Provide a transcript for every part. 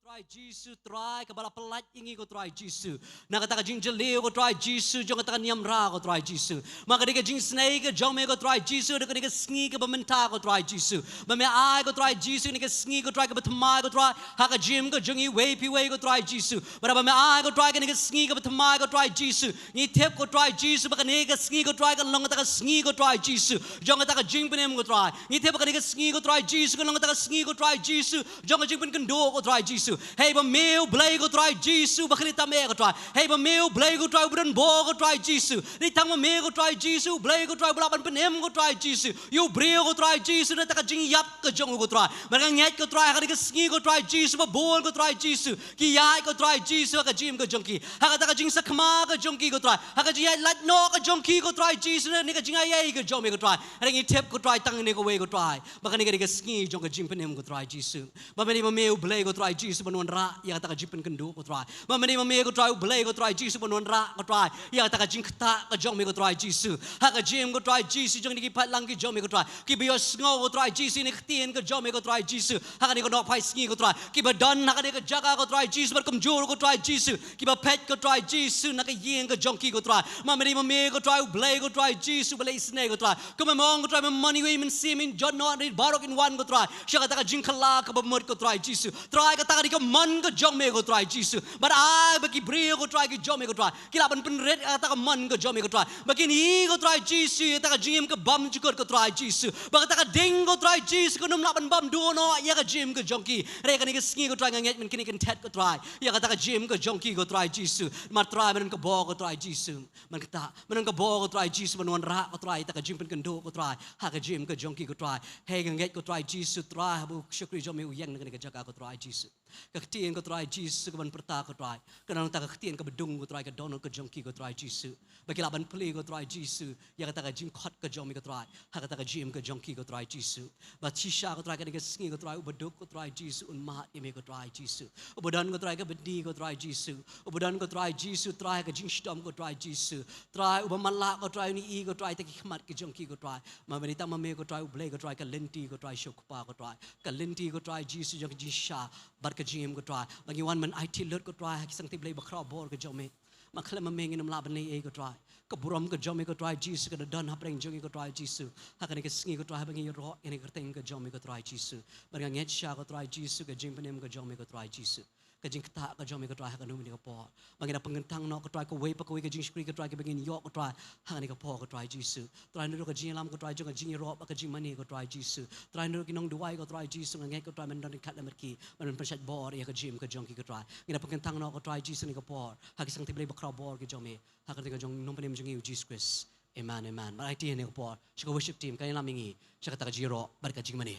try Jesus try kabala pelat ingi ko try Jesus na kata jing jeleu ko try Jesus jong kata niam ra ko try Jesus maka de jing snake ko jong me ko try Jesus de ko sngi ko bamenta ko try Jesus ba me ai ko try Jesus ni ko sngi ko try ko batma ko try ha ka jim ko jongi way pi way ko try Jesus ba me ai ko try ko ni ko sngi ko batma ko try Jesus ni tep ko try Jesus ba ka ni ko sngi ko try ko long kata sngi ko try Jesus jong kata jing penem ko try ni tep ka ni ko sngi ko try Jesus ko long kata sngi ko try Jesus jong jing pen kendo ko try Jesus hey ba meu blay ko try Jesus ba kali tame ko try hey ba meu blay ko try budan bo ko try Jesus ni tang me ko try Jesus blay ko try bulapan penem ko try Jesus you brio ko try Jesus na taka jing yap ko jong ko try mereka nget ko try ka sngi ko try Jesus ba bol ko try Jesus ki yai ko try Jesus ka jim ko jong ki ha ka taka jing sakma ko jong ki ko try ha ka jing lat no ko jong ki ko try Jesus ni ka jing ai ko jong me ko try ada ngi tep ko try tang ni ko we ko try ba ka ni ka sngi jong ka jim penem ko try Jesus ba me ni meu blay ko try Jesus banon ra ya kata jipen kendo ko try ma me ko try blay ko try Jesus banon ra ko try ya kata jing kata ko jong me ko try Jesus ha ka jim ko try Jesus jong ni ki pat lang ki jong me ko try ki bio sngo ko try Jesus ni ktien ko jong me ko try Jesus ha ka ni ko nok phai sngi ko try ki ba don ha ka ni ko jaga ko try Jesus bar kamjor ko try Jesus ki ba pet ko try Jesus na ka yin ko jong ki ko try ma me ko try blay ko try Jesus blay snai ko try ko me mong ko try me money we min sim in jod no ni barok in one ko try sha kata jing khala ka ba mur ko try Jesus try kata ka man ko jong me ko try Jesus but I bagi brio ko try ki jong me ko try kila ban pen red kata ka man ko jong me ko try bagi ni ko try Jesus ta ka jim ka bam jukor ko try Jesus ba kata ka ding ko try Jesus ko num la ban bam do no ya ka jim ko jong ki re ka ni ka sngi ko try nget men kini kan tet ko try ya kata ka jim ko jong ki ko try Jesus ma try men ko bo ko try Jesus man kata men ko bo ko try Jesus man wan ra ko try ta ka jim pen kan do ko try ha ka jim ko jong ki ko try he ka nget ko try Jesus try bu syukri jom me uyang ni ka jaga ko try Jesus kaktian ko try Jesus ko ban perta ko try kanang ta kaktian ko bedung ko try ka donor ko jong ki ko try Jesus bagi laban play ko try Jesus ya kata ka jim khot ko jong mi ko try ha kata ka jim ko jong ki ko try Jesus ba chisha ko try ka ni sngi ko try ubaduk ko try Jesus un ma ime ko try Jesus ubadan ko try ka bedi ko try Jesus ubadan ko try Jesus try ka jing stom ko try Jesus try ubamala ko try ni i ko try ta ki khmat ki jong ki ko try ma benita ma me ko try ublay ko try ka lenti ko try shokpa ko try ka lenti ko try Jesus jong ji sha bar ka jim ko try bagi wan man IT lot ko try ki sang ti blay bakra bor ko jong me ma khle ma mengin nam la ban ni e ko try ka buram ko jong me ko try Jesus ka don ha preng jong ko try Jesus ha ka ni ka sngi ko try bagi ro ni ka teng ko jong me ko try Jesus bar ga nget sha ko try Jesus ka jim penem ko jong me ko try Jesus ka jing kata ka jom me ko try ha ka num ni ka po bagi na pengentang no ko try ko we pa ko we ka jing skri ko try ka bagi ni yo ko try ha ni ka po ko try Jesus try no ka jing lam ko try jong ka jing ro pa ka jing mani ko try Jesus try no ki nong duai ko try Jesus ngai ko try men don khat la mer ki man persat bor ya ka jim ka jong ki ko try ngina pengentang no ko try Jesus ni ka po ha ki sang ti blai bakra bor ki jom me ha ka ka jong nong penem jong Jesus Christ amen amen but IT ni ko po shiko worship team ka lam ngi shaka ta ka jiro bar ka jing mani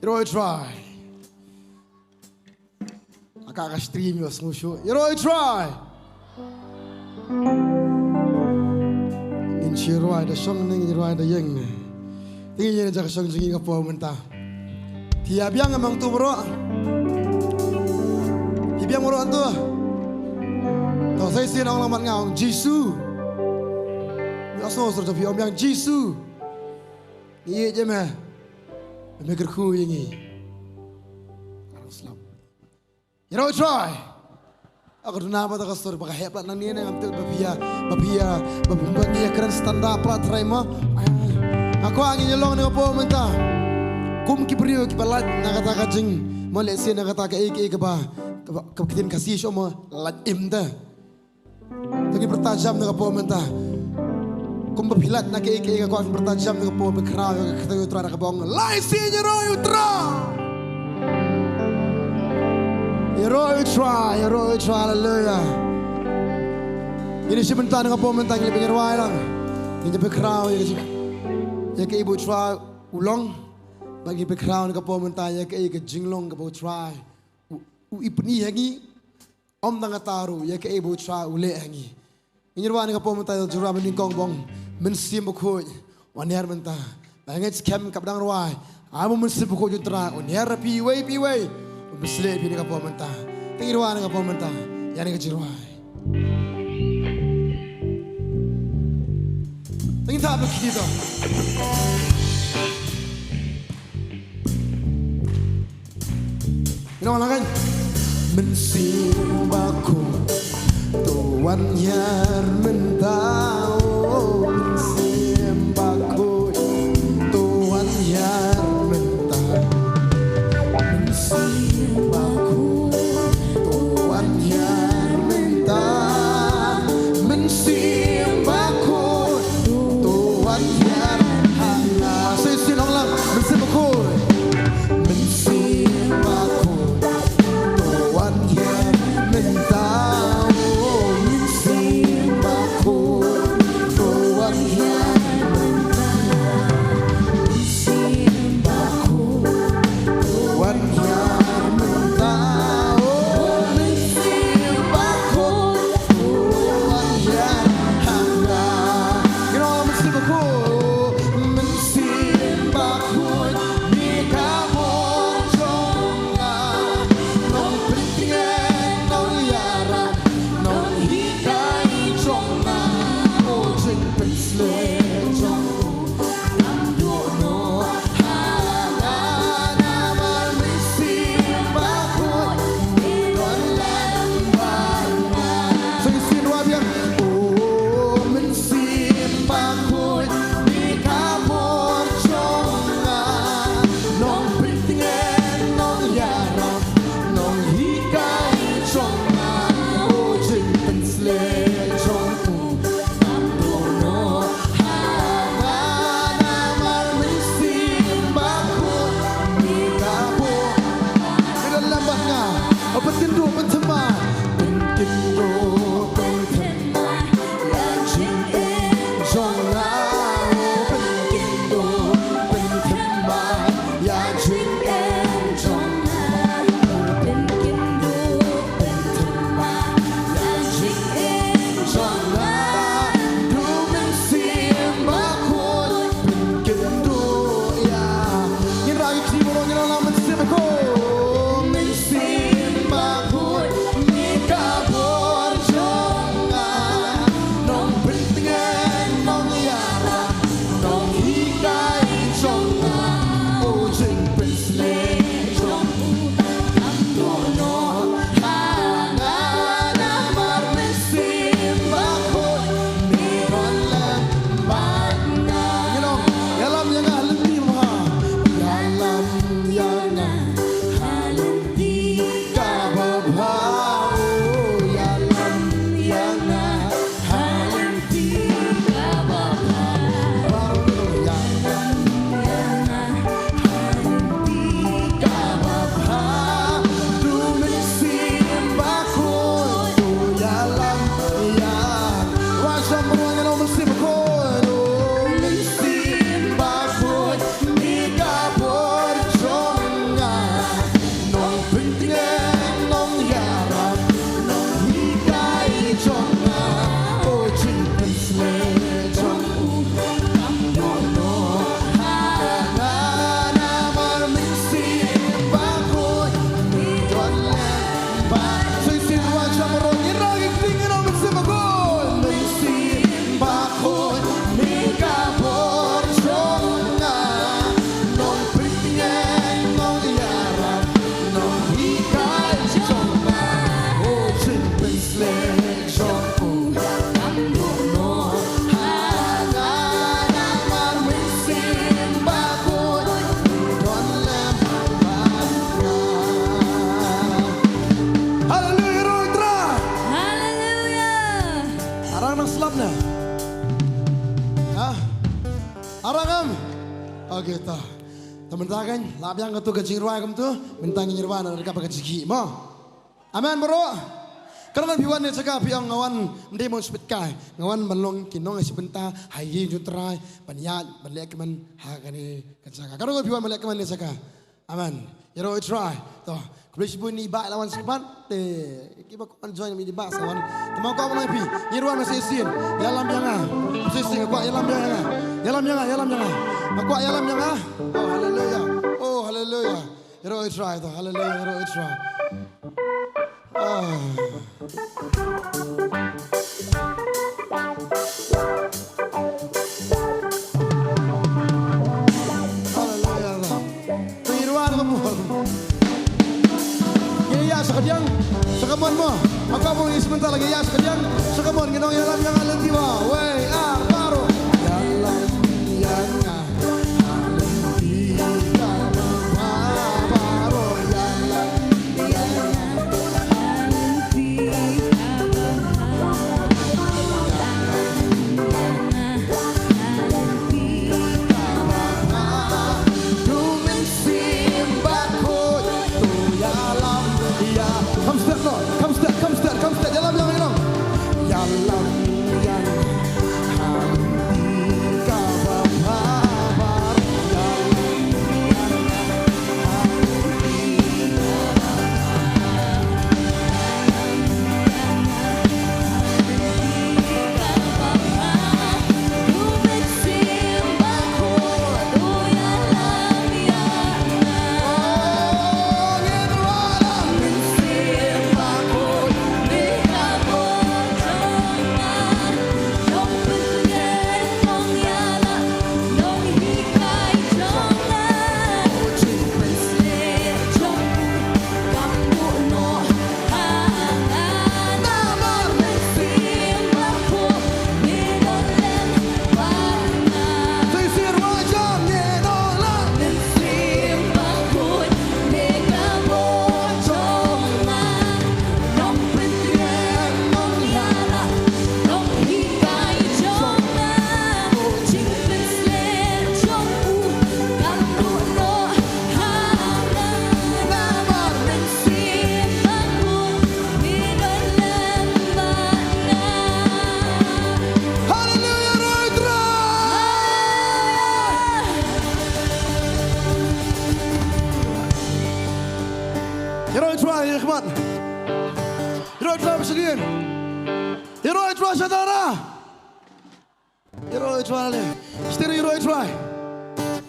You're try. Akaka stream yo smusho. You're try. In chiroi da song ning roi da yeng ne. Tingi ne jak song jingi ka po menta. Ti abiang amang tu bro. Ti biang bro antu. To sai sin ong lamat ngau Jisu. Yo so so to biang Jisu. Ni je me. Mikir ku ini, orang Islam. You try. Aku tu nama tak kasar, bagai hebat nani ni ambil babia keren standar plat terima. Aku angin Shillong ni apa minta? Kum kipriu kibalat nak kata kajing, Malaysia nak kata ke kekitin kasih semua lat imda. Tapi bertajam nak apa minta? Kung bapilat na kaya ko ang bertajam ng po bekrao yung katayo tra na kabong lai sinyo ro tra you try hallelujah ini si benta ng po mentang lebih ngerwai lang ini bekrao ya kay ibu try ulong bagi bekrao ng po mentang ya kay jinglong ka po try u ipni hangi om nang taru ya kay ibu try ule hangi ini ruang ng po mentang jura meningkong bong mensim buku waniar mentah, banget scam kapdang ruai, amu mensim buku jutra, waniar piwai, besle pini kapau mentah, tinggi ruai kapau mentah, yani kecil ruai, tinggi Ingin tak begitu. Kenapa kan? Mensimbaku Tuhan yang mentau. Mensimbaku Tuhan yang mentau. Mensimbaku Tuhan yang mentau. Mensimbaku Tuhan yang hangat. Saya Shillong lang. Mensimbaku. Mensimbaku Tuhan yang mentau. Mensimbaku Tuhan yang mentau. Mensimbaku Tuhan yang mentau. Mensimbaku Tuhan yang hangat. Kenapa mensimbaku? Mensimbaku di kabur jonga. Nong pentingan nong yaran nong hikai jonga. Oh jeng pensle jong amdono hangat amal mensimbaku don lambat. Saya sinwa biar oh mensimbaku di kabur jonga. Nong pentingan nong yaran nong hikai jonga. Oh jeng pensle jong amdono hangat amal mensimbaku di kabur. Kita lambatnya. Pentindu pentemai. Pentindu pentemai. Ya jing jonga. Pentindu pentemai. Ya jing jonga. Pentindu pentemai. Ya jing jonga. Du mensimbaku. Pentindu ya. Ngirai timur ngirai mensimbaku. Mensimbaku di kabur jonga. Nong pentingan nong yaran nong hikai jonga. Oh jeng pensle jong amdono hangat amal mensimbaku di dalam bangga. Dalam yang halenti maha. Dalam yang halenti kababau. Dalam yang halenti kababau. Dalam yang halenti kababau. Du mensimbaku tu dalam yang wajah meruangnya lo mensimbaku. Mensimbaku di kabur jonga. Nong pentingan nong yaran nong hikai jonga. Oh jing pensle jong amdono hangat amal mensimbaku di dalam bangga. Saya sin wajah meruangnya ragi tinggi lo mensimbaku. Mensimbaku di kabur jonga. Nong pentingan nong yaran nong hikai jonga. Oh jing pensle jong amdono hangat amal mensimbaku di dalam bangga. Haleluya roh terang. Hallelujah. Arang nang selapnya. Hah? Arang am. Oh gitu. Teman-teman kan, labiang ketu kecing ruai kamu tuh, bintang nyirwan ada kapal keciki, mo. Amen bro. Karena piwan ni cakap piang ngawan mendai mau sepetkai, ngawan balong kinong sebentar, hayi jutrai, paniat balik keman hakani kecaka. Karena piwan balik keman ni cakap. Amen. Yaro try. Toh, kalau sebut ni bak lawan sepat, kita kau join mi di bak lawan. Teman kau mana pi? Nyirwan masih sin. Yalam yang masih sin. Kau yalam yang yalam yang. Aku yalam yang Oh haleluya. Oh haleluya. Yaro try toh. Haleluya. Yaro try. Aku mau ngisi sebentar lagi ya sekalian. So come on, kita yalam yang alam tiba. Wey, baru. Yalam yang alam tiba. Baru yalam yang alam tiba.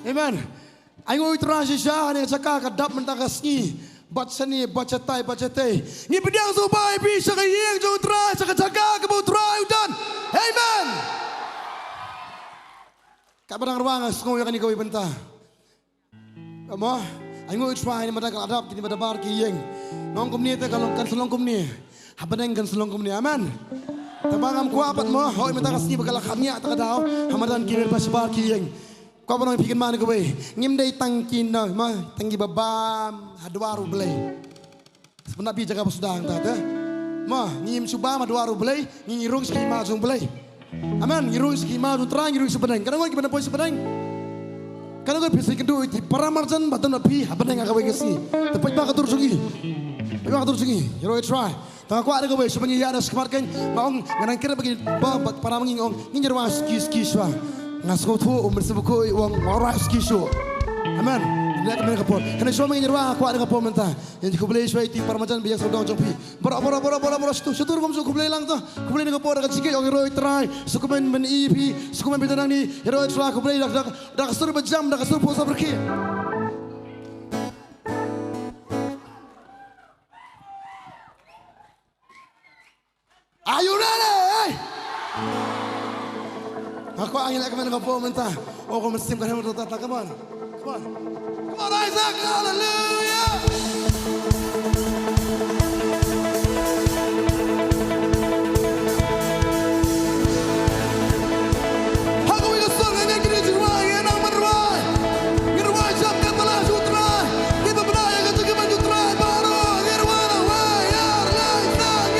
Amen. Ayo try sisa ni cakap kadap mentakas ni baca ni baca tai. Ni bidang supaya bisa kayeng jauh try cakap kebau try udan. Amen. Kak barang ruang semua yang ni kau bentah. Ama, ayo try ni mata kadap kini mata bar kayeng. Nongkhryiem ni kalau kan selongkum ni, habaneng kan selongkum ni. Amen. Tabangam kuapat mo, hoi mentakas ni bakal khamnya tak tahu. Hamadan kini pas bar kayeng. Kau pernah fikir mana kau? Ngim day tangkin na, tanggi babam hadwaru belai. Sebenarnya bi jaga pasudang tak? Ngim subam hadwaru belai, ngirung skema jung belai. Aman, ngirung skema jung terang ngirung sebenarnya. Kadang kau gimana poin sebenarnya? Kadang kau bisa kedua itu paramarjan batan nabi habaneng agak begini. Tapi pak atur sungi, hero try. Tengah kau ada kau sebenarnya ada sekemarkan, maung ngan kira begini, para mengingong ngirwas kis wah. Ngasko tu bersebut uang waras kisu. Amen. Ini akan mereka pun. Karena semua mengira aku ada kapal mentah. Yang aku beli sesuai ti parmajan biasa sedang jompi. Bora situ. Setur kamu suku beli lang tu. Aku beli dengan kapal dekat sikit. Orang hero try. Suku main EP. Suku main bintang ni. Hero try. Aku beli dah kasur berjam. Dah kasur puasa pergi. Are you ready? Aku angin nak kemana kau mentah? Oh, kau mesti kau hendak tak? Come on, Isaac, hallelujah! Aku ingin sorang yang kini jiwa yang nak meruai, meruai jam kan malah sutra, kita beraya kita keman sutra baru, meruai away, lain tak,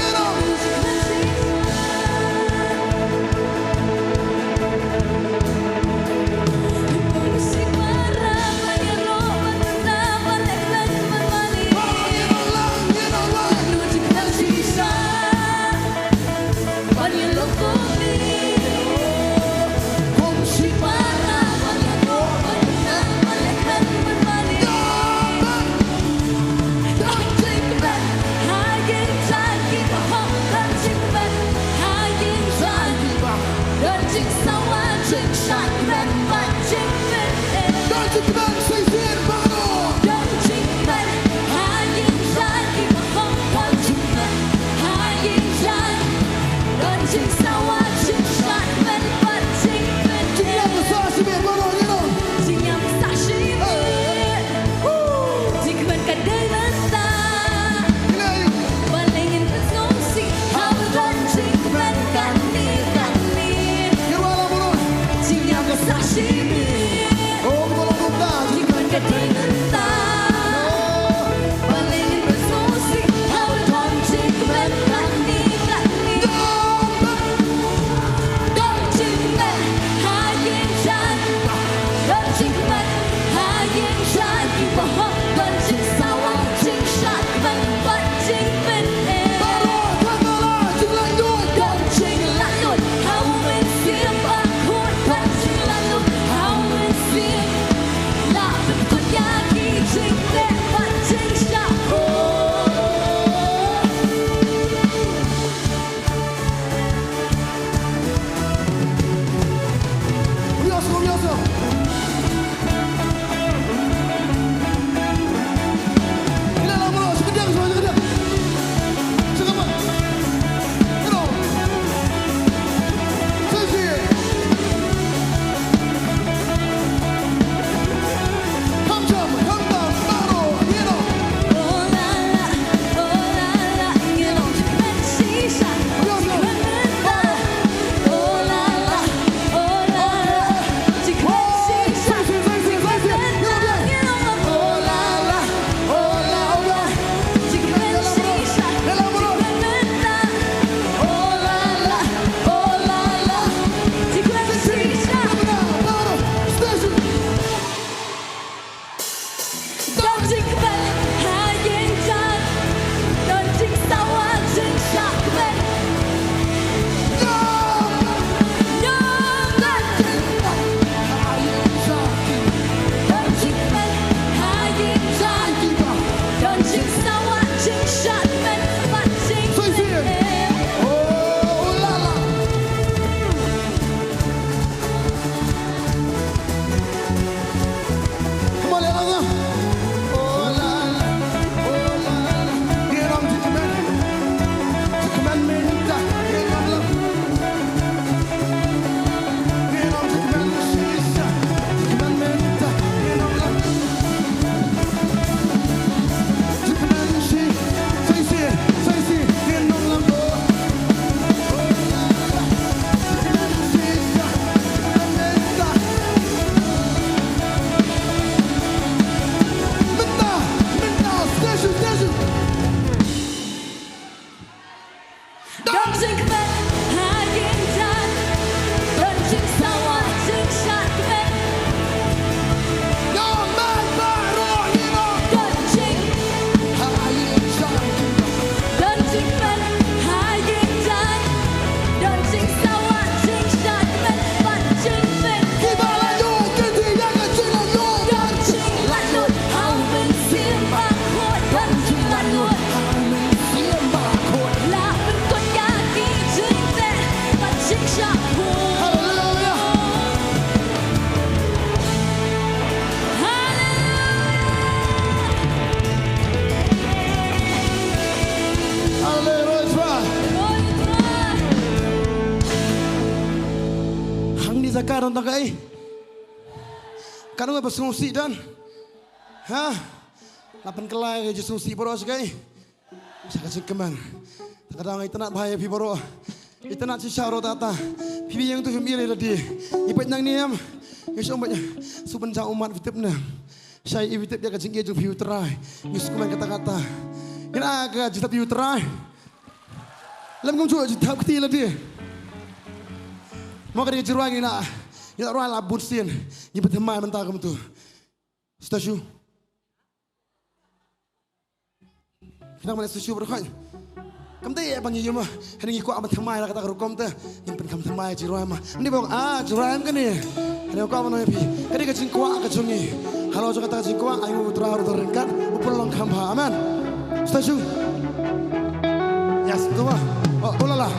nak ay. Kanu nga pasungsi dan. Ha? Lapan kelai je sungsi boros kay. Sa kasih keman. Kadang ita nak bahaya pi boro. Ita nak si syaro tata. Pi yang tu hembira tadi. Ipat nang niam. Yesus umatnya suban sa umat vitipna. Saya vitip dia kajing jeng piu terai. Yesus keman kata-kata. Ina ka jita piu terai. Lam kum chu jita kti la dia. Mau ka dia jiruang ina. Ina ruang la bunsin. Ipat hemai mentah kamu tu. Stasiun. Kita mana stasiun berkah. Kamu tu ya panggil cuma, hari ni kau amat thamai lah kata kerukom tu, yang pen kamu thamai jiruai mah. Ini bang jiruai kan ni, hari kau mana pi, hari kau cingkuak kau cungi, kalau cakap kata cingkuak, ayu terang terangkat, upul long kambha, aman. Stasiun, yes tu mah, oh boleh lah.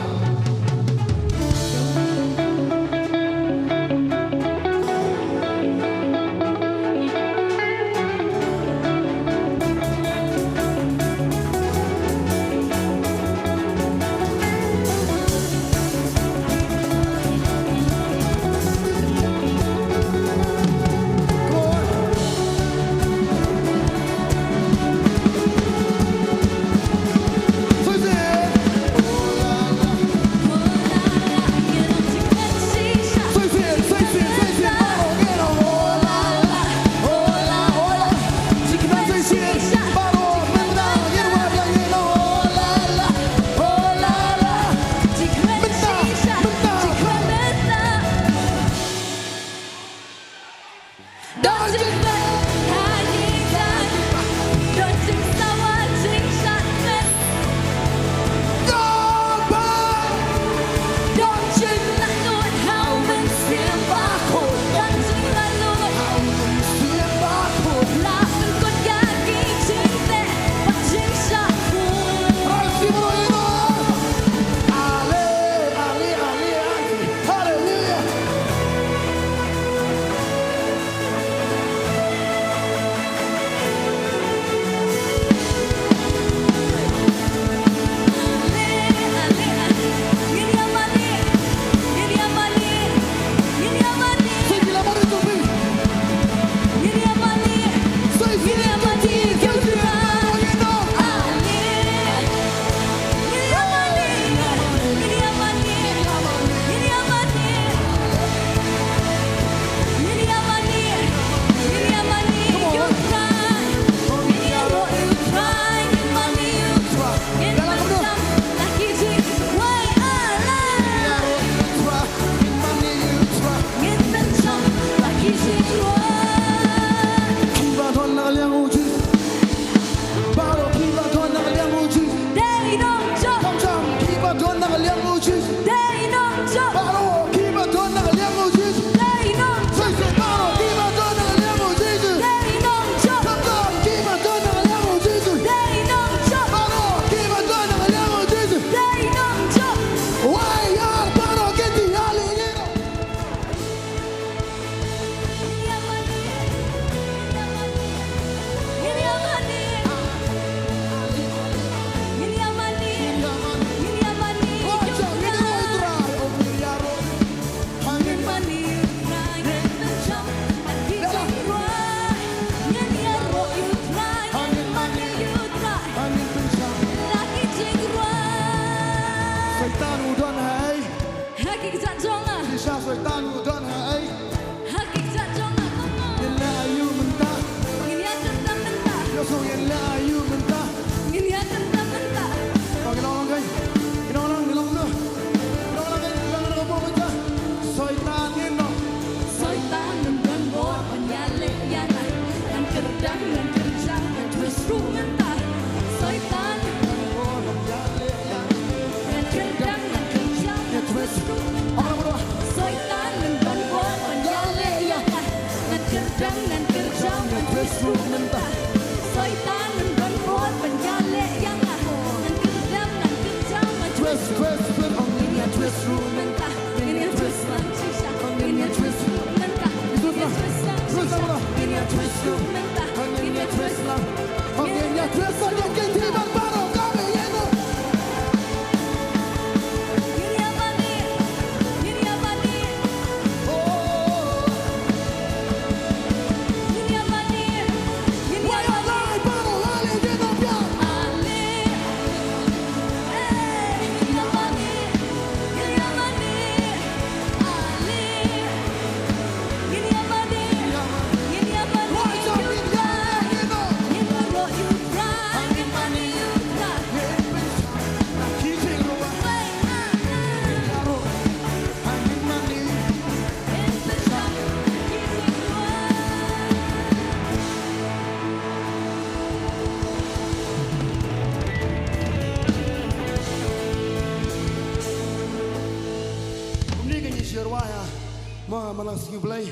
mah malang singu belai,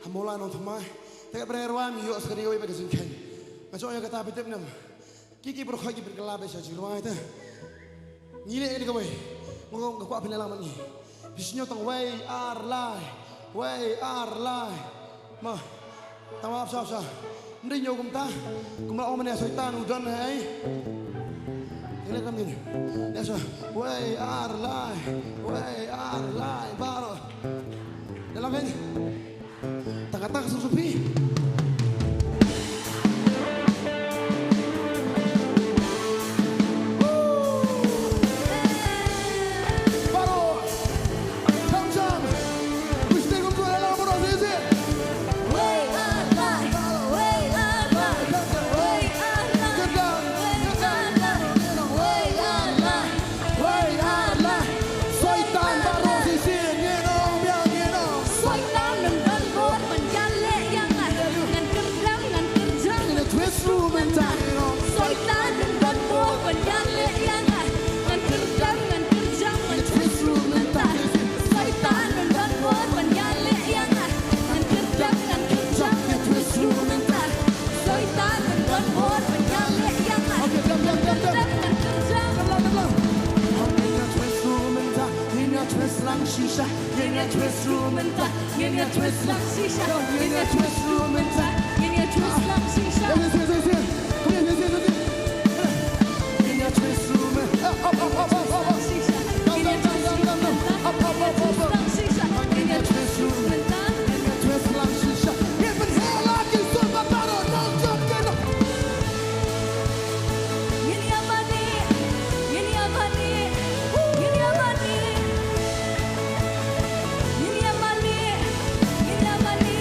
hamola Nongthymmai. Tekat bererwam yuk sekali kau ibadah singkan. Macam yang kata betul nam. Kiki berkhoi kiki berkelab saja jirwai tu. Ngilek ni kau boy. Ngomong kau apa lelang ni? Bisnya tong way arlai. Mah, tahu apa? Ndai nyok kumta. Kumla om ni syaitan udan hai. Ini kan gini. Ya so, way arlai. Baru. Dalam ini. Tak susupi. Shisha, gänga twist rumenta, gänga twist lang shisha, gänga twist rumenta, gänga twist lang shisha. Kom igen, gänga twist rumenta, Shisha, gänga twist lang shisha, gänga twist rumenta, gänga twist lang shisha. Even hela kilsun bataro nongkhryiem. Yeni amani, yeni amani, yeni amani. Yeni amani, yeni amani.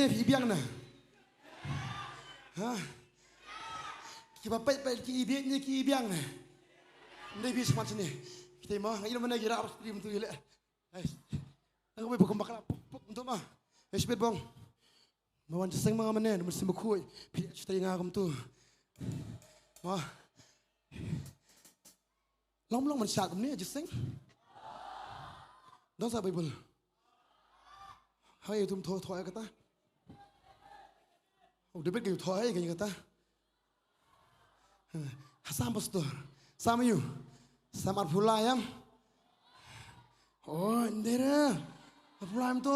Phi biang na. Ha? Kita pai ki biang na. Ndai bi semacam ni. Kita mah ngai mana kira harus terima tu ile. Aku boleh bukan bakal untuk mah. Espet bang. Mawan seseng mga mana, mesti berkuai. Pi cerita yang aku tu. Wah. Long mencat kum ni aja seng. Dong sa Bible. Hai tum tho kata. Oh, dia pergi thoi kayaknya kata. Hasam pastor. Sama you. Sama pulayam. Oh, ndera. Pulayam tu.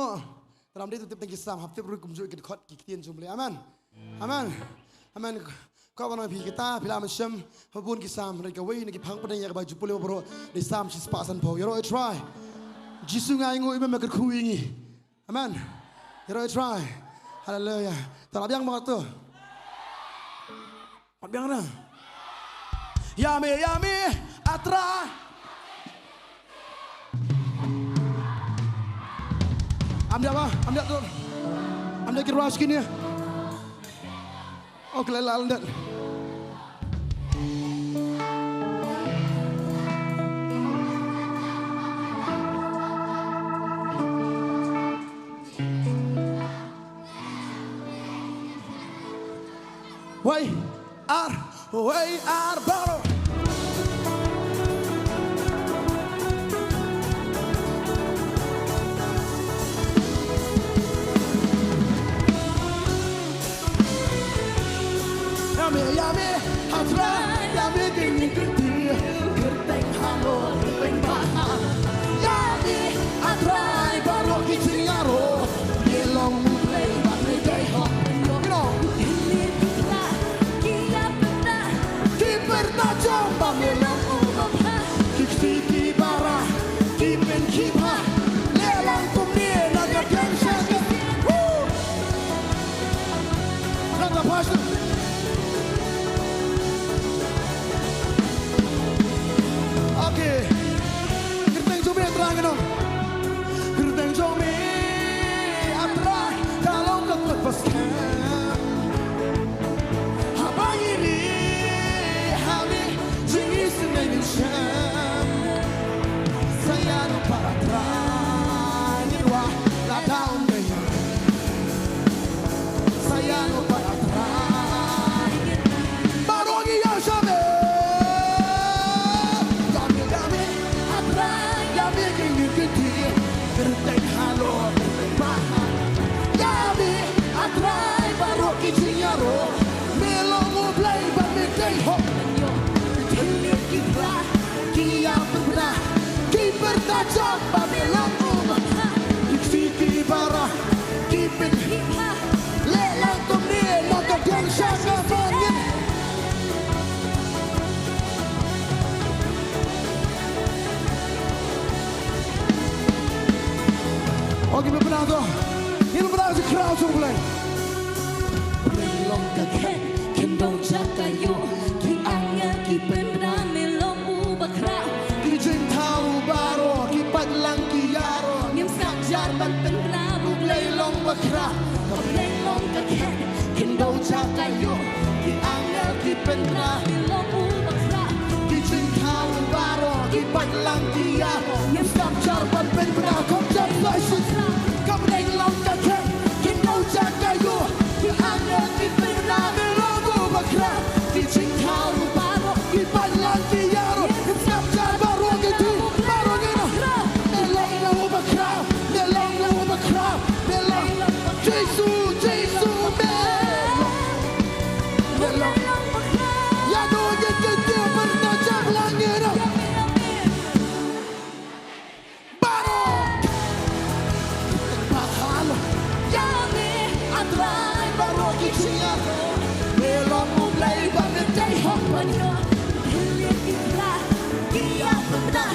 Dalam dia tetap tinggi sam. Hafte perlu kumjui ke kot kiktian jumlah. Aman. Kau orang pergi kita bila macam hubun kisam. Mereka wei nak pang pada yang baju pulih bro. Di sam si sepasan pau. You know try. Jisu ngai ngoi memang kerkuingi. Aman. You know try. Haleluya. Tak biang banget tu. Tak biang dah. Yami atra. Ambil apa? Ambil tu. Ambil kira skin ya. Oh kelelal ndak. Way ar baro. Yami hatra yami kini kerti kerteng halo kerteng bahan. Yami hatra baro kicingaro Shillong play bani day hot. Jomba melang umumha kiki bara kipen kipa lelang kumnie naga gangsa the pastor. Okay. Kerteng cumi terang dong. Kerteng cumi atrai kalau kelepaskan. Abang ini hami jenis Indonesia. Saya lupa atrai nirwa ladang daya. Saya lupa atrai baru dia sama. Kerteng halo, kerteng mahal. Yabi atrai baru kicinyaro. Melongo play bantei hop. Kilit kita, kia berbeda. Kiper tajam, melongo mahal. Kiki barah, kipen hipha. Lelang tumni, maka yang syaka bangin. Oke, beberapa si crowd tu mulai. Melong kakek, kendong cakayo, ki anga ki pendra melong ubakra. Ki tahu baru, ki padlang ki yaro. Nyem sakjar ban pendra buglay long bakra. Melong kakek, kendong cakayo, Ki anga ki pendra. melong ubakra. Ki tahu baru, ki padlang ki yaro. Nyem sakjar ban pendra, kom jam flashes. Kamdeng long kakek, kendong cakayo. Ki anga ki pendra, melong ubakra. Ki tahu baru, ki padlang ki yaro. Nyem sakjar baru gitu, baru gitu. Melong ubakra, melong ubakra, melong. Jesus, Jesus, melong. Ya doa kita bertajam langit. Baru mahal. Yami Atrai baru kician. Melong mulai bantei hop. Banyo, hilir kita, dia benar.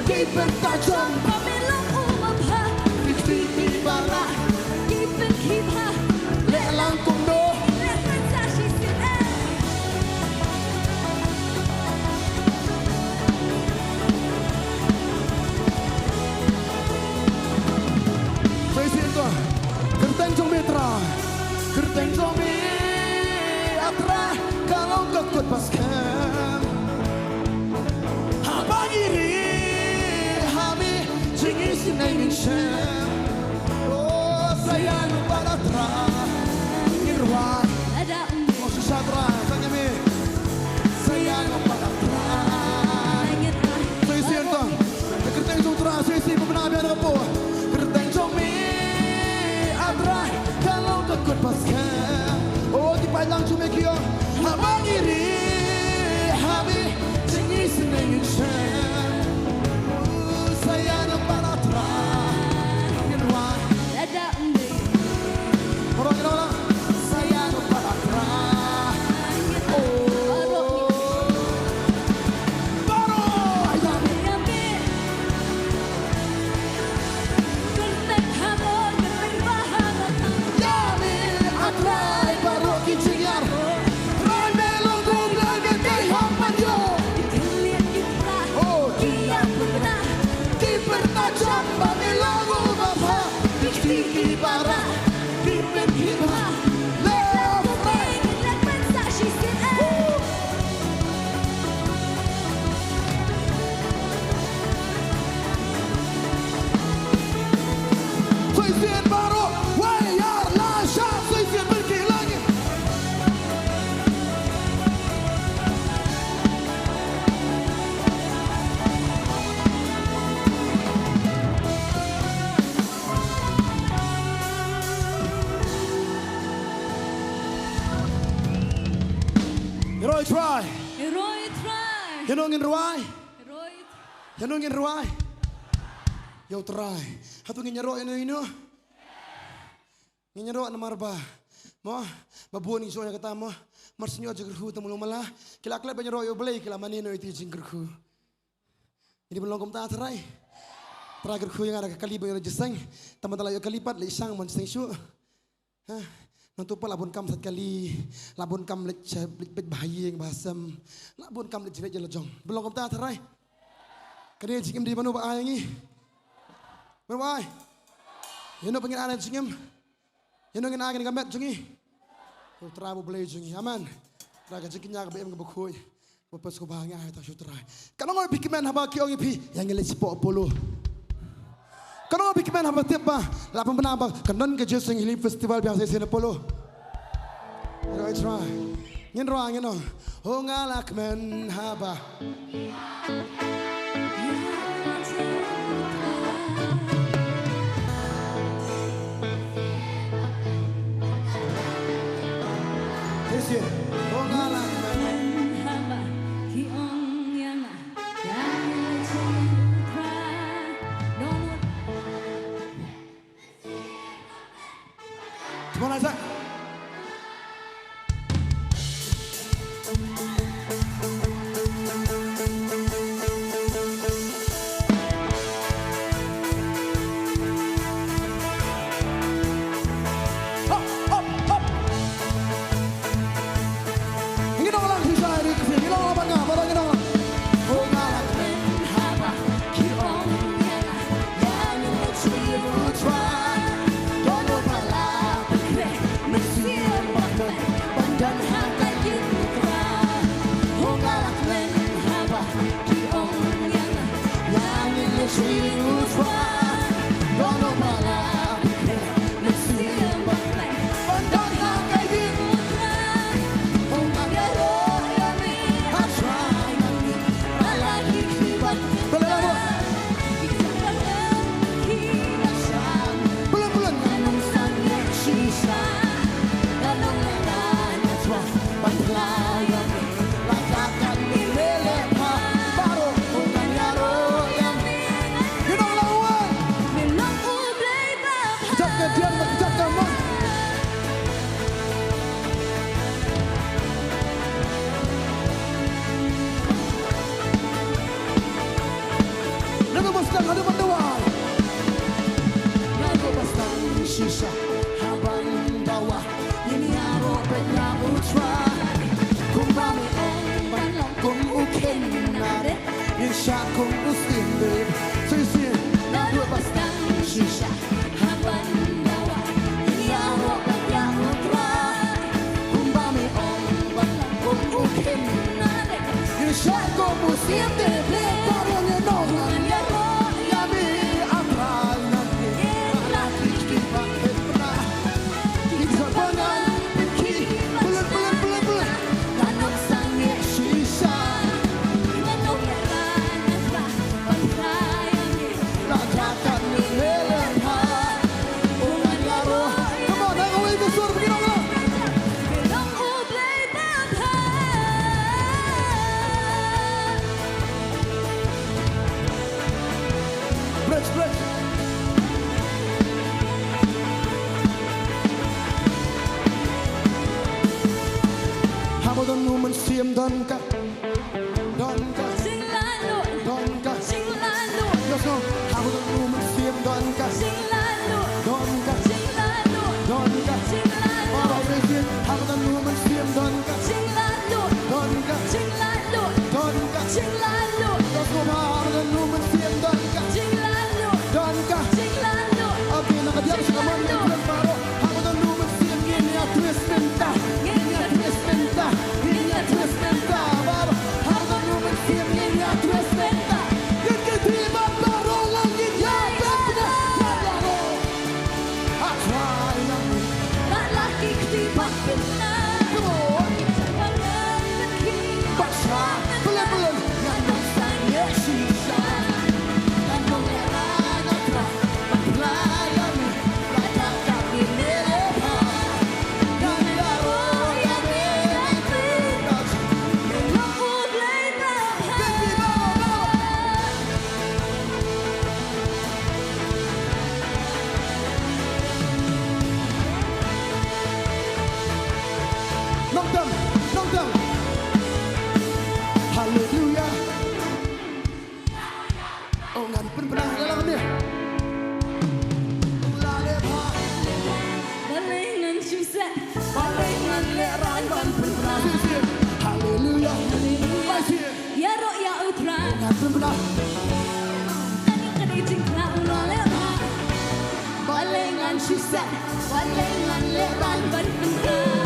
Kiper tajam, Melong ubakra, kiki barah. kipen hipha. Lelang kumno. Saya siento. Kerteng metra, kerteng zombie atra kalau kekut paskan. Abang ini hami jingis Indonesia. Oh saya lupa atra irwan. Ada umbi, Oh susah atra, tanya mi. Saya lupa atra. langit Saya siento. Kerteng sutra, saya si pemenabi ada apa? Kerteng zombie atra kalau kekut paskan. Oh di padang cuma kio. Abang ini hami jingis Indonesia. Oh saya lupa atra irwan. ada umbi, Orang-orang saya lupa atra. Oh baru ayam. yami. Kertek hamor, kertek bahagia. Yami atrai baru kicinyar. Rai melong gumlang bantei hampan yo. Hilir kita, Oh dia benar. kiper tajam melong ubapa. Kiki barah, kiper kipa. Left right. Suicide baru, wayar lasha. Suicide berkilangi. Roy try. Heroic try. Yanongin ruai. Heroic. Yanongin ruai. Yo try. Hatu nginyaro ino. Nginyaro na marba. Mo, babuan iso niya kata mo. Marsinyo aja gerhu tamu lumala. Kila-kila banyaro yo belay kila manino iti jing gerhu. Ini belum kom ta try. Terakhir gerhu yang ada kaliba yo jeseng. Taman tala yo kalipat le isang man sing syu. Nanti apa labun kam sekali, labun kam lek bahaya yang bahasam, labun kam lek jerit jelajong. Belum kam tak terai. Kerana cingim di mana bahaya ini? Mana bahaya? Yang nak pengen anak cingim, yang nak pengen anak gamet cingim. Terabu boleh cingim, aman. Raga cingimnya kebeam kebukui, bapak sekolah bahaya itu terai. Kalau orang bikiman haba kiong ipi, yang ngelit sepuluh puluh. Kalau orang bikiman haba tiap bah, lapun penambah, kanan kerja sing hilip festival biasa sini puluh. Right, try. Ngin roang ngin on. Oh ngalak men haba. This year. Oh ngalak men haba kiong yang Come on, Isaac. Nongthymmai. Hallelujah. Oh, ngan pernah dalam dia. Balik nan susah. set, walengan leran bertengkar.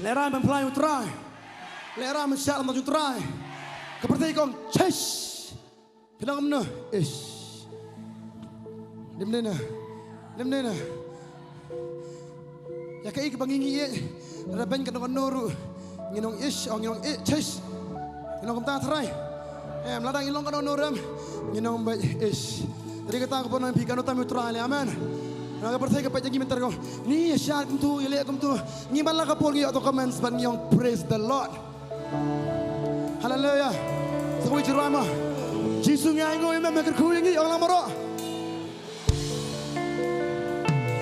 Lera men play utrai. Lera men sel maju utrai. Keperti kong ches. Pinang amna ish. Limnena. Limnena. Ya kai ke bangingi ye. Raben ka nong noru. Nginong ish ong nginong ches. Nginong ta trai. Meladang ilong ka nong noram. Nginong ba ish. Tadi kata ko po nang bigano tayo utrai. Amen. Naga percaya kepada kita mentar kau. Ni syar kum tu, ilek kum tu. Ni malah kapol ngi atau comments ban yang praise the Lord. Hallelujah. Sekali cerama. Jisu ngi aingo imam maker kuing ngi orang lamoro.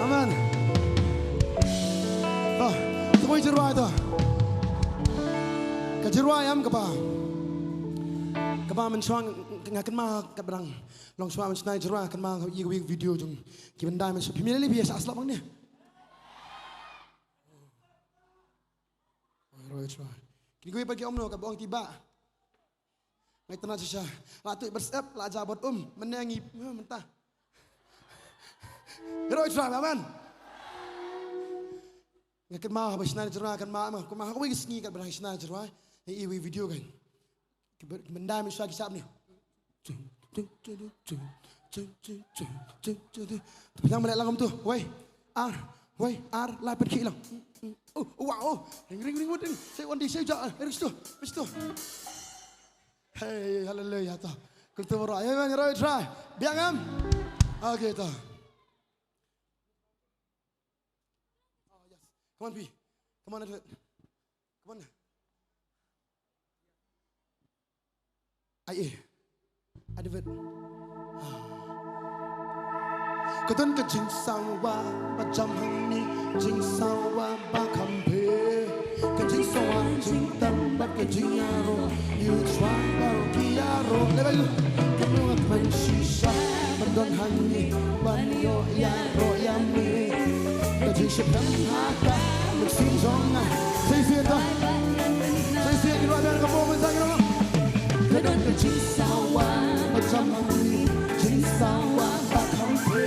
Amen. Oh, sekali cerama itu. Kecerwa ayam kapa. Kapa mencuang ngakan mah keberang. Long suara mencari cerah kan mang igu video jung kiban dai masuk pimile li biasa asal bang ni. Roy cerah. Kini gue pergi omno ke bawang tiba. Ngai tanah sisa. Latu bersep la jabot menangi mentah. Roy cerah aman. Ngakan ma habis nana cerah kan ma aku ma aku wis ngi kan berang nana cerah. Ini video kan. Benda misal kisah ni. Yang balik langam tu. Wei ar lai pergi lang. Wow. Ring wuding. Saya wandi saya jak. Restu. Hey, hallelujah ta. Kultur orang. Ayo man, roy try. Biang am. Okay ta. Oh yes. Come on P. Come on Edward. Come on. Aye. Edward. Keton ke jing sawa macam hani jing sawa bakampe ke jing sawa jing tambat ke jing yaro you try baru kiaro level kamu ngapain sisa berdon hani banyo yaro yami ke jing sepam haka mesti zonga saya kira ada kamu menjadi orang keton ke jing sawa macam hani jing sawa bakampe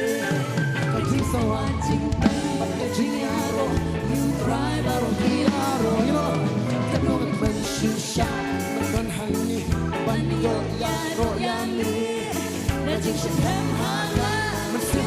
so watching but the giaro you try baru giaro you know kamu ngapain sisa berdon hani banyo yaro yami ke jing sepam haka mesti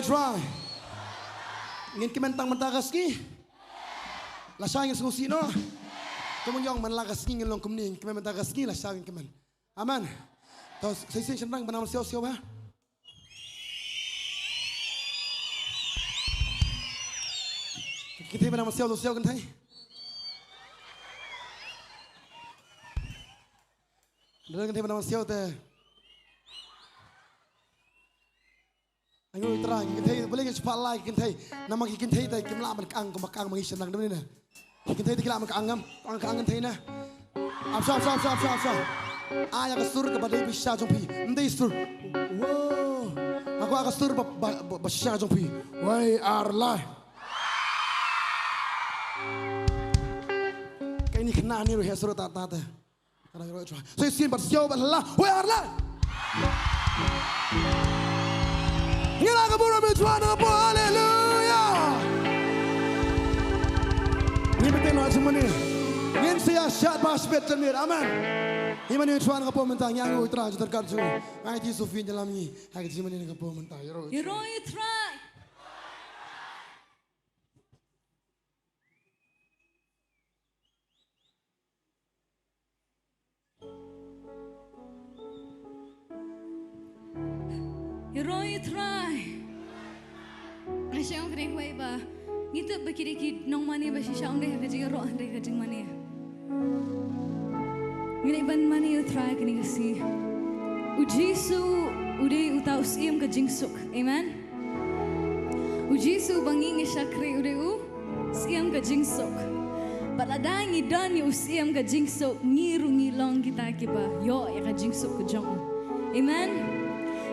Try. Ingin kementang mentagaski. Lasang yang sengusi no. Kemunyong menlagaski ngelong kumning kementagaski lasang kemen. Aman. Tahu saya senang benang siau-siau ha. Kita benang siau-siau kan thai. Dengan kita benang siau te. ngồi tra cái thấy bữa lên cái spot like cái thấy nằm mà cái thấy đây cái làm mình ăn còn mà ăn mà cái sần đúng này cái thấy cái làm mình ăn ngâm ăn thấy nè sao ai cái sur cái badai bisa trong pi ndai sur wow aku cái sur bisa trong pi why are lie cái này kena ni rồi sur ta karena rồi try so xin bật siêu bật la why are lie Ngila ka mura mi tuana po hallelujah Ni betul no semani Ngin sia syat bas betul amen Imani tuana ka po mentang yang utra jutar karju Ngai ti sufin dalam ni hak ti semani ka po mentang You try. You try. Asyong kering huay ba? Ngito ba kiri nong mani ba si Shillong deh kajing roh deh kajing mani. Ngilay ban mani you try kini kasi. Ujisu uday utaw siyam kajing suk. Amen. Ujisu banging isyakri uday siyam kajing suk. Paladang idan yu siyam kajing suk ngiru ngilong kita kiba yo ya kajing suk kajong. Amen.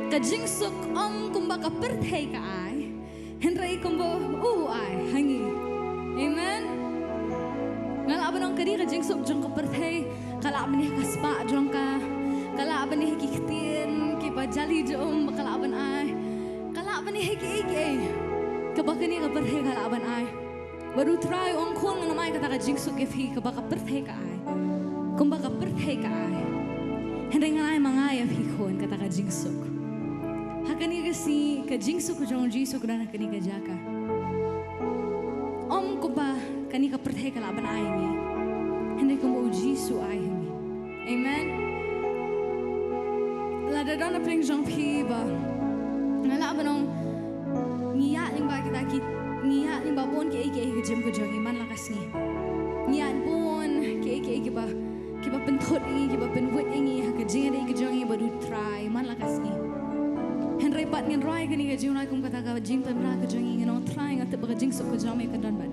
Kajing suk kumbaga perthai ka ay henry kumbo ay hangi amen ngalaban ang kadi kajing suk jong ka perthai kalaban ni kaspa jong ka kalaban ni kiktin kiba jali jom kalaban ay kalaban ni hiki kabaka ni ka perthai kalaban ay baru try ang khon ng namay kata kajing suk if kabaka perthai ka ay kumbaga perthai ka ay henry ngalay mangayap hikon kata kajing suk Hakani kasi kajing suk jong jisu kudan hakani kajaka. Kuba kani ka perthai kalaban ay ni. Hindi ko mo jisu ay ni. Amen. Lada daw na pling jong piba. Ngalaban ng ngiya ning ba kita ngiya ning ba pon ki kajim ko jong iman lakas ni. Ngiya pon ki kiba pentot ini kiba penwit ini hakajing ada kajong iba du try man lakas ni. Henry pat ngin roy kani kajing na kum kata kajing pemra kajing ngin on trying at kajing sok kajame kadan ban.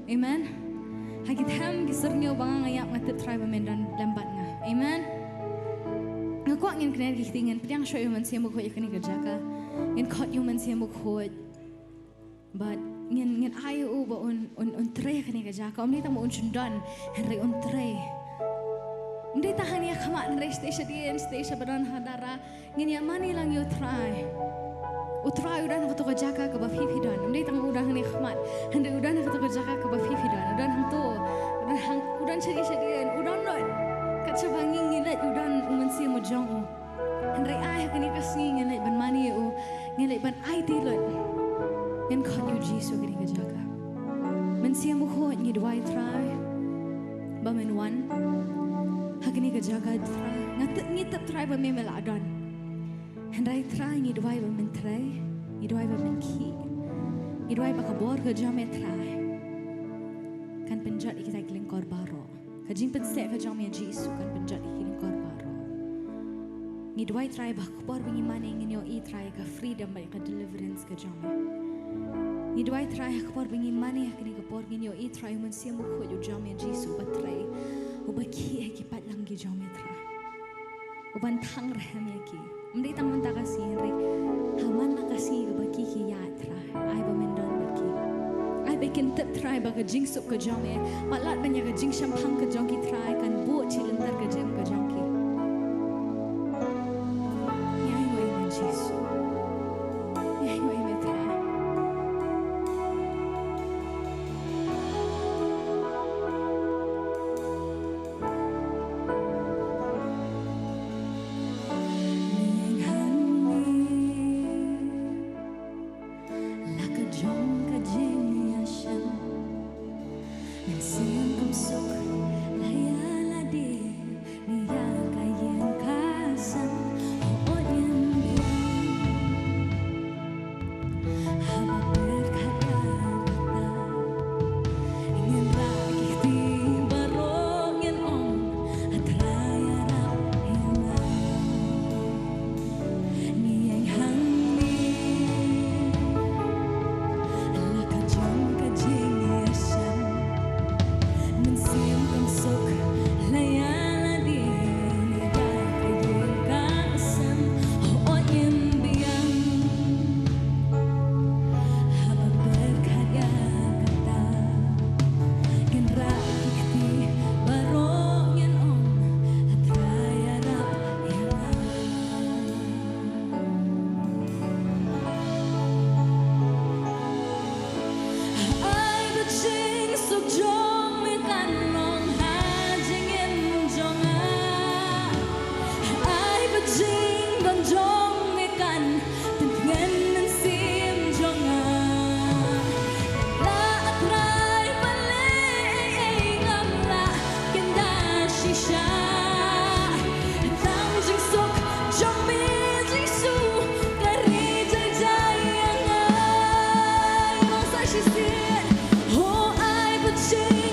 Amen. Hagit ham gisernyo bang ngayap ngat try pamendan lambat nga. Amen. Ngakwa ngin kner gihtingan piang shoy man siya mukhoy kani kajaka. Ngin khot yu man siya mukhoy. But ngin ayo ba on tray kani kajaka. Omni ta mo on chundan Henry on tray. Hindi tahan niya kamaan rin station badan hadara nginya mani lang you try udan ko to kajaka ka ba fifidan hindi tang udan ni kamat hindi udan ko to kajaka ka ba fifidan udan hang to udan sadian udan no kat sa banging ngilat udan umansi mo jong hindi ay kani kasngi ngilat ban mani ngilat ban ay tilot ngin khot you jisu kani kajaka mansi mo khot ni dwai try ba men one Hagni ka jaga try ngit try ba memel adan hendai try ni dwai ba men try ni dwai ba men ki ni dwai ba ka bor ka jame try kan penjat kita kiling kor baro kajing pense ka jame jisu kan penjat kiling kor baro ni dwai try ba ka bor bingi mane nginyo I try ka freedom ba ka deliverance ka jame ni dwai try ka bor bingi mane hagni ka bor nginyo I try man siya mo ko yo jame jisu ba try ubaki kipat lang gi geometra uban thang rahem yaki mdei tamon ta kasi henry haman na kasi ubaki ki yatra ai ba mendon baki ai bekin tip try ba ka jing sup ka jome palat banya ka jing shampang ka jonki try kan bo chilentar ka jem ka jonki yai mo iman jisu yai mo iman try suk jong mi kan long ha jing in jong ai ba jing don jong mi kan tin ngen nan sim jong la atrai pa le ngam la ken da shisha tang jing suk jong mi jing su kari jai jai yang ai mong sa shi sin ho ai ba jing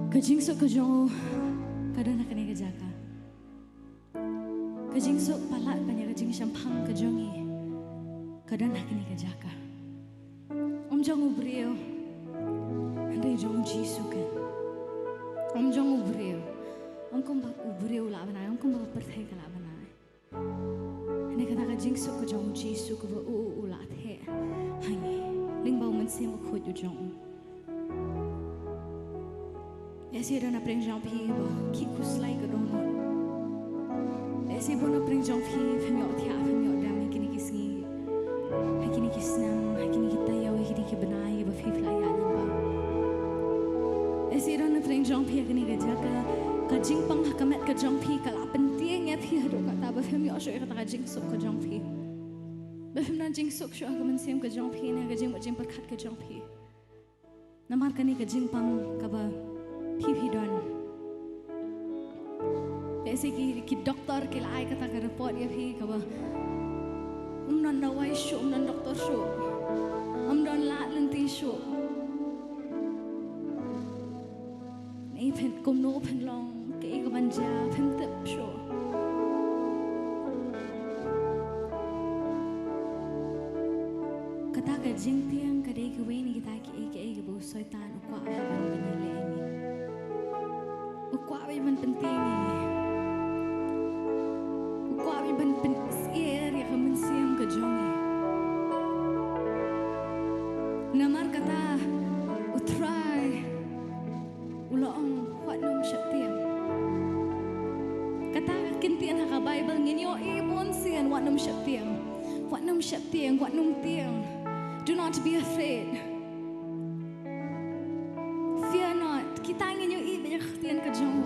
Kajing sok kajong kadang nak kena kejaga. Kajing sok palat banyak kajing syampang kajongi kadang nak kena kejaga. Jong ubriyo, andai jong Jisu kan. Jong ubriyo, kong bak ubriyo lah benai, kong bak perthai lah benai. Andai kata kajing sok kajong Jisu kau ulat he, hangi, ling bau mensim ukut jong. Esi dah nak pering jong pi ba, kikus lay kedonot. Esi pun nak pering jong pi, penyok tiap penyok dam, kini kisngi, kini kisnam, kini kita yaw, kini kibenai, ba pi flayan ba. Esi dah nak pering jong pi, kini kejaga, kajing pang hakamet kajong pi, kalau penting ya pi haduk kata, ba penyok syok kata kajing sok kajong pi. Ba penyok kajing sok syok hakamen sim kajong pi, ni kajing macam perkat kajong pi. Namar kani kajing pang kaba. Pipi don. ऐसे कि डॉक्टर के लाए कथा कर रिपोर्ट या भी कब उम्रन दवाई शो उम्रन डॉक्टर शो उम्रन लात लंती शो नहीं फिर कुमनो फिर लॉन्ग के एक बंजा फिर तब शो कथा कर जिंगतियां करे कि वे नहीं कथा कि एक बहुत शैतान उकवा हवन बने ले ukwa iban penting ukwa iban pensier ya kamen siam ke jongi namar kata utrai ulong wat nom syatiam kata kintian ha bible nginyo ibon sian wat nom syatiam wat nom syatiam wat nom tiang do not be afraid. Fear not. Kita ingin yo ibe khtian ka jong.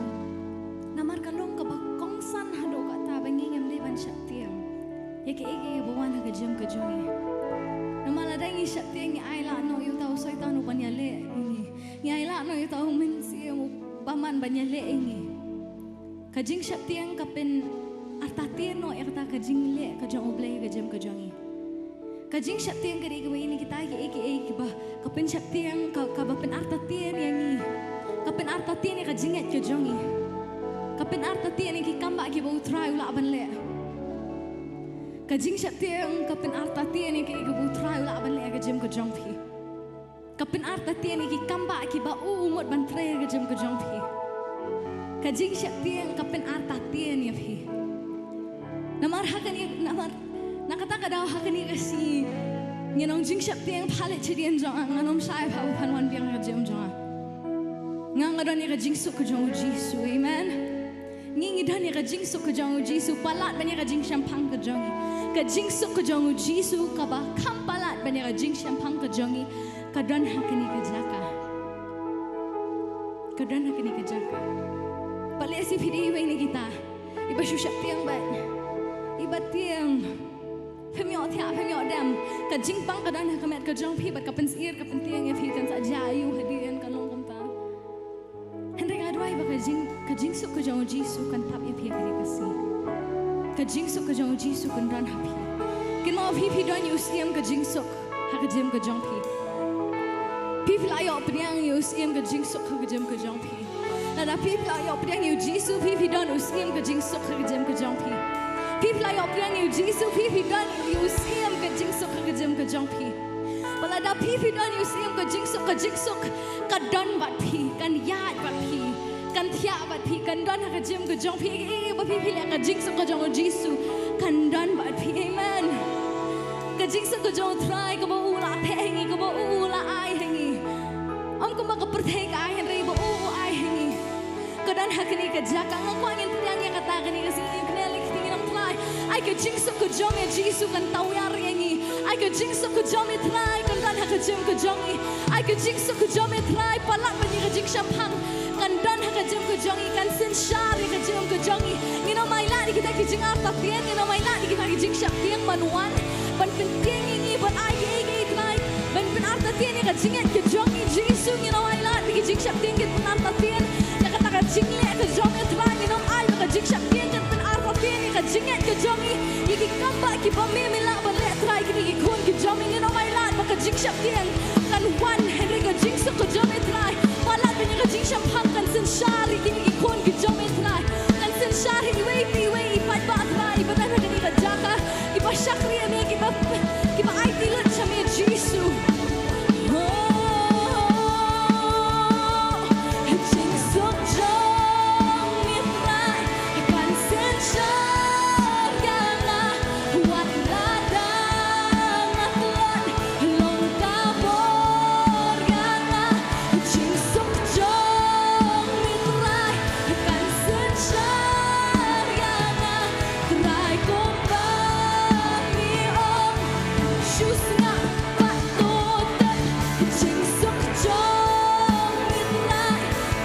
Namar kalong ka bakong san hado ka ta bangingem de ban syatiam. Ya ke ege bawan ha ka jom ka jong. Namar ada ngi syatiam ngi aila no yo tau syaitan upan yale ini. Ngi aila no yo tau men siam baman banyale ini. Kajing syatiam ka pen artatir no ya kata kajing le ka jong oblay ka jom ka jong. Kajing syatiang kari gawa ini kita eke bah kapin syatiang kabapen artatian yang ni kapin artatian yang kajingat ke jongi kapin artatian yang kikamba ki bau try ulah ban le kajing syatiang kapin artatian yang ki bau try ulah ban le ke jem ke jong phi kapin artatian yang kikamba ki bau umut ban try ke jem ke jong phi kajing syatiang kapin artatian ya phi namar hakan namar nakata kada hakani kasi nginong jing syatiang palit chedian jong nganom sai pa panwan biang ka jem jong ngangadon ka jing sok ka jong Jisu amen ngingi dan ka jing sok ka jong Jisu palat banya ka jing syampang ka jong ka jing sok ka jong Jisu ka ba kam palat banya ka jing syampang ka jong kadon hakani ka jaka pali si pidi we ni kita iba shu syatiang ba iba tiang Pemyok tiap pemyok dam, kajing pang kadang kamet kajong pi, bat kapen sir kapen tiang ya pi kan saja ayu hadian kalong kumta. Henry ngadwai ba kajing sok kajong Jisu kan tap ya pi kari kasi. Kajing sok kajong Jisu kan ran hapi. Kin mau pi don yusiam kajing sok hakajem kajong pi. Pi ayok priang yusiam kajing sok hakajem kajong pi. Nada pi ayok priang yu Jisu pi don yusiam kajing sok hakajem kajong pi. People ayok priang yu Jisu, people don yu siam ka jingsok ka jem ka jong pi. Palada people don yu siam ka jingsok ka don bat pi, kan yat bat pi, kan tia bat pi, kan don ka jem ka jong pi. Ba people ka jingsok ka jong Jisu, kan don bat pi. Amen. Ka jingsok ka jong try ka ba ula the hengi ka ba ula ai hengi. Am ko ba ka perthai ka ai henri ba ai hengi. Ka don hakani ka jaka ngakwa ngin priang ya kata kani ka sini knelik I could jinx up Kujomi, Jisu can Tawiaringi. I could jinx up Kujomi try, can run Hakajim Kujomi. I could jinx up Kujomi try, Palak when you jinx champang, can run Hakajim Kujomi, can send Shari Kajim Kujomi. You know my lad, you can take jing out of the end, you know my lad, you can take jinx champang, but one, but continuing, but I gave try, but when after the end, you can jing at Kujomi, Jisu, you know my lad, you can jinx champang, get one after the end, you can take a jingle at Kujomi try, you know I can jinx champang. Ka jingat ka jongi iki kamba ki pamimi la ba le try ki kun ki jongi ni no mai la ba ka jing shap tiang kan one henry ka jing so ka jongi try pala ka ni ka jing shap hang kan sen shari kini ikon ki jome trai kan sen shari ni wei pat ba trai badan na ni bajaka iba shakri ame ki ba ai tilat chame jisu jing sok jong mi trai kan sen shari na wat la da matlan long ka bor yana jing sok jong mi trai kan sen shari na trai ko ba mi om shus na pat to tan jing sok jong mi trai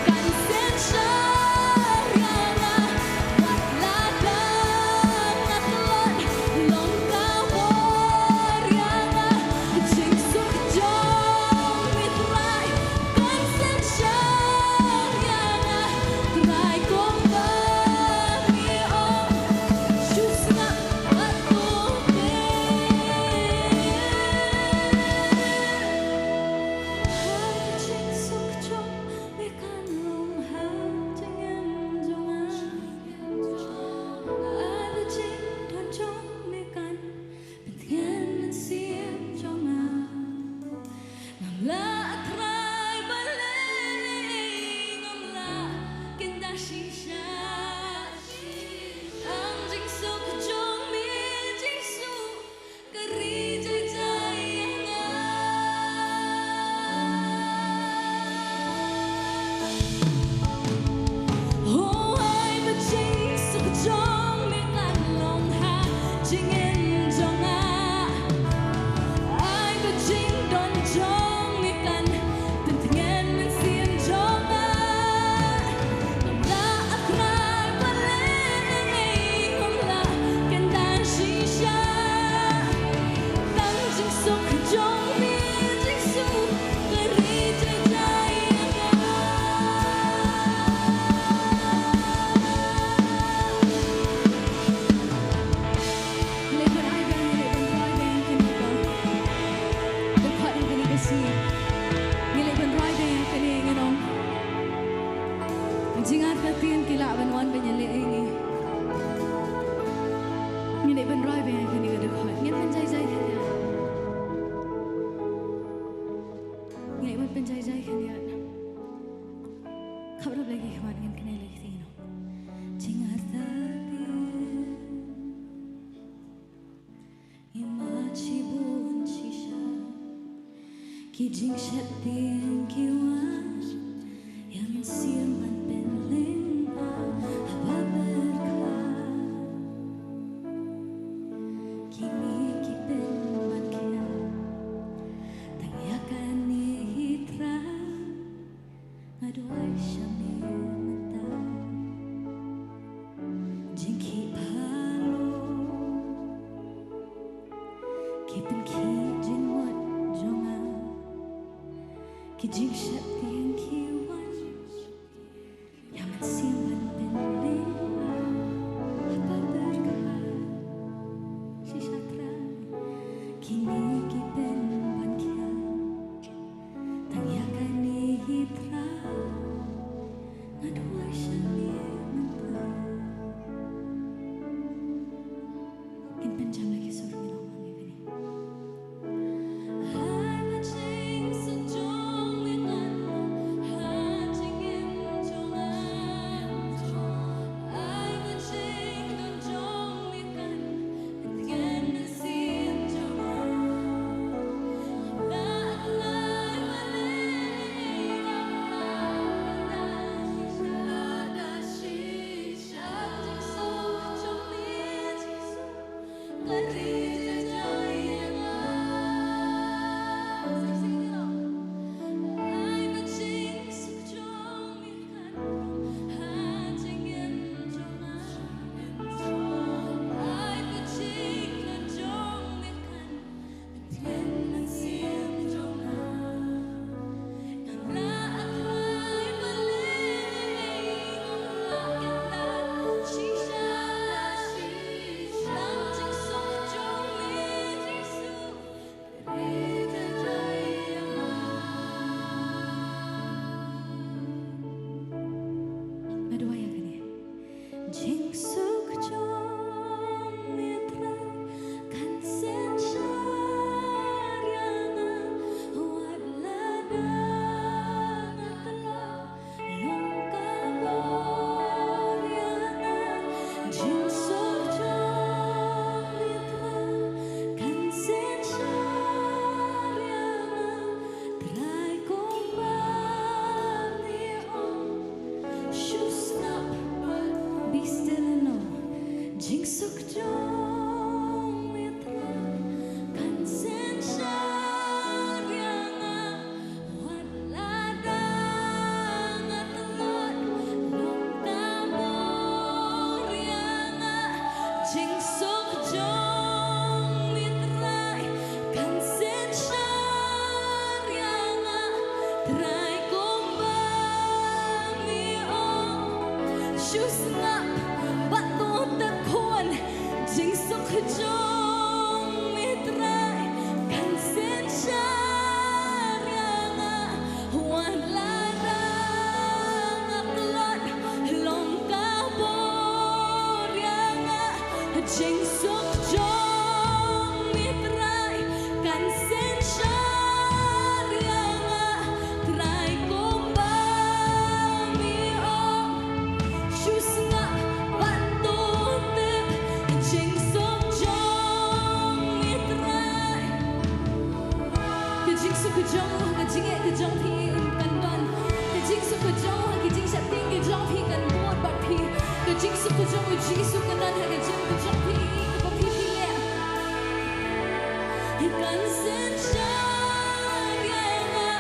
kan sen shari na wat la da matlan long ka bor yana jing sok jong mi trai kan sen shari na trai ko ba mi om shus na pat to jing sok jong mi kan long ha jing en jong a jing don jong mi kanเป็นเทียนมันเสียงจงอาngam la trai ba le ngam la ken da shisha ang jing sok jong mi jing su kari jai jai nga oh ai ba jing sok jong mi kan long ha jing en jong a ai ba jing don jong mi kanเป็นเทียนมันเสียงจงอาngam la trai ba le ngam la ken da shisha tang jing sok jong mi jing su kari jai jai nga Lebih ai bang lebih roi bang kini ba dekat yang kini besi lebih roi bang kini nganong jingat katin kila ban wan ban yale ini lebih roi bang kini dekat ngin ban jai jai kini lebih ban jai jai kini khabar lagi kawan ngin kini lagi tino jingat katin imachi bun shisha ki jing shat dien ki wan yang siam ban pen ling ba berkha kini ki pen ban kia tang yakan ni hitra aduai shami mata jing ki palo ki pen ki jing wat jong a ki jing shat dien ki wan yang siam ban pen ling ba berkha shisha tra kini ki pen ban kia tang yakan ni hitra aduai shami mata kin pen jam lagi suruh mi long mangi kini hai ba jing sok jong mi kan Shusna Bato Takon Jing Suk Jong Mitrai Kan Sen Sharyanga Wan Larang Aklot Long Kabor Yanga Jing Suk Jong Mitrai Kan Sen Sharyanga Trai Kumba Shusna Bato Jing Suk Jong Mitrai Jing Suk Jong Jing Jong Phi Kan Don Jing Suk Jong Jing Sap Ting Jong Phi Kan Buat Bat Phi Jing Suk Jong Jing Suk Kan Dan Jing Jong Phi Ko Phi Phi Le Kan Sen Sharyanga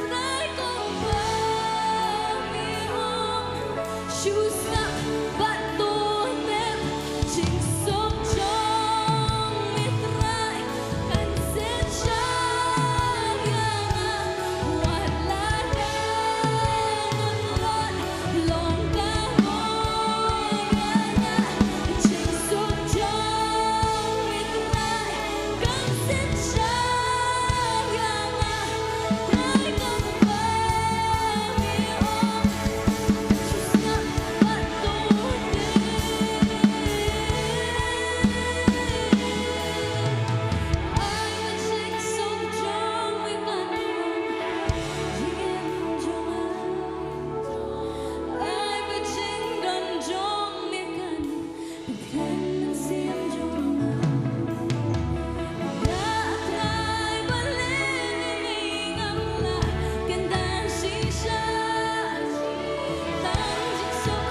Trai Kong Ba Mi Hong Shusna Bato Jing Suk Jong Mitrai Kan Sen Sharyanga Wan Larang Aklot Long Kabor Yanga Jing Suk Jong Mitrai Kan Sen Sharyanga Trai Kong Ba Mi Hong Shusna Bato Jing Suk Jong Mitrai Jing Don Jong Mitrai Kan Sim Jong Ya Trai Baleni Ngamla Kan Dan Shisha Tan Jing Suk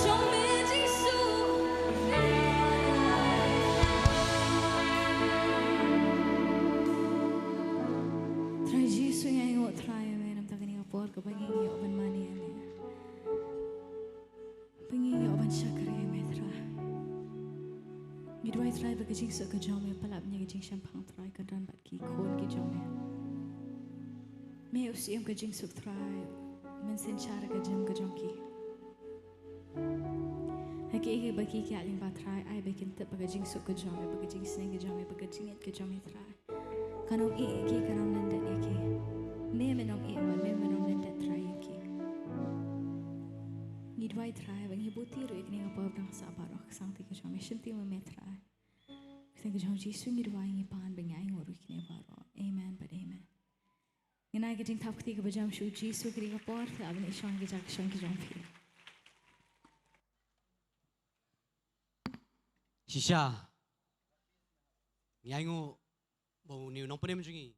Jong Mi Jing Suk Trai Jisu yang ingok trai ame nam tak ni kapor ke bangi ngok ban mani ame. Bangi ngok ban syakar ame trai. Midway trai bagi Jisu ke jome palapnya ke jing shampang trai ke dan bat ki khon ki jome. Me usiam ke Jisu trai men sen cara ke jam ke jongki. Haki bagi ki alim ba trai ai bakin tep bagi Jisu ke jome bagi jing seng ke jome bagi jinget ke jome trai. Kanong ki kanong landat ki. Me menong wal me menong landat try ki. Midway try bang hibuti ro ikni ngapa bang sa baro sang ti ke jome shinti me try. Sang ke jong Jisu midway ngi pan bang ai ngoro ikni baro. Amen but amen. Ngina ke jing thap ti ke bajam shu Jisu kri ka por ta abni shong ke jak shong ke jong phi. Shisha Nyango Bau ni nong penem jungi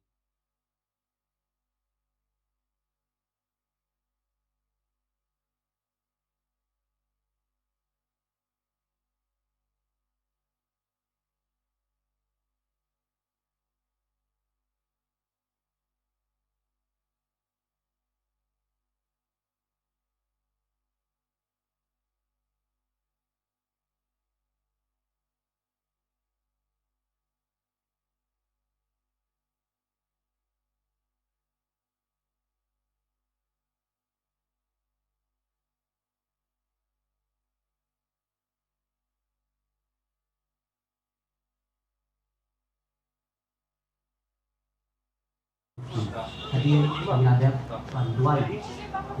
hadir menghadap bantuan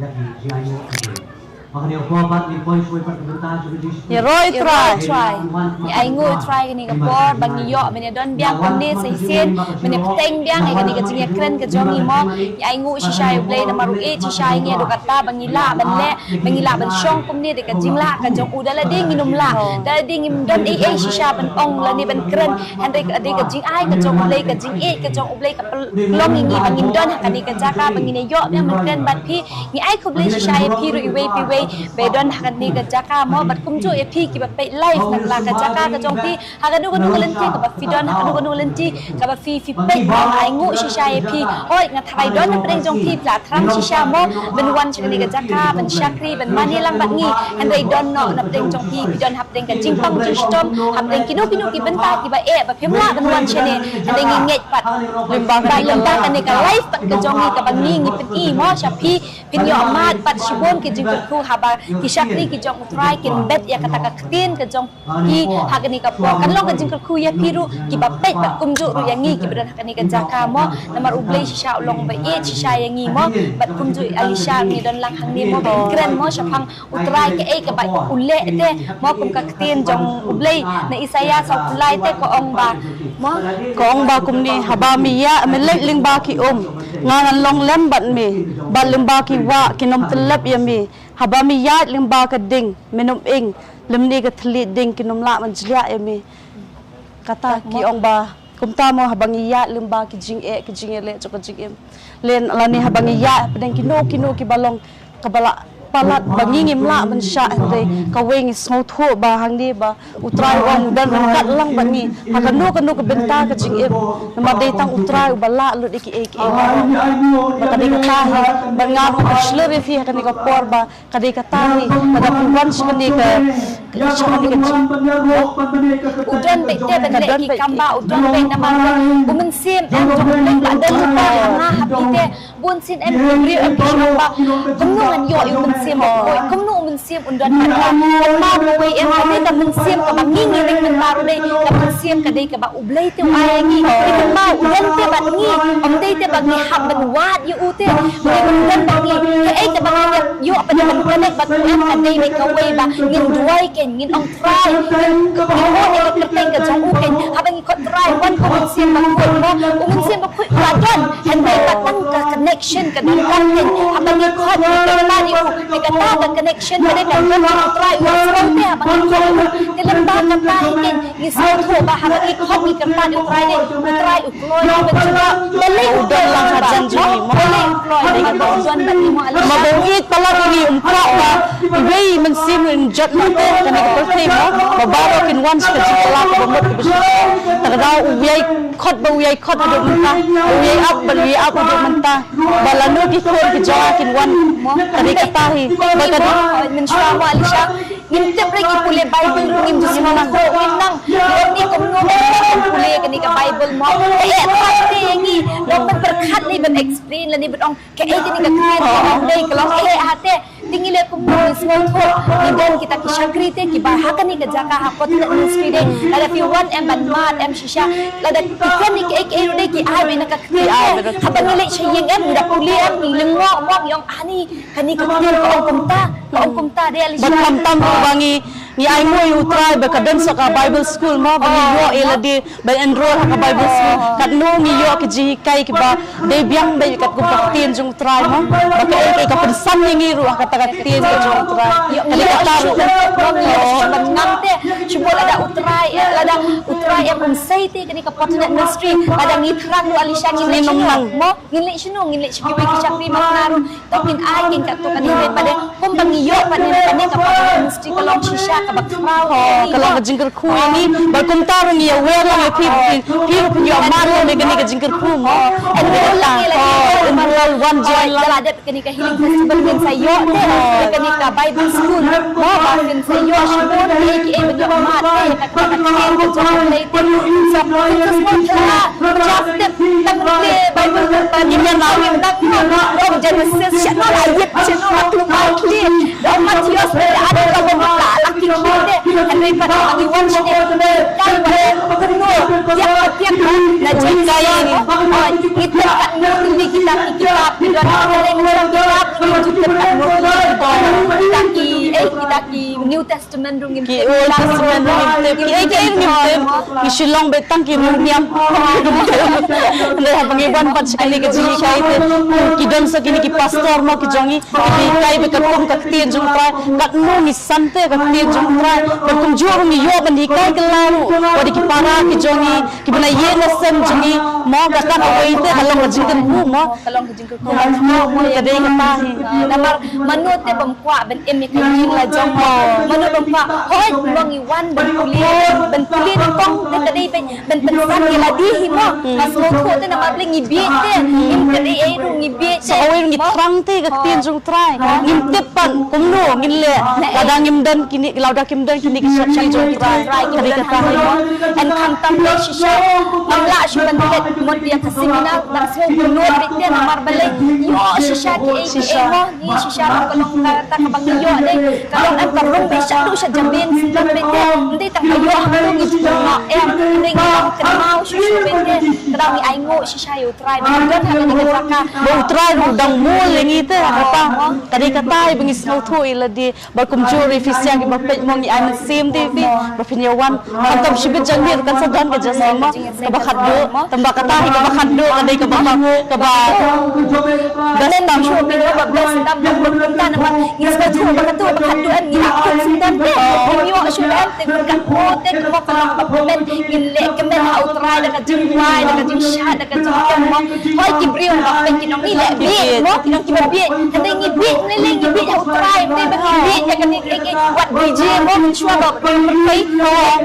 lagi jiayo hadir. Makanya buat ni poin suai perkebunan juga di sini. Ya Roy try. Ni ai ngui try ni kapor bang ni yo men don biang pande seisen men peteng biang ai ni kajing kren ke jongi mo ni ai ngui shisha yu play na maru e shisha nge do kata bang ila ban le bang ila ban shong kum ni de kajing la ka jong udala ding minum la da ding im don e shisha ban ong la ni ban kren han de kajing ai ka jong play kajing e ka jong play ka long ni bang im don ka ni ka jaka bang ni yo biang man kren ban phi ni ai ku play shisha e phi ro i we bedon hakan ni ke jaka mo bat kumju e phi ki bat pe life nak la ke jaka ke jong pi hakan du lenti ke bat fidon hakan du lenti ke bat fi pe ai ngu shisha e phi oi ngat thai don na preng jong pi pla thram shisha mo ben wan chini ke jaka ben shakri ben mani lang bat ngi and they don't know na preng jong pi don hap preng ke jingpang jistom hap preng kinu ki benta ki ba e ba phemla ben wan chini and they nget pat lembang kan ke life pat ke jong ni ke bangi ngi pen i mo sha pi pin yo mat pat shibon ke jing ku haba kisakri ki jong utrai kin bet ya kata kaktin ke jong ki hakani ka po kan long ka jingkal khu ya piru ki ba pet ba kumju ru yang ngi ki beran hakani ka jaka mo namar ublei shisha ulong ba e shisha yang ngi mo bat kumju alisha ni don lang hang ni mo ba kren mo syapang utrai ke e ka ba ule te mo kum kaktin jong ublei na isaya sa kulai te ko ong ba mo ko ong ba kum ni haba mi ya me lek ling ba ki ngan long lem bat mi bat ling ba ki wa ki nom telep ya mi haba mi ya ling ba ka ding minum ing lem ni ka thli ding ki nom la man jlia ya mi kata ki ong ba kum ta mo habang iya ling ba ki jing e le chok jing em len lani habang iya pedeng ki no ki balong kabala palat bangingim la man sha re kaweng snow tho ba hang ni ba utrai ong dan kat lang bangi hakanu kanu ke benta ke jing em nama dei tang utrai bala lu diki ek ba kadi kata hi bangam ashler fi kani ka por ba kadi kata hi kada puan shkani ke shkani ke udan be te be ki kamba udan be nama bumen sim em jong le la dan ba ha happy te bun sin em ri em kamba kumno an yo yu men sim oi kumno men sim undan ba ba em kami ta men sim ka bangi ni ring men baru dei ka men sim ka dei ka ba ublei te ai ngi ki ba udan te ba ngi om dei te ba ngi hab ben wat yu te men dan ba ngi ke ai te ba ngi yo pa de men connect ba em ka dei ka wei ba ngin duai ken ngin ong try ko mo ni ka teng ka jong u ken habang ko try wan ko men sim ba ko mo men sim ba ku ba don han dei ba tang ka connection ka dan kan ken habang ni ko ni ka ba ni u ka ta ka connection ka dei ka try wa so te habang ko ni lam ba ka ta ken ni so tho ba habang ni ko ni ka ta ni try ni try u kloi ba chuba le udan lang ha jan ju ni mo le kloi dei ka don ba ni mo ala mabungit pala ni umpra ba ibay man sim in jot mo te kani ka pulti mo mabaro kin once ka jikala ka bumot ka bisu tagadaw uyay khot ado manta uyay up ado manta balano ki khor ki jawa kin one mo kani ka tahi ba kani min shwa mo alisha ngin te pre ki pule bible ngin du sima na ko nang ni kumno pule kani ka bible mo e pasti ngi lo berkat ni ben explain la ni ben ong ke e ni ka clear ong dei kalau e hate tingile kumno small ko ni dan kita ki shakri te ki ba hakan ni ka jaka ha potnet ministry de ada fi one em ban mat em shisha ada kan ni ke e de ki ai na ka clear haban ni le chayeng em da pule em ni lengo mo yong ani kani ka clear ko ong kumta de alisha ban tam bangi ni ai mo utrai ba kadan sa ka bible school mo bangi yo eladi ba enroll ka bible school kat no ni yo ki ji kai ki ba de biang ba kat ko paktin jung try mo ba ka ka pensan ni ru ka tagat tin ko jung try yo kali ka taru ban ngante chubol ada utrai em unsai te kani ka potternet ministry ada ngitran lu alisha ni nong mo ngile shinu ki chakri maknaru tokin ai kin ka to kani pada kum bangi yo pada ka potternet ministry kalau shisha ka bakrau kalau ka jingkar khu ni ba kum taru ni aware lang e piru pinyo amaro me kani ka jingkar khu mo enroll one join lang ada kani ka healing festival kin sayo te kani ka bible school mo ba kin sayo shibon ni ki e binyo mat te ka kin ka jong le te sa semua chapter tang bible kan ni na ngim tak from genesis chano ayat chano waktu kali dan Matius ada kalau mata laki kita hari pada hari once ni kan penuh tiap na jaya ni kita kan ngerti kita dan orang kita ki New Testament rungim ki Old Testament rungim ki Shillong betang ki Nongkhryiem le pangiban pat sekali ke ji kai te ki dan sakini ki pastor mo ki jongi ki kai be katum ka tie jung tra kat no ni sante ka tie jung tra ka kum jor ni yo ban kai kelaru odi ki para ki jongi ki bana ye na sem jongi mo ka kan oi te kalong jingkan bu mo kalong jingkan mo ka dei ka tahi namar manut te bamkwa ben em ka jing la jong mo manut bamkwa hoi longi wan ben puli ni kong te ka dei ben pensan ki la di hi mo mas mo ko te namar le ngi bi te im ka dei ai ru ngi bi sa oi ngi trang te ka tie jung trai ngim tepan kumno ngin le kadang ngim dan kini lauda kim dan kini ki jung trai ka dei ka tahi mo en kam tam le shisha amla shuban te kemudian ke seminar dan semua penuh betul namar balik yo shisha ki mo ni shisha kalau kata ke bang yo deh kalau em perlu bisa tu sejamin dan betul nanti tak yo halu gitu nak ning kenal shisha betul kadang ni aingo shisha yo try dan hanya ni kata mau try udang mul yang itu apa tadi kata bengi snow tu iladi berkumjur revisi yang bapet mongi amin sim TV berpinjawan kantam shibit jangir kan sedan ke jasama kebakat do tembak kata kebakat do kadai kebakat kebak dan tang shu bin bablas tam kita nama isba tu bakat do an ni akut sindan te ni wa shu an te kan ko te ko kalang bapen in le kemen outrai dekat jingwai dekat jingshat dekat jingkem mo hoi kibriu bapen kinong ni le bi mo kinong kibi kadai ni bi ni le ni bi outrai te bagi bi ya kan ni wat DJ mo shua ba pai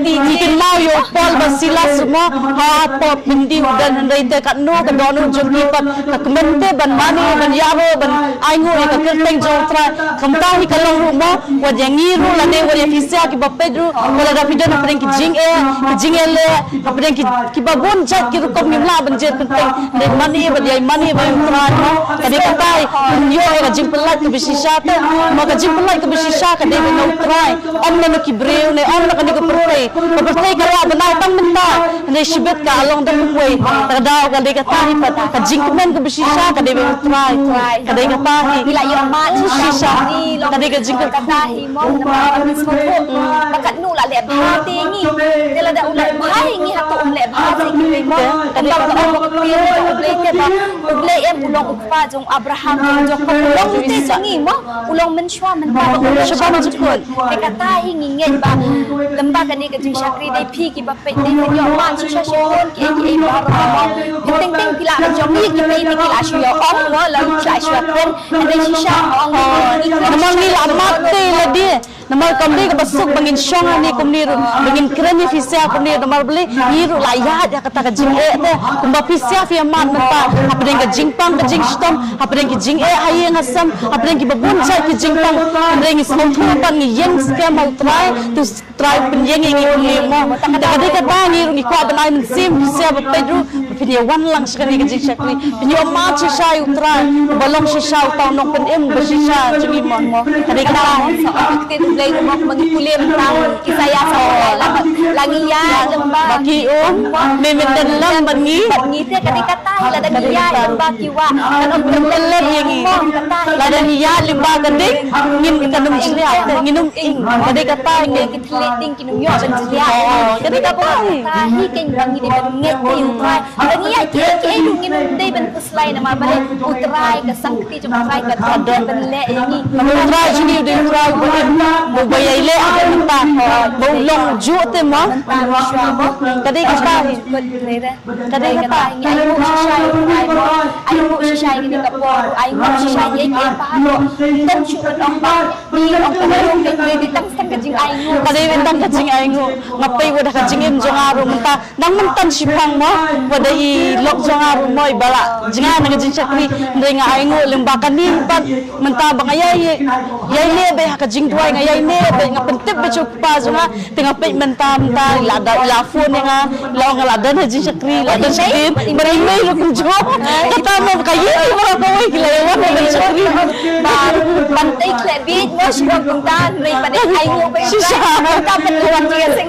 DJ mau yo pol basila semua ha pop bindi dan ndai te kat no ka donu jogi pat ka kemente ban mani ban yabo ban aingo ka kerteng jontra khamta hi kalong ru mo wa jangi ru la ne wa fisia ki bapedru wala da video na preng ki jing e le ka preng ki babon chat ki ru kom nimla ban jet kerteng ndai mani ba dai mani ba tra no ka de katai yo ka jing pelat ka bisisa te mo ka jing pelat ka bisisa ka de no try om na ki breu ne om na ka ni ko pertai kalau benar tang menta ne shibet ka along da kuwe ta daw ka de ka tahi pat ka jingmen ka bisisa ka de try ka de ka tahi bila yo mat sisa ka de ka jing ka tahi mo na ma semua bakat nu la le bha te ni dela da ulai bhai ni hatu le bha te ni mo ka de ka o ko pi ble te ba ble em ulong pa jong Abraham jong ko ulong te sangi mo ulong men shwa men pa shwa ma jukun de ka tahi ni ngen ba lembaga ni ka jing syakri dai phi ki bapet dai yo ma shisha shon ki ba ba ting ting pila jong ni ki pai ni kila shyo on mo la sha shwa ken dai shisha ong ni namang ni lamat te la dia namar kamli ka basuk bangin shong ni kumni bangin kreni fisia kumni namar beli niru layat ya kata ka jing e te kumba fisia fi amat mata apren ka jingpang ka jing stom apren ki jing e haye ngasam apren ki babun chai ki jingpang apren ki smong thu pan ni yen scam out try penyeng ngi kumni mo kada kata niru ni kwa banai men sim fisia bapedru pinya wan lang sekali ka jing shakri pinya ma chi shai utra balong shi shau tau nok pen em bersisa jingi mo kada kata aktif play rumah bagi kulim tang kisaya sa lagi ya lembah bagi memeten lam bangi te kata la da ya lembah kiwa kanong memeten yang la da ya lembah gading ngin kanum islia nginum ing kada kata ngi kitleting kinum yo ban islia kada kata hi ken bangi de ban nget te utrai lagi ya ke du nginum de ban puslai nama bale utrai ka sangti jom utrai ka ada ban le yangi utrai jini de utrai bo bayai le ada minta bo long ju te mo kada kata kada kata ai mu shisha ni ka po ai mu shisha ye ke pa tan chu ong ba ni ong ka ro ke tang sang ka jing ai mu kada wentang ka jing ai ngu ngapai wada ka jing em jong aru minta nang mentan sipang mo wada I lok jong aru mo ibala jinga na jing chakri ndinga ai ngu lembakan ni ban minta bang ayai yai le be ka jing duai ngai ne be ngapentep be chupa jonga tengah pe minta la la phone nga la ngala dan jing chakri la dan sidin bari mai lu kum jo kata mo kayi mo ko wai kila wan jing chakri Bantei klebit mo shwa kuntan ri pada ai ngu be ta pen luan jing sing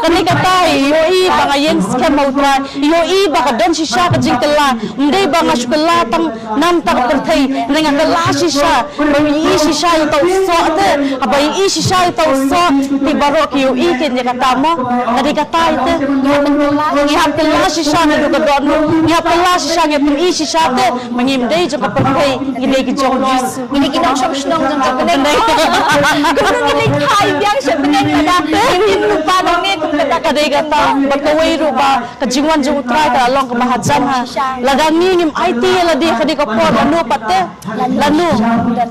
kani kata yo I bangayen scam outra yo I baka don shisha ka jing kala ndai banga shukala tang nam tak perthai ninga kala shisha bai I shisha yo tau so ate abai I shisha yo tau so ti baro ki yo I ken je kata mo kani kata ite ngi ham kala shisha na du ka don ngi ham kala shisha ngi pin I shisha te mangim dei jo ka perthai ngi dei ki jong jisu ini kita shop shnong jong jong ne ko ni khai biang she benen kada in lupa dong ne kum kata kadai kata bakawai rupa kajingwan jong utrai ka long ka mahajan ha ladang ni ngim IT la di kadai ka po lanu patte lanu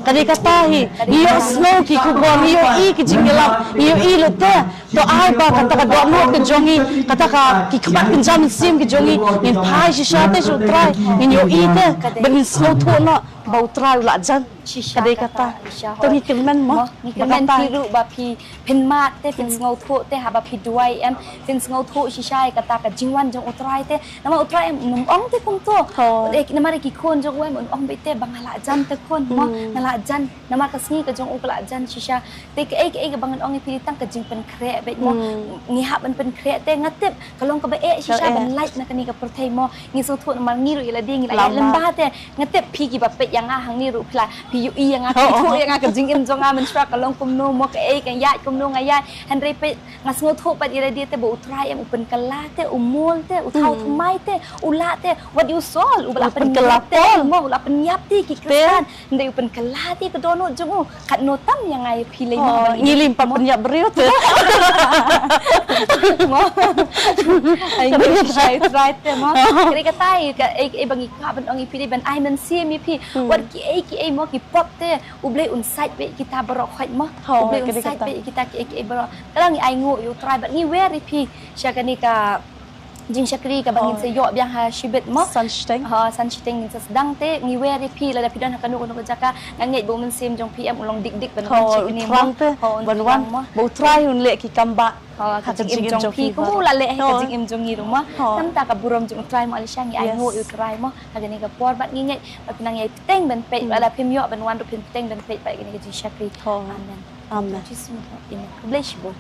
kadai kata hi iyo snow ki kubon iyo I ki jingela iyo I lute to ai ba kata ka do no ke jongi kata ka ki khamat pinjam sim ki jongi in phai shisha te su utrai in yo I te ben snow thu no ba utrai la jan kadai kata to ni kemen mo ni kemen tiru ba phi pen mat te fin ngau thu te haba phi duai em fin ngau thu shi shai kata ka jingwan jong utrai te nama utrai em num ong te kum to ek nama ki khon jong wem ong be te bangala jan te khon mo ngala jan nama ka sngi ka jong ukla jan shisha te ke ek bangan ong pi tang ka jing pen kre be mo ngi ha ban pen kre te ngatep kalong ka be shisha ban light na kani ka perthai mo ngi so thu ma ngi ru ila ding ila lembah te ngatep pi ki ba pe yang a hang ni ru phla pi yu i yang a ki thu yang a ka jing em jong a men stra kalong kumno mo ka kan ya kumno ngaya henry pe ngas ngo thu pa ira dia te bo utrai em upen kala te umul te uthau thmai te ula te what you sol ubala pen kala te mo ula pen yap ti ki kristan ndai upen kala ti ka dono jong khat no tam yang ai pi le mo ngilim pa pen yap brio te mo ai ni sai try te mo kri ka tai ka ai bangi ka ban ong pi ban ai men si mi pi what ki ai mo ki pop te uble un site be kita barok khait mo uble un site be kita ki barok kalang ai ngo you try but ni very pi syakani ka jing syakri ka bangin se yo biang ha shibet mo sunshine sunshine se sedang te ni very pi la pidan hakanu ko jaka nganget bo men sim jong pm ulong dik ban syakni mo ban wan bo try un le ki kamba ka jing jong pi ko la le ka jing im jong ni ru mo tam ta ka burom jong try mo alisang ai ngo you try mo hagani ka por bat ngi ngai ba pinang ai teng ban pe ala pim yo ban wan ru pim teng ban pe ba gani ka jing syakri amen amen Jesus in bless you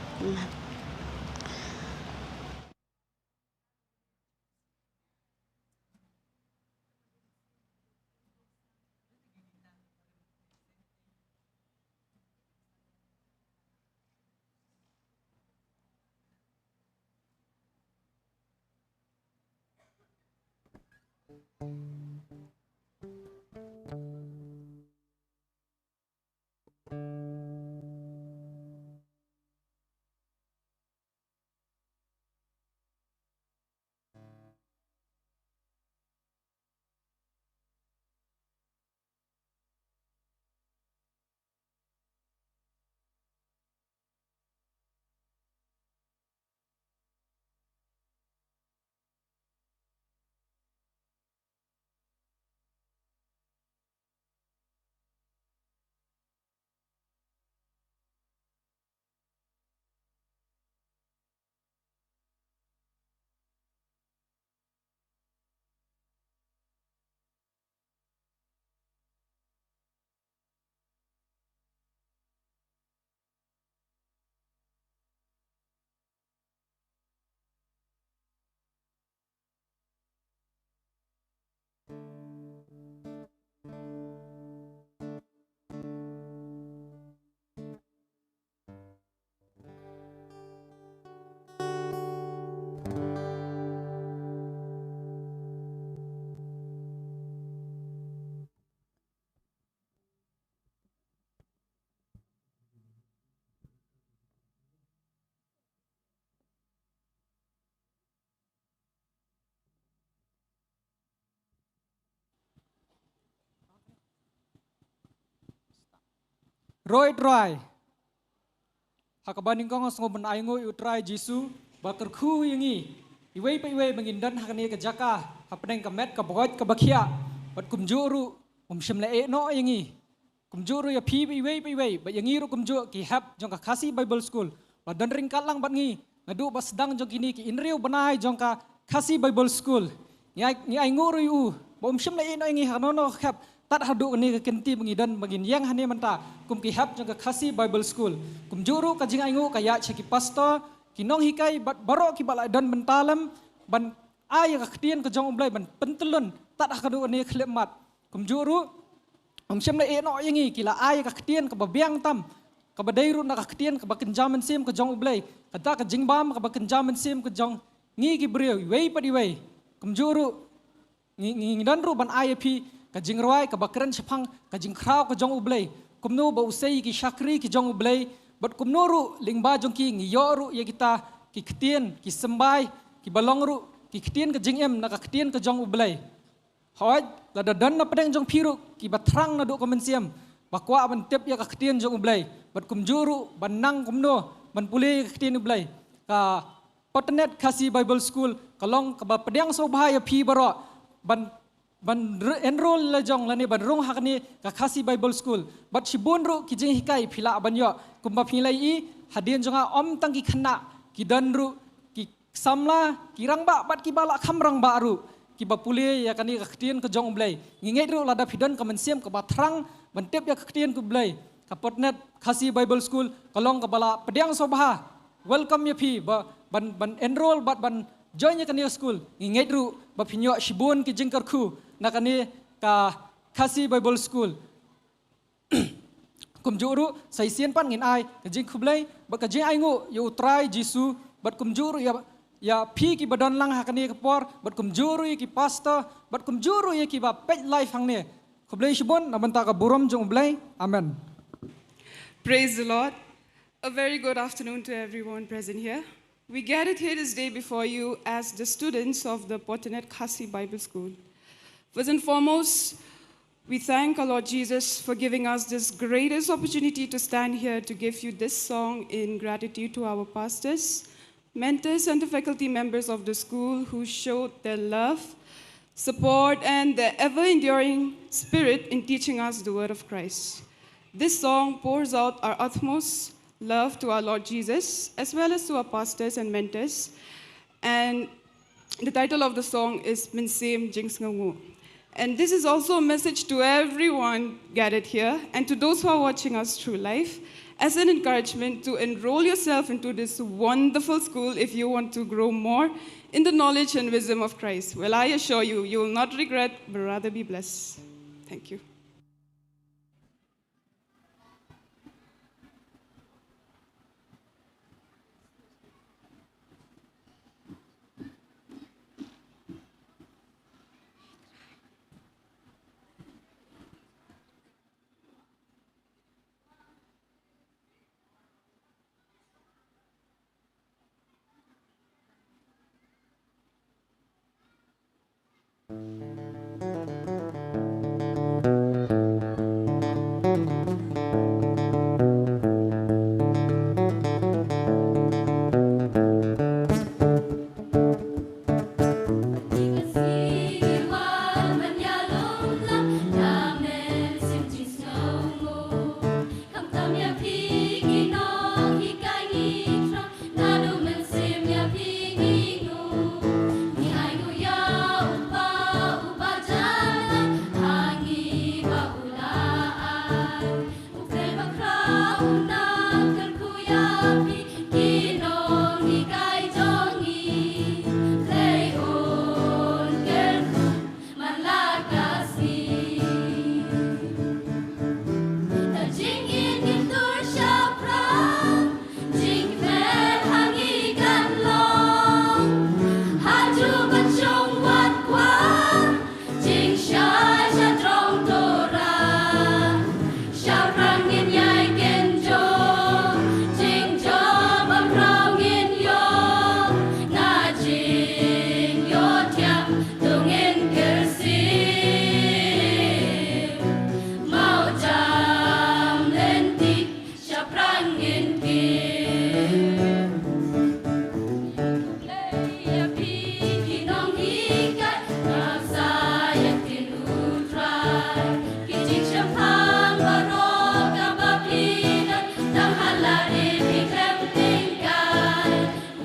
รอยดรายหากบันนิงกองสงบมันไอโง่อุตรายจิสุบักรคู่ยังงี้อีเว่ยไปเว่ยบังอินดันหากนี้กับจักรหากเป็นกับเม็ดกับบอยกับบักเขียบัดกุมจูรุผมชิมละเอะน้อยังงี้กุมจูรุอย่าพีไปเว่ยบัดยังงี้รุกุมจูกี่ฮับจงกับคาซีไบเบิลสคูลบัดดันริงกัดลังบัดงี้มาดูบัสดังจงกินี่กี่อินเรียวบันไอจงกับคาซีไบเบิลสคูลนี่ไอโง่รุยูผมชิมละเอะน้อยังงี้หากน้อครับตัดหาดูนี่กับเกนตีบังอินดันบังอินยังฮันนี่มันตากุมกี่ฮับจงกับคาซีไบเบิลสคูลกุมจูรุกับจิงไอโง่กับยาเชกิปัสโตki nong hikai bat barok ki balai dan bentalam ban ay ka khtian ka jong umblai ban pentelun tat akadu ani khlemat kumjuru omsem le eno yangi kila ay ka khtian ka babiang tam ka badairu na ka khtian ka bakenjamen sim ka jong umblai kata ka jingbam ka bakenjamen sim ka jong ngi ki breu wei padi wei kumjuru ngi dan ru ban ay pi ka jingrwai ka bakren chapang ka jingkrau ka jong umblai kumnu ba usai ki shakri ki jong umblai But kumnuru lingba jongki ngiyoru ya kita ki ketien ki sembai ki balongru ki ketien ke jingem na ka ketien ke jong ublai. Hoi la dadan na pedeng jong piru ki batrang na do komensiam bakwa ban tep ya ka ketien jong ublai. But kumjuru banang kumno ban pulih ke ketien ublai. Ka Potternet kasih Bible School kalong ka pedeng so bahaya pi baro ban บันenroll la jong la ni ban rong hak ni ka khasi Bible School bat shibun ru ki jing hikai phila ban yo kumba philai I hadien jonga om tang ki khana ki dan ru ki samla ki rangba bat ki bala kham rangba ru ki ba pule ya kani ka ktien ka jong blai ngingai ru la da phidan ka mensiam ka ba thrang ban tep ya ka ktien ku blai ka potnet khasi Bible School kalong ka bala pediang sobha welcome ya phi ban enroll bat ban join ya kani school ngingai ru ba phinyo shibun ki jing kar khu na kani ka khasi Bible School kum juru sai sian pan ngin ai ka jing khublai ba ka jing ai ngu yu try jisu bat kum juru ya phi ki badon lang ha kani ka por bat kum juru ki pastor bat kum juru ki ba pet life hang ne khublai shibon na banta ka burom jong blai amen. Praise the Lord. A very good afternoon to everyone present here. We gathered here this day before you as the students of the Potternet Khasi Bible School. First and foremost, we thank our Lord Jesus for giving us this greatest opportunity to stand here to give you this song in gratitude to our pastors, mentors, and the faculty members of the school who showed their love, support, and their ever-enduring spirit in teaching us the word of Christ. This song pours out our utmost love to our Lord Jesus, as well as to our pastors and mentors. And the title of the song is Minsem Jingsngangu. And this is also a message to everyone gathered here and to those who are watching us through life as an encouragement to enroll yourself into this wonderful school if you want to grow more in the knowledge and wisdom of Christ. Well, I assure you, you will not regret, but rather be blessed. Thank you. Hãy subscribe cho kênh Ghiền Mì Gõ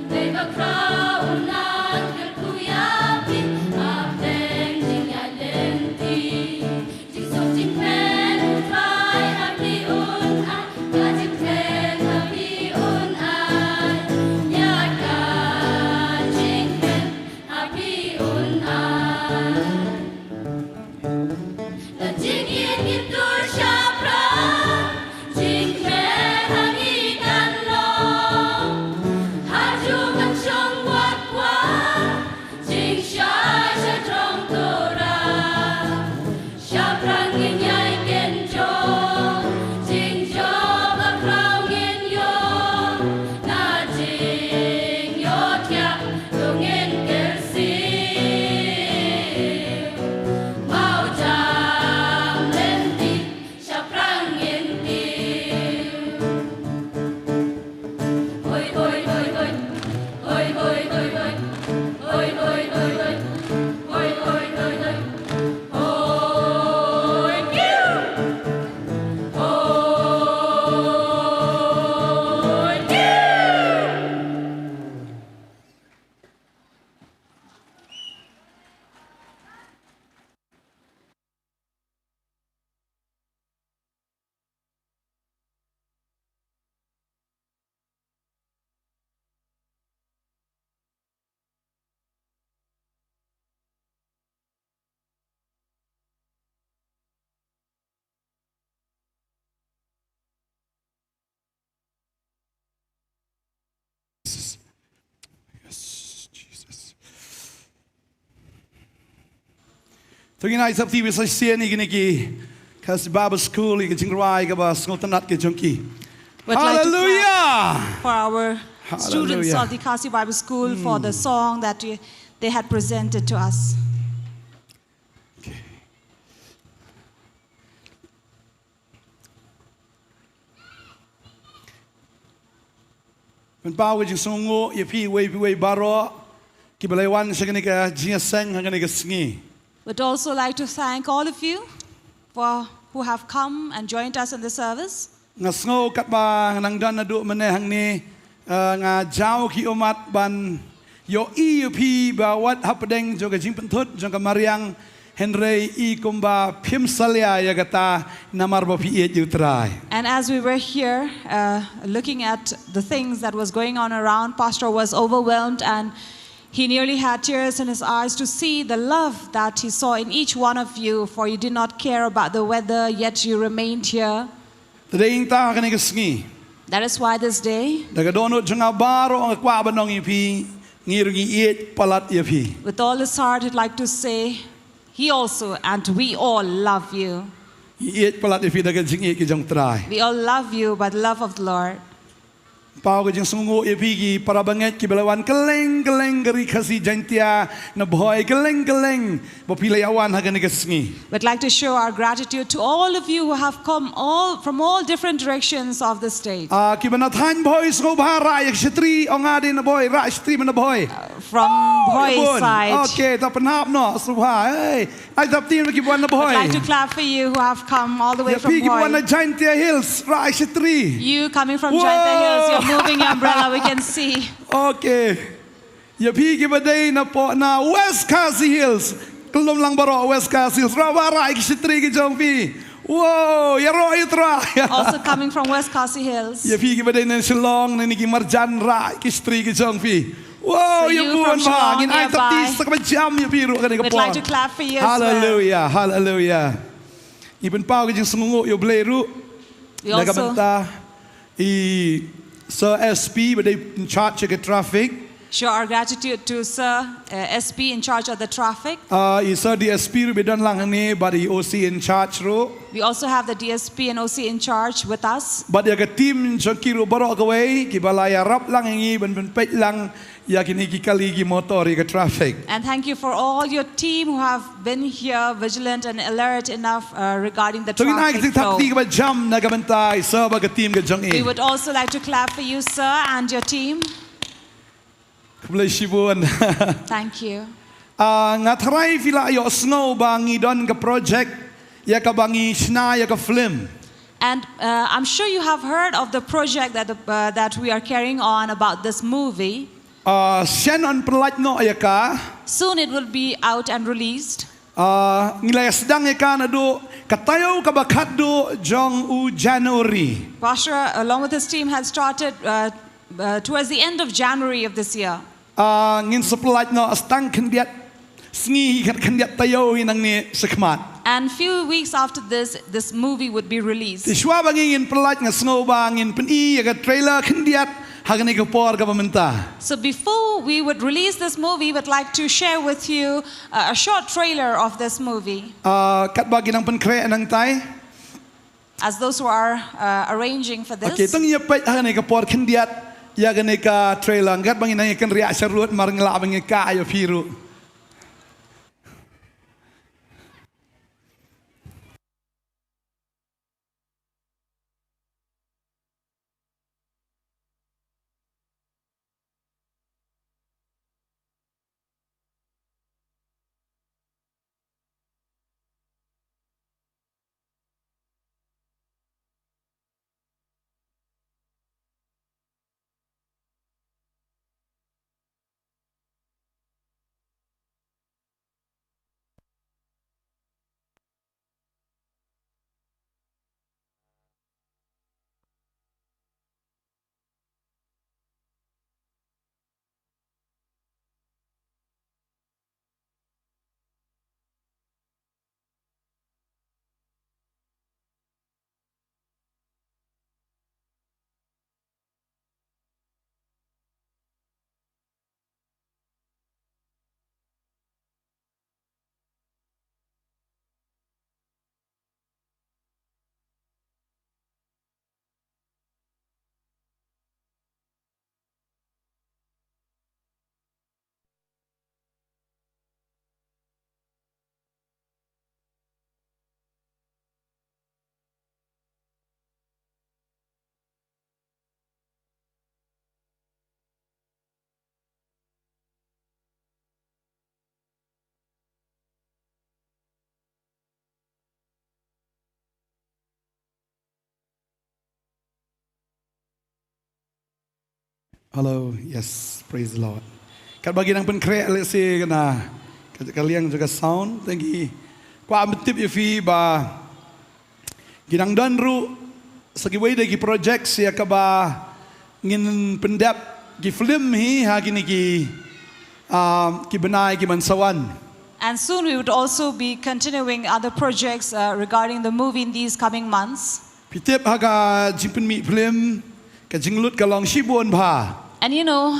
để không bỏ lỡ Tungin ay sabti bisa siya ni giniki kasi Bible school ikajing rai kabas ngotanat ke jongki. We'd like to Hallelujah. clap for our students Hallelujah. of the Kasi Bible School for the song that they had presented to us. When Pao jing sungu yepi we baro kibalaiwan sa ganika jinga sang ganika sngi. We'd also like to thank all of you who have come and joined us in the service. Nga sngo kat ba nang dan na du manehang ni nga jaw ki umat ban yo yepi ba wat hapadeng joga jing pentut joga mariang Henry kumba pimsalya yagata namarbo pi utrai. And as we were here looking at the things that was going on around, Pastor was overwhelmed and he nearly had tears in his eyes to see the love that he saw in each one of you, for you did not care about the weather, yet you remained here. That is why this day, with all his heart, he'd like to say, he also and we all love you. We all love you by the love of the Lord. Pau ke jeng sungu epigi para banget ki belawan keleng geri kasi jantia na boy keleng bopilayawan hagan kesngi. We'd like to show our gratitude to all of you who have come from all different directions of the state. Ki banathan boy so bahara yak shetri ongade na boy ra shetri na boy. From boy side. Okay, ta penhap no subha. Hey, ai tap tin ki buan na boy. We'd like to clap for you who have come all the way from boy. Ki buan na boy. jantia hills ra shetri. You coming from Bantei Hills, you're moving your umbrella, we can see. Okay. Ya pigi badai na po na West Kasi Hills. Kelum lang baro West Kasi Hills. Rawara ik sitri ki jong pi. Wow, ya ro itra. Also coming from West Kasi Hills. Ya pigi badai na Shillong na niki marjan ra ki sitri ki jong pi. Wow, So ya you buon from ba Shillong ngin ai nearby. tapti sa kabajam ya piru ka ni We'd like to clap for you as well. Hallelujah, hallelujah. Ibn pau ki jing sumungu yo bleru. We also Nagamenta Sir SP, but they in charge of the traffic. show our gratitude to Sir SP in charge of the traffic. Sir DSP be done lang ni, but the OC in charge ro. We also have the DSP and OC in charge with us. But the team jongkiro baro kaway, kibalaya rap lang ngi ben pet lang ya kini kikali ki motor ka traffic. And thank you for all your team who have been here vigilant and alert enough regarding the So traffic flow. ka jam na gabantay sir ba ka team ka jong We would also like to clap for you, sir, and your team. Bless you bon. Thank you. Nga try fila yo snow bangi don ka project ya ka bangi sna ya ka film. And I'm sure you have heard of the project that we are carrying on about this movie. Shannon pelat no ya ka. Soon it will be out and released. Ngilay sedang ya ka na do katayo ka bakat do jong u January. Pastor, along with his team, has started towards the end of January of this year. Ngin sepelat no astang kendiat sngi kendiat tayo inang ni sekmat. And few weeks after this movie would be released. Tiswa bangin pelat nga snow bangin peni ya ka trailer kendiat hagani ka por governmenta. So before we would release this movie, we'd like to share with you a short trailer of this movie. Kat bagi nang penkre nang tay. As those who are arranging for this. Okay, tang ya pet hagani ka por kendiat ya gani ka trailer kat bangin nang ikan riak serut marang la bangin ka ayo piru. Hello, yes, praise the Lord. Kat bagi nang penkreak lesi kena kalian juga sound, thank you. Kwa mentip ifi ba ginang danru segi way dagi project sia ka ba ngin pendap ki film hi ha kini ki benai ki mansawan. And soon we would also be continuing other projects regarding the movie in these coming months. Pitip ha ka jimpen mi film ka jinglut ka long shibon ba. And you know,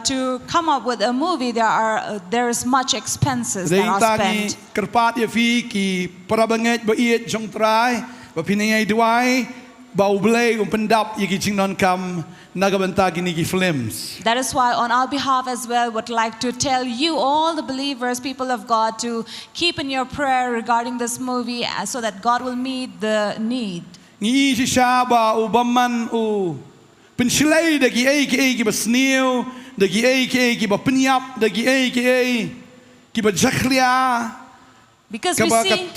to come up with a movie, there is much expenses that are spent. Kerpat ya fi ki parabanget ba iet jong trai ba pinai duai ba ublei pendap ya ki jingnon kam nagabanta kini ki films. That is why on our behalf as well would like to tell you all the believers, people of God, to keep in your prayer regarding this movie so that God will meet the need. Ni si ba ubaman u pensilai dagi ki basniu dagi ki ba penyap dagi ki ba jakhlia. Because we see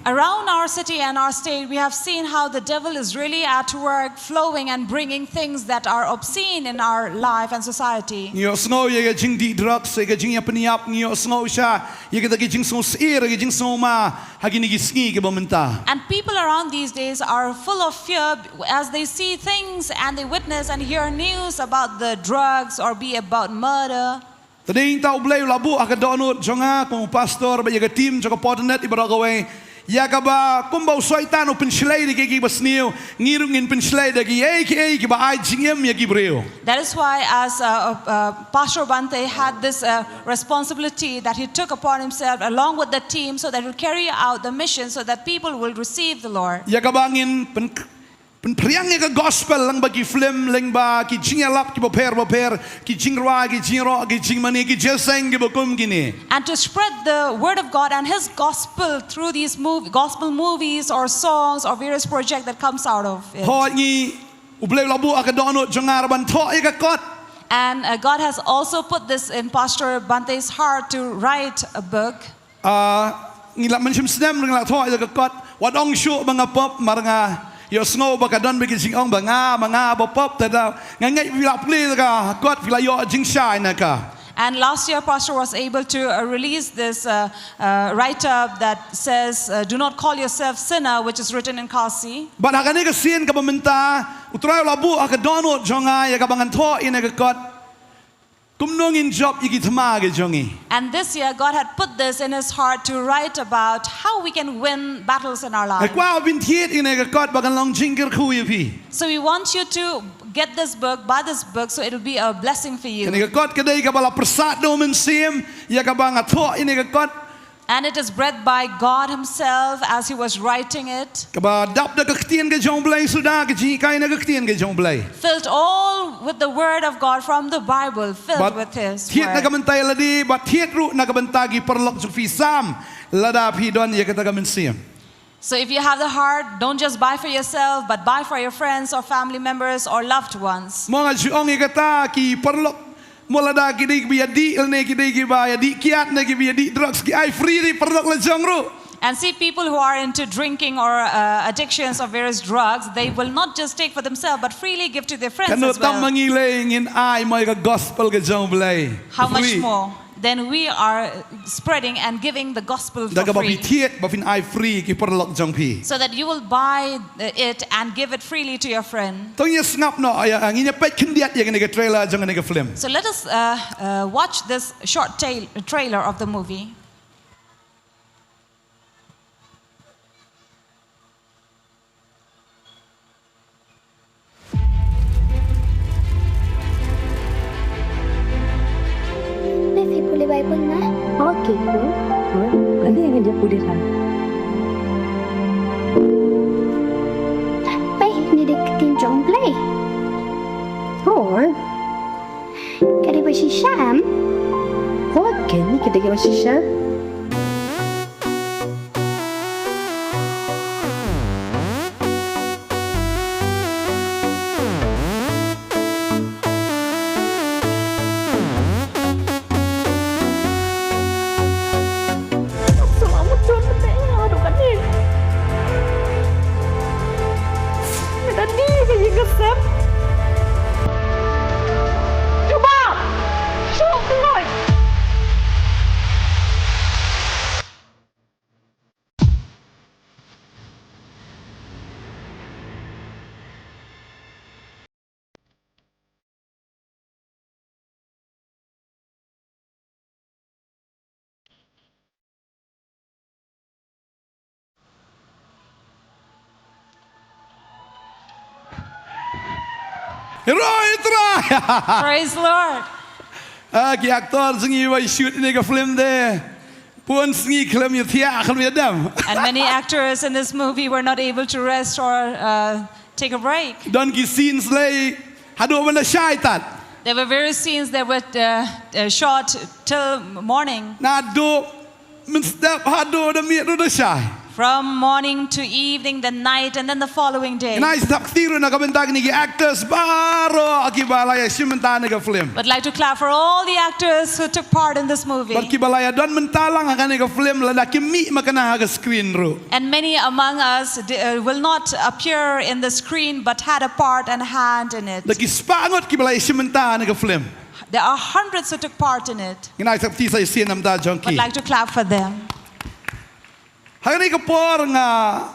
around our city and our state, we have seen how the devil is really at work, flowing and bringing things that are obscene in our life and society. And people around these days are full of fear as they see things and they witness and hear news about the drugs or be about murder. Tading tau blay labu akadonut jonga kung pastor ba yaga team joka Potternet ibaragaway yaga ba kumbau soitan o pensilay di kiki basniu ngirungin pensilay dagi ki ba ay jingem yagi breo. That is why as Pastor Bantei had this responsibility that he took upon himself along with the team so that he will carry out the mission so that people will receive the Lord. Yaga bangin Priang ka gospel lang bagi film lang ba ki jingalap ki boper ki jingrwa ki jinro ki jingmani ki jeseng ki bokum gini. And to spread the word of God and his gospel through these gospel movies or songs or various projects that comes out of it. And God has also put this in Pastor Bantei's heart to write a book. Ngilap mensim sedem ngilap thoi ka kot wadong shu mga pop maranga yo snow baka don bagi sing ong banga bopop tada ngangai vilap li ka kot vilayo jing shai na ka. And last year Pastor was able to release this write-up that says do not call yourself sinner, which is written in Kasi. But hakani ka sin ka pamenta utray labu akadono jonga ya ka bangan tho ina ka kot Kumno ngin job yigi thamage jongi. And this year God had put this in his heart to write about how we can win battles in our lives. So we want you to get this book, buy this book, so it will be a blessing for you. And it is read by God himself as he was writing it. Filled all with the word of God from the Bible, filled with his word. So if you have the heart, don't just buy for yourself, but buy for your friends or family members or loved ones. Mulada kidik biya di elne kidik biya di kiat ne biya di drugs ki ai free di perdok le jongru. And see people who are into drinking or addictions of various drugs, they will not just take for themselves but freely give to their friends as well. How much more? Then we are spreading and giving the gospel for free. So that you will buy it and give it freely to your friend. So let us watch this short trailer of the movie. Bible na? Okay, bro. Ano yung hindi po dihan? Bay, nidikatin jong play. Or? Kaya ba si Sham? Okay, kaya ba si Sham? Roy try. Praise the Lord. Ki aktor sengi wa shoot ni ka film de. Pun sengi film ya thia kan ya dam. And many actors in this movie were not able to rest or take a break. Don ki scenes lay hado benda syai tat. There were various scenes that were shot till morning. Na do men step hado da mi do syai. From morning to evening, the night, and then the following day. Nice tak tiru na kabentag ni actors baro akibalaya simenta ni ka film. But I'd like to clap for all the actors who took part in this movie. Kibalaya don mentalang akan ni ka film lada kimi makana ha screen ro. And many among us will not appear in the screen but had a part and hand in it. Lagi spangot kibalaya simenta ni ka film. There are hundreds who took part in it. Nice tak ti saya sin namda But I'd jonki. like to clap for them. Hari ka por nga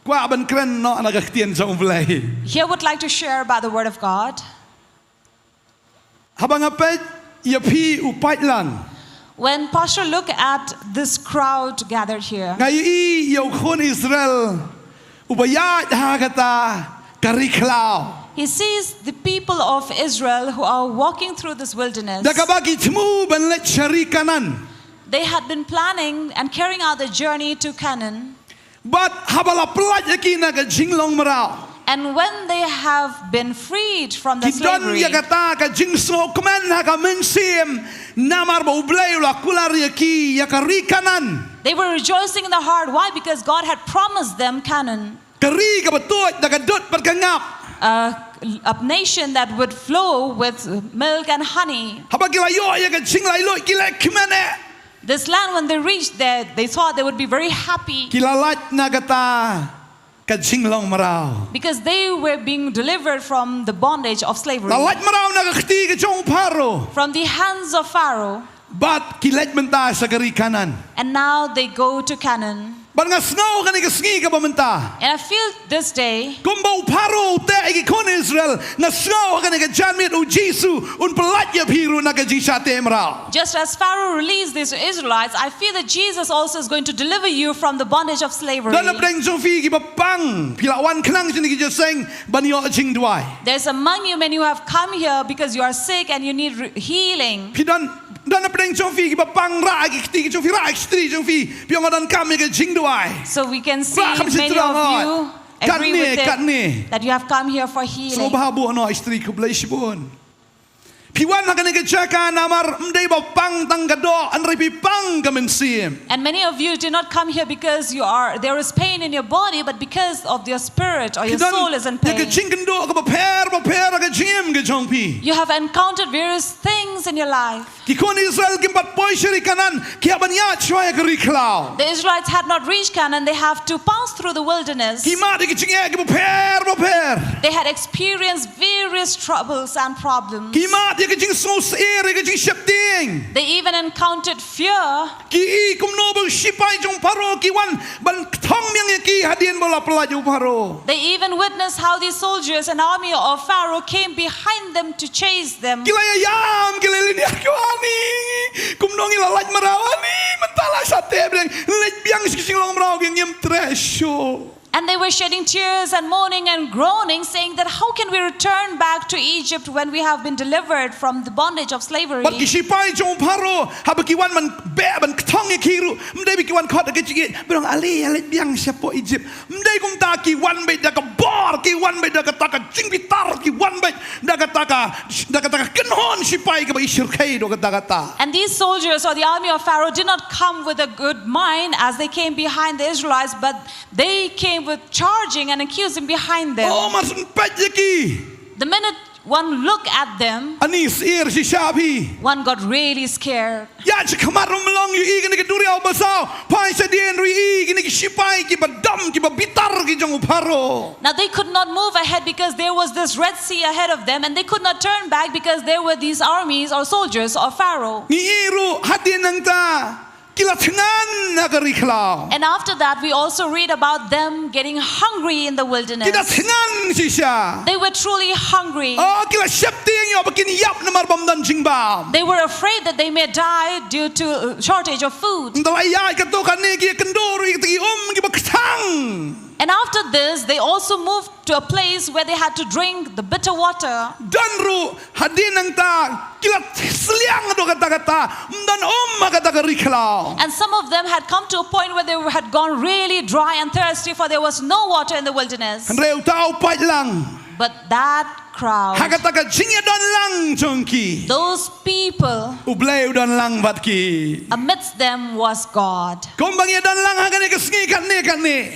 kwa ban kren no nagaktian sa umblay. Here would like to share about the Word of God. Habang apet yapi upat lang. When Pastor looked at this crowd gathered here, Ngayi yaw kon Israel ubayat hakata kariklaw. he sees the people of Israel who are walking through this wilderness. Dakabagi tmu banlet syarikanan. They had been planning and carrying out the journey to Canaan. But habala pelat yaki naga jinglong marau. And when they have been freed from the Kidon slavery, yakata ka jingso kuman haka mensim namar ba ublay ula kular yaki yakarikanan. they were rejoicing in their heart. Why? Because God had promised them Canaan, Kari ka batut nagadot perkangap. a nation that would flow with milk and honey. Habagilayo yaka jinglaylo kilek kimane. This land, when they reached there, they thought they would be very happy Kilalat nagata ka jinglong marau. because they were being delivered from the bondage of slavery, Lalat marau nagakti ka jong paro. from the hands of Pharaoh. But kilet menta sa karikanan. And now they go to Canaan. But nga snow ka sngi ka bamenta. And I feel this day, Kumbaw paro te ikon Israel na snow ka janmit u Jesu un pelatya piru na ka jisate emrao. just as Pharaoh released these Israelites, I feel that Jesus also is going to deliver you from the bondage of slavery. Dan apreng Sofi ki bapang pilawan kenang sini ki sing banyo jing duai. There's among you many who have come here because you are sick and you need healing. Pidan dan apreng Sofi ki bapang ra ki ti ki Sofi ra stri Sofi piong dan kami ka jing duai. So we can see Bra, kami many sitrang, of you agree with kat it, ni. that you have come here for So healing. bahabu no istri ku blai sibun. Piwan na kanega chaka namar mdei bapang tanggado an ripi pang kamensim. And many of you did not come here because there is pain in your body, but because of your spirit or your soul is in pain. You have encountered various things in your life. The Israelites had not reached Canaan, they have to pass through the wilderness. They had experienced various troubles and problems. They even encountered fear. They even witnessed how these soldiers and army of Pharaoh came behind them to chase them. And they were shedding tears and moaning and groaning, saying that how can we return back to Egypt when we have been delivered from the bondage of slavery? And these soldiers or the army of Pharaoh did not come with a good mind as they came behind the Israelites, but they came with charging and accusing behind them. The minute one looked at them, one got really scared. Now they could not move ahead because there was this Red Sea ahead of them, and they could not turn back because there were these armies or soldiers of Pharaoh. And after that, we also read about them getting hungry in the wilderness. They were truly hungry. They were afraid that they may die due to shortage of food. And after this, they also moved to a place where they had to drink the bitter water. Dan ru hadin ang ta kilat sliang do kata-kata dan kata riklau. And some of them had come to a point where they had gone really dry and thirsty, for there was no water in the wilderness. Reu tau pai lang. But that crowd, Hakataka jingya don lang chongki. those people, Ubleu don lang batki. amidst them was God. Kombangya don lang hagane kasngi kan.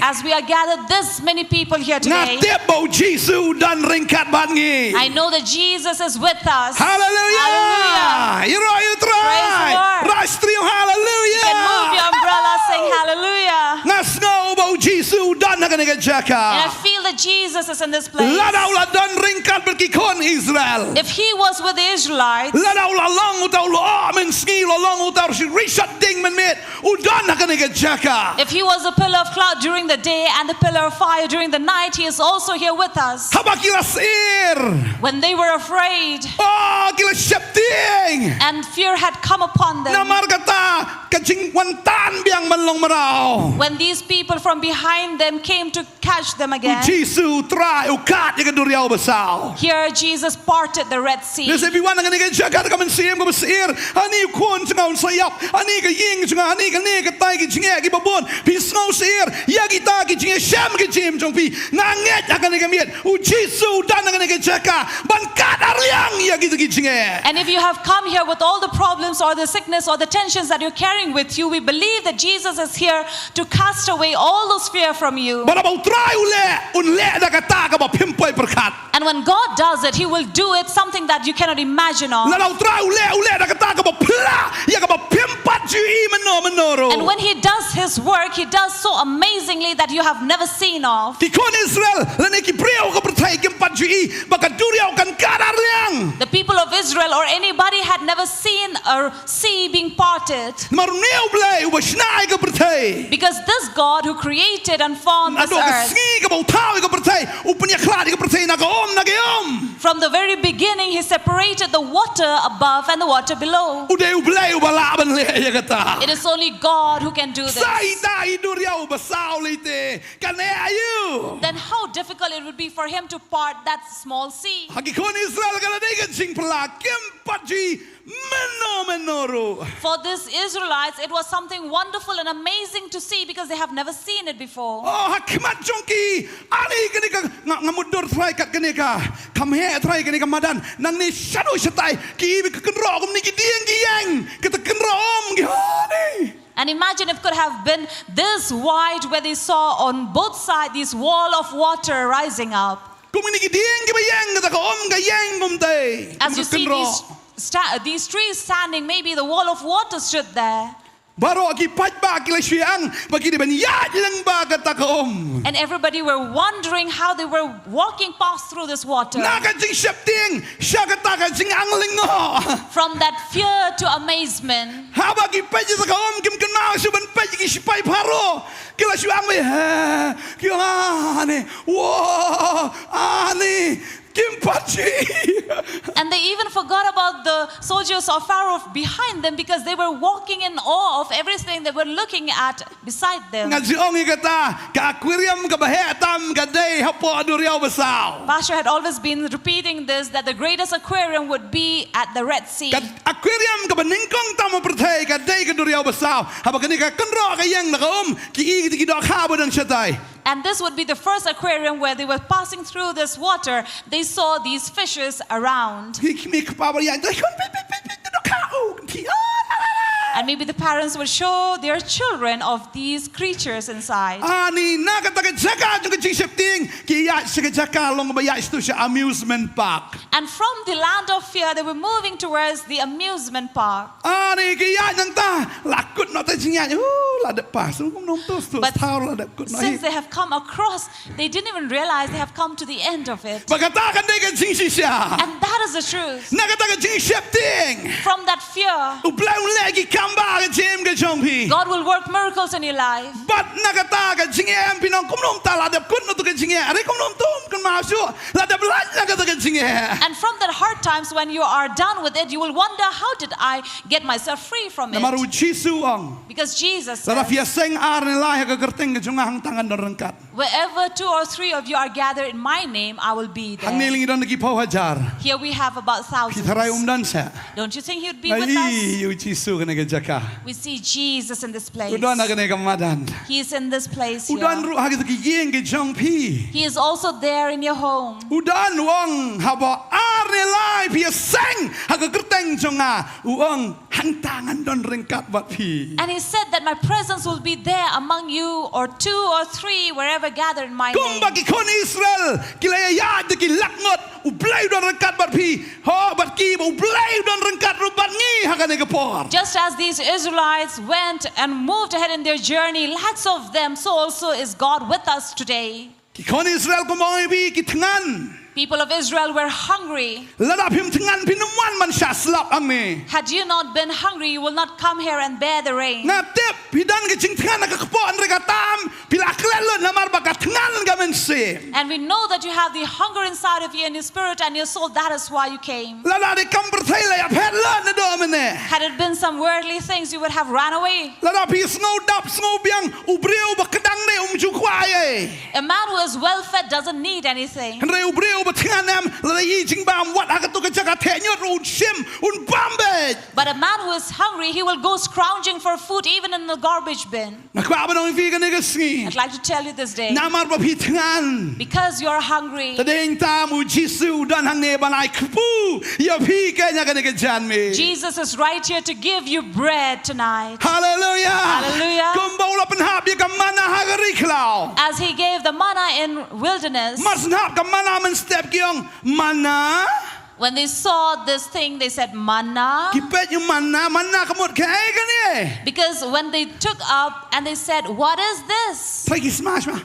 As we are gathered this many people here today, Ngatep bau Jisu dan ringkat batngi. I know that Jesus is with us. Hallelujah. Hallelujah. You try. Praise the Lord. Rush trio hallelujah. You can move your umbrella, sing hallelujah. Ngasno bau Jisu dan hagane And I jaka. feel that Jesus is in this place. Ladaula dan ringkat berkikon Israel. If he was with the Israelites, Ladaula long utau lo men ski lo long utau si Richard ding men met udan hagane jaka. if he was a pillar of cloud during the day and the pillar of fire during the night, he is also here with us. Habakila sir. When they were afraid Oh, kila septing. and fear had come upon them, Namar kata kajing wantan biang manlong marau. when these people from behind them came to catch them again, Jisu try ukat ya duriau besau. here Jesus parted the Red Sea. Nasa biwan ang naging jagat ka mansiyem ka masir. Ani kon sa sayap. Ani ka ying sa ani ka ne ka tay ki jinge ki babon. Pisno sir. Ya kita ki jinge sham ki jim jong pi. Nanget akan ni kamiet. U Jisu dan ang naging jaka. Bangkat aryang ya kita ki jinge. And if you have come here with all the problems or the sickness or the tensions that you're carrying with you, we believe that Jesus is here to cast away all those fear from you. Bara bau try unle da kata ka ba pimpoi perkat. And when God does it, he will do it something that you cannot imagine of. Lalau try ule da kata ka ba pla. Ya ka ba pimpat ju I menoro. And when he does his work, he does so amazingly that you have never seen of. Ti kon Israel lane ki priau ka pertai ki empat ju I baka duriau kan kadar liang. The people of Israel or anybody had never seen a sea being parted. Maruneu blai u basnai ka pertai. Because this God who created and formed this Ado ka earth, singi ka bau tau ka pertai. U punya klad ka pertai na ka om. from the very beginning, he separated the water above and the water below. Udeu blai u balaban le ya kata. It is only God who can do this. Sai dai duriau basau lite. Kan ayu. Then how difficult it would be for him to part that small sea. Hagi kon Israel ka lade ka sing pla kempat ju menoro. For these Israelites, it was something wonderful and amazing to see because they have never seen it before. Oh, hakimat jongki. Ali kani ka ngamudur try kat kani ka. Kamhe try kani ka madan. Nang ni shadow shatai. Ki ibi ka kenro kum ni ki dieng ki yang. Kita kenro om ki hani. And imagine if it could have been this wide where they saw on both sides this wall of water rising up. Kum ni ki dieng ki ba yang kita ka om ka yang kum tay. As you see these trees standing, maybe the wall of water stood there. Baro ki patba ki lasyang bagi di ban yat lang ba kata ka om. And everybody were wondering how they were walking past through this water. Na ka jing septing siya kata ka jing angling ngo. From that fear to amazement. Ha bagi paji sa ka om kim kenal suban paji ki sipai paro. Ki lasyang ba ha ki ani wo ani And they even forgot about the soldiers of Pharaoh behind them because they were walking in awe of everything they were looking at beside them. Pastor had always been repeating this, that the greatest aquarium would be at the Red Sea. And this would be the first aquarium where they were passing through this water. They saw these fishes around. And maybe the parents would show their children of these creatures inside. Amusement park. And from the land of fear, they were moving towards the amusement park. But since they have come across, they didn't even realize they have come to the end of it. And that is the truth. From that fear, God will work miracles in your life. And from that hard times, when you are done with it, you will wonder, how did I get myself free from it? Because Jesus said, Wherever 2 or 3 of you are gathered in my name, I will be Hang ni there. lingi don lagi pau hajar. Here we have about Pi tharai thousands. dan sa. Don't you think he would be Na with us? yu Jisu kena ke jaka. We see Jesus in this place. Udan nak kena ke madan. He is in this place Udan here. ru hagi tu yeng ke jong pi. He is also there in your home. Udan wong haba arne lai pi seng haga kerteng jonga uang hantangan don ringkat bat pi. And he said that my presence will be there among you, or 2 or 3 wherever gathered in my Kum name. bagi kon Israel kilaya ya de ki lakngot ublay don ringkat bat pi. Ho bat ki ublay don ringkat rubat ni haga ne kepor. Just as these Israelites went and moved ahead in their journey, lots of them, so also is God with us today. Ki kon Israel kumong pi ki tengan. People of Israel were hungry. Ladap him tengan pinuman man syaslap ang ni. Had you not been hungry, you will not come here and bear the rain. Ngatip pidan ke cing tengan nak kepon reka tam pila klelon namar bakat tengan gamen se. And we know that you have the hunger inside of you and your spirit and your soul. That is why you came. Lada de kamper thai ya phelon na do mene. Had it been some worldly things, you would have run away. Lada pi sngow dap sngow biang ubreu bakadang ne ju kwai. A man who is well fed doesn't need anything. Henry ubreu batengan nam lada yi jing bam wat akatu ke jaga tenyot un sim un bambe. But a man who is hungry, he will go scrounging for food even in the garbage bin. Na kwa banong fi ke ne ke sngi. I'd like to tell you this day, Namar ba pi tengan. because you're hungry, Tadeng tamu Jisu dan hang ne banai kpu. Ya pi ke nya ke ne ke jan me. Jesus is right here to give you bread tonight. Hallelujah. Hallelujah. Kumbau la penhap ya ke mana hagari klau. As he gave the manna in wilderness, Mas nap ke mana men step kiong mana. when they saw this thing, they said, manna. Kipet yung mana kemut kai ke ni. Because when they took up and they said, what is this? Try ki smash ma.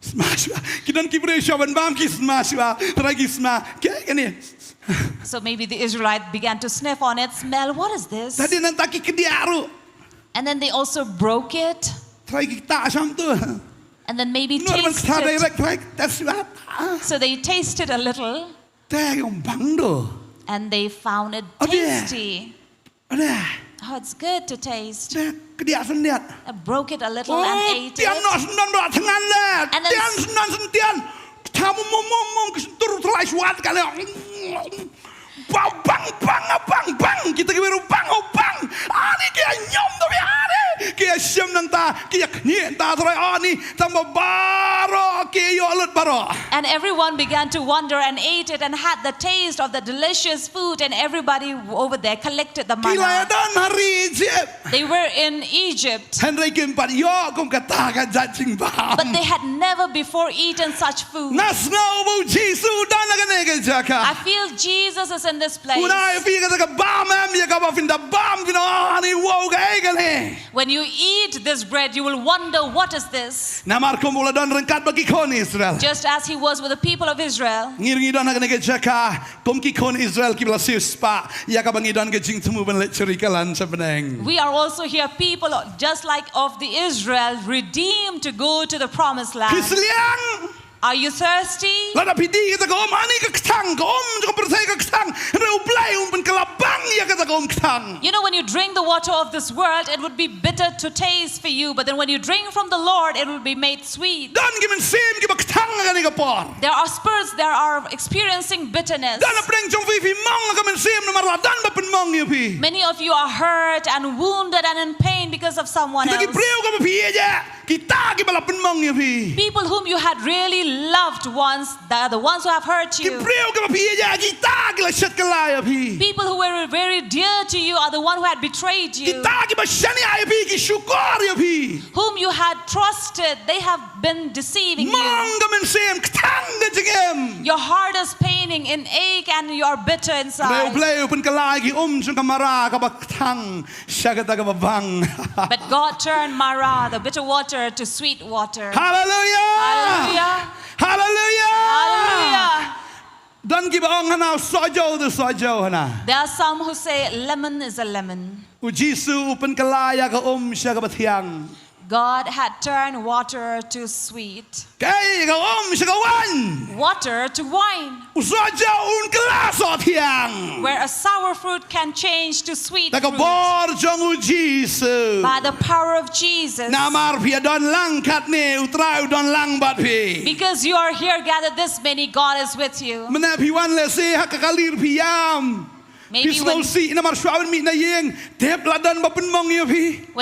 Smash ma. Kidan ki bre shaban bam ki smash ma. Try ki smash. Kai ke ni. So maybe the Israelite began to sniff on it, smell, what is this? Tadi nanti ki kediaru. And then they also broke it. Try ki tak sam tu. And then maybe Nur man tasted kata it. direct try that's what. So they tasted a little Teh yung bang do. and they found it Oh, yeah. tasty. Ada. Oh, it's good to taste. Teh kediak sendiat. I broke it a little Oh, and ate tian it. no sendan berat tengan le. And then- Tian sendan sentian. Tamu mom kesentur terai suat kali. Bang bang kita keberu bang. Ani kia nyom tu biare. Kia siam nanta kia kni ta terai ani tambah baro kia yo alut baro. And everyone began to wonder and ate it and had the taste of the delicious food, and everybody over there collected the Kila manna. dan hari Egypt. They were in Egypt, Henry kimpat yo kum katakan jajing bam. but they had never before eaten such food. Nas ngau bu Jisu dan nak ke jaka. I feel Jesus is in this place. Unai fi kata ke bam em ya ka ba finda bam fina ani wow ke kali. When you eat this bread, you will wonder, what is this? Namar kumula dan rengkat bagi kon Israel. Just as he was with the people of Israel. Ngiringi dan nak ke jaka kum ki kon Israel ki bela sius pa ya ka bangi dan ke jing temu ben lek cerikalan sebeneng. We are also here people just like of the Israel, redeemed to go to the promised land. Pisliang. Are you thirsty? Lada pidi kita kom ani ke ketang kom juga percaya ke ketang. Reu play ben kelabang ya kata kom ketang. You know, when you drink the water of this world, it would be bitter to taste for you. But then when you drink from the Lord, it will be made sweet. Dan gimen sim ki ba ketang ngani ke por. There are spirits that are experiencing bitterness. Dan apreng jong fi mong ka men sim namar la dan ba pen mong ya pi. Many of you are hurt and wounded and in pain because of someone Kita ki else. breu ka ba pi aja. Kita ki bala pen mong ya pi. People whom you had really loved once, they are the ones who have hurt Ki you. breu ka ba pi aja kita ki la shat ka la ya pi. People who were very dear to you are the one who had betrayed you. Kita ki ba shani ay pi ki syukur ya pi. Whom you had trusted, they have been deceiving you. Mong ka men sim ketang ka jengem. Your heart is paining in ache and you are bitter Reu inside. play pen ka la ki jong ka mara ka ba ketang. Syagata ka ba bang. But God turned Mara, the bitter water, to sweet water. Hallelujah. Hallelujah. Hallelujah. Hallelujah. Dan ki ba ong hana sojo hana. There are some who say lemon is a lemon. U Jisu pen ka la ya ka siya ka ba tiang. God had turned water to sweet, Kay kaom sa kawan. water to wine, Usaja un kelas tiang. where a sour fruit can change to sweet fruit. Nakabor jong Jesus. By the power of Jesus. Namar pia don lang kat ne utrai don lang bat pi. Because you are here gathered this many, God is with you. Mena piwan le se hakakalir piam. Maybe when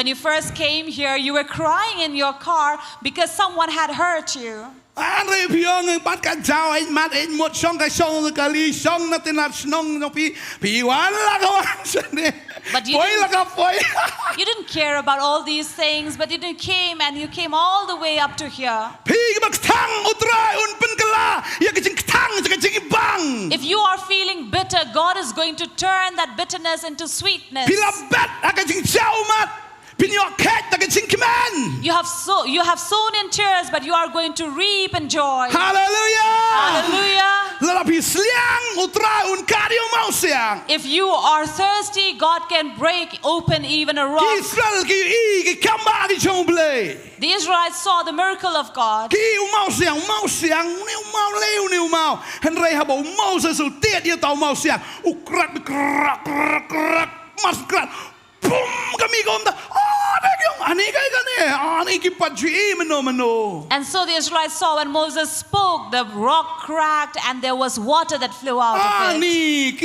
you first came here, you were crying in your car because someone had hurt you. Andre piong bat ka jao ai mat ai mot song ka song ka li song na tinat snong no pi wan la ka wan sene. But you didn't care about all these things, but you came and you came all the way up to here. If you are feeling bitter, God is going to turn that bitterness into sweetness. You have sown in tears, but you are going to reap in joy. Hallelujah! Hallelujah! If you are thirsty, God can break open even a rock. The Israelites saw the miracle of God. And so the Israelites saw when Moses spoke, the rock cracked and there was water that flew out of it.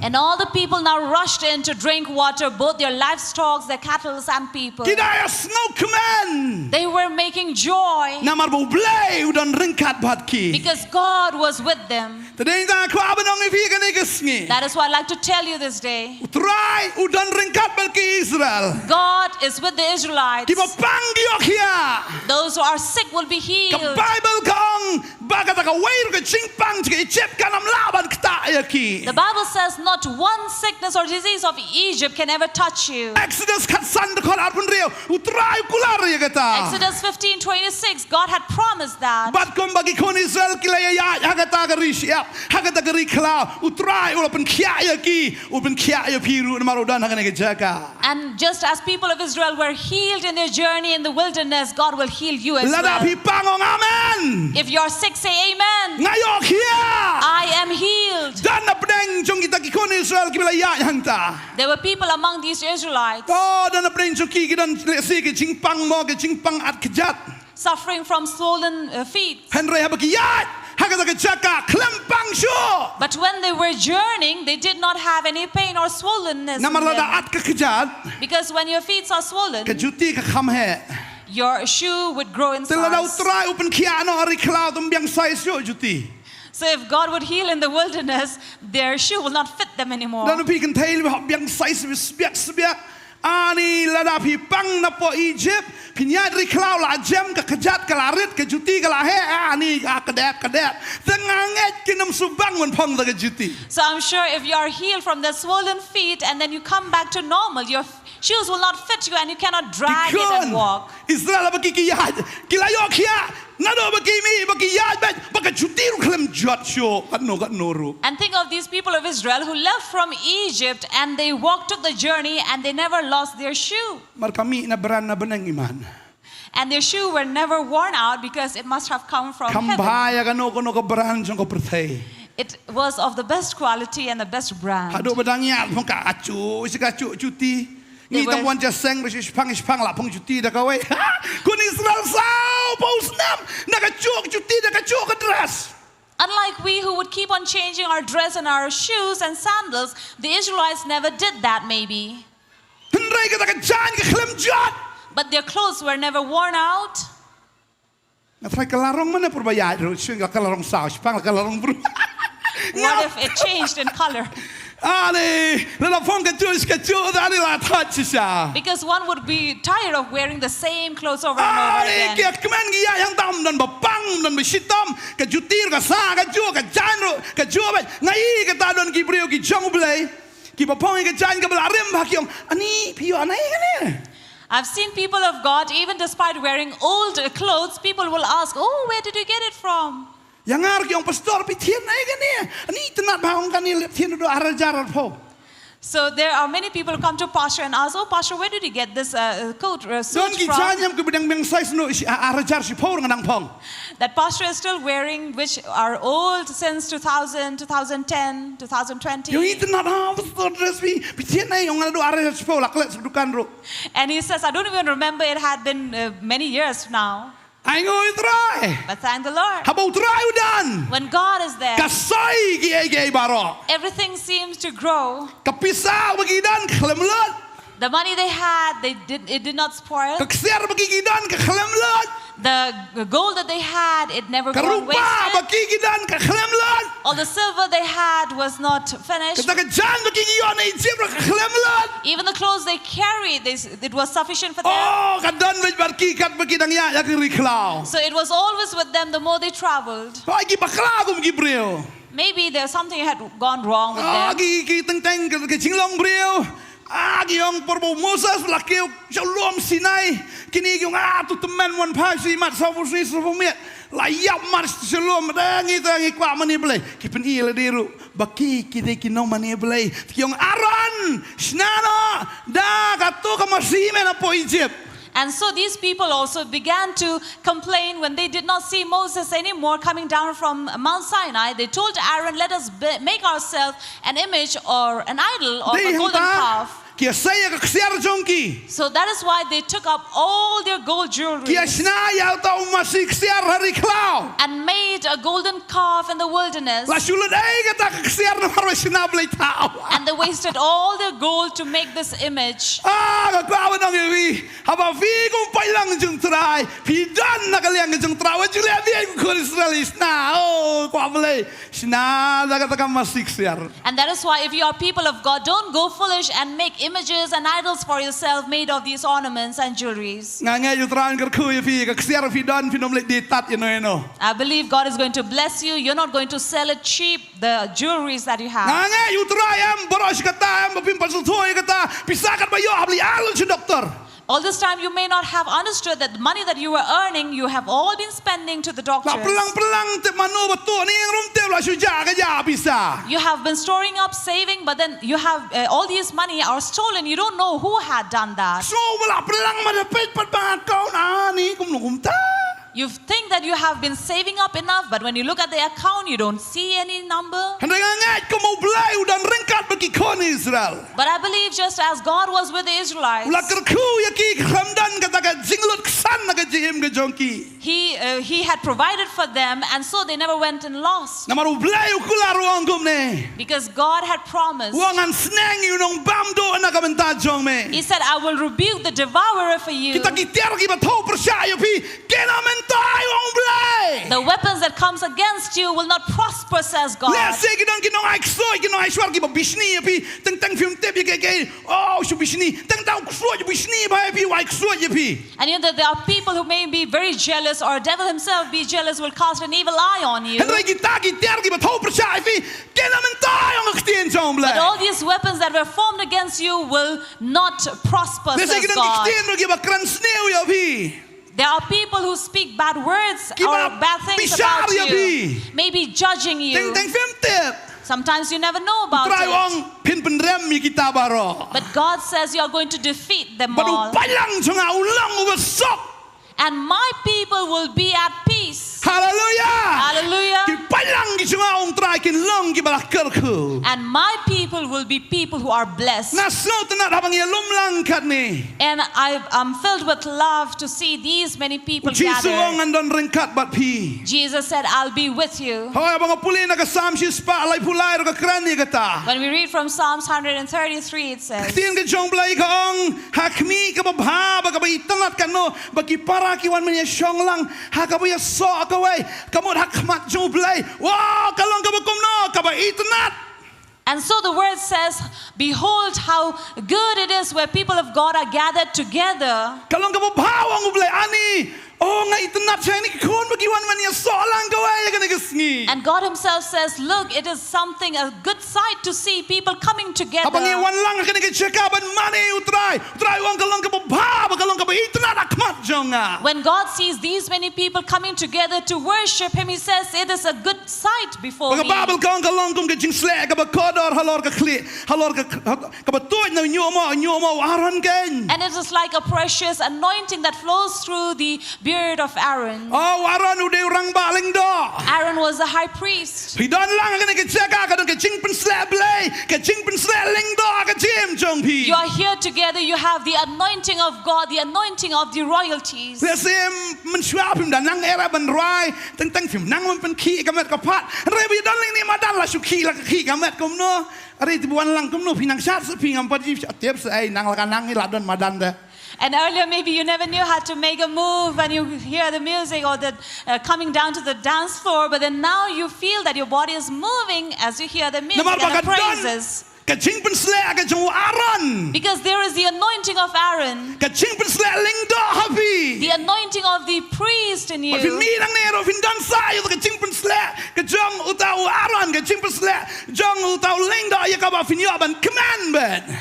And all the people now rushed in to drink water, both their livestock, their cattle, and people. They were making joy because God was with them. That is why I'd like to tell you this day. God is with the Israelites. Those who are sick will be healed. The Bible says not one sickness or disease of Egypt can ever touch you. Exodus 15:26, God had promised that. And just as people of Israel were healed in their journey in the wilderness, God will heal you as well. If you're sick, say amen. I am healed. There were people among these Israelites suffering from swollen feet. But when they were journeying, they did not have any pain or swollenness in them. Because when your feet are swollen, your shoe would grow in size. So if God would heal in the wilderness, their shoe will not fit them anymore. Ani lada pi pang na po Egypt pinyat ri klau la jam ka kejat ka larit ka juti ka lahe ani ka kadet tenganget kinam subang mon pong da juti. So I'm sure if you are healed from the swollen feet and then you come back to normal, your shoes will not fit you and you cannot drag it and walk. Israel bagi kiyat kilayok ya. And think of these people of Israel who left from Egypt and they took the journey and they never lost their shoe. And their shoe were never worn out because it must have come from heaven. It was of the best quality and the best brand. They were, unlike we who would keep on changing our dress and our shoes and sandals, the Israelites never did that maybe. But their clothes were never worn out. What if it changed in color? Because one would be tired of wearing the same clothes over and over again. I've seen people of God, even despite wearing old clothes, people will ask, "Oh, where did you get it from?" So there are many people who come to Pastor and ask, "Oh, Pastor, where did you get this coat Don suit ki from?" chanyam ke bidang beng size no arajar si por ngadang pong. That Pastor is still wearing, which are old since 2000, 2010, 2020. Yung internet ha, betul dress bi pitian na yung ngado arajar si por laklet sedukan ro. And he says, "I don't even remember, it had been many years now." Ay ngoy try. But thank the Lord. Habau try udan. When God is there, Kasai ki baro. everything seems to grow. Kapisah bagidan kelemlet. The money they had, it did not spoil. Kaksiar bagidan kelemlet. The gold that they had, it never got Karupa wasted. bagidan kelemlet. All the silver they had was not finished. Kita kejan bagigion ay jib kelemlet. Even the clothes they carried, it was sufficient for them. Oh, kadan bej barki kat bagidang ya kiri klau. So it was always with them the more they traveled. Pagi bakla gum gibril. Maybe there's something had gone wrong with them. Ki teng ke Shillong bril. Yung porbo Moses lakeu Shalom Sinai kini yung tu teman wan pai si mat sa fu si met la yap mat Shalom dangi tangi kwa mani blai ki pen i la diru baki ki de ki no mani blai yung Aaron snano da ka to ka masime na po Egypt. And so these people also began to complain when they did not see Moses anymore coming down from Mount Sinai. They told Aaron, "Let us make ourselves an image or an idol of a golden calf." So that is why they took up all their gold jewelry and made a golden calf in the wilderness. And they wasted all their gold to make this image. And that is why if you are people of God, don't go foolish and make images and idols for yourself made of these ornaments and jewelries. I believe God is going to bless you. You're not going to sell it cheap, the jewelries that you have. All this time you may not have understood that the money that you were earning, you have all been spending to the doctors. You have been storing up, saving, but then you have all these money are stolen. You don't know who had done that. You think that you have been saving up enough, but when you look at the account, you don't see any number. But I believe just as God was with the Israelites, He had provided for them, and so they never went and lost. Because God had promised. He said, "I will rebuke the devourer for you." The weapons that comes against you will not prosper, says God. And you know that there are people who may be very jealous, or devil himself be jealous, will cast an evil eye on you. But all these weapons that were formed against you will not prosper, says God. There are people who speak bad words or bad things about you, maybe judging you. Sometimes you never know about it. But God says you are going to defeat them all. And my people will be at peace. Hallelujah. Hallelujah. And my people will be people who are blessed. And I'm filled with love to see these many people gathered. Jesus said, "I'll be with you." When we read from Psalms 133, it says, and so the word says, "Behold how good it is where people of God are gathered together." Oh, And God himself says, look, it is something, a good sight to see people coming together. When God sees these many people coming together to worship him, he says it is a good sight before me. And it is like a precious anointing that flows through the beard of Aaron. Aaron was a high priest. You are here together, you have the anointing of God, the anointing of the royalties. And earlier maybe you never knew how to make a move and you hear the music or the coming down to the dance floor, but then now you feel that your body is moving as you hear the music and the praises. Because there is the anointing of Aaron, the anointing of the priest in you.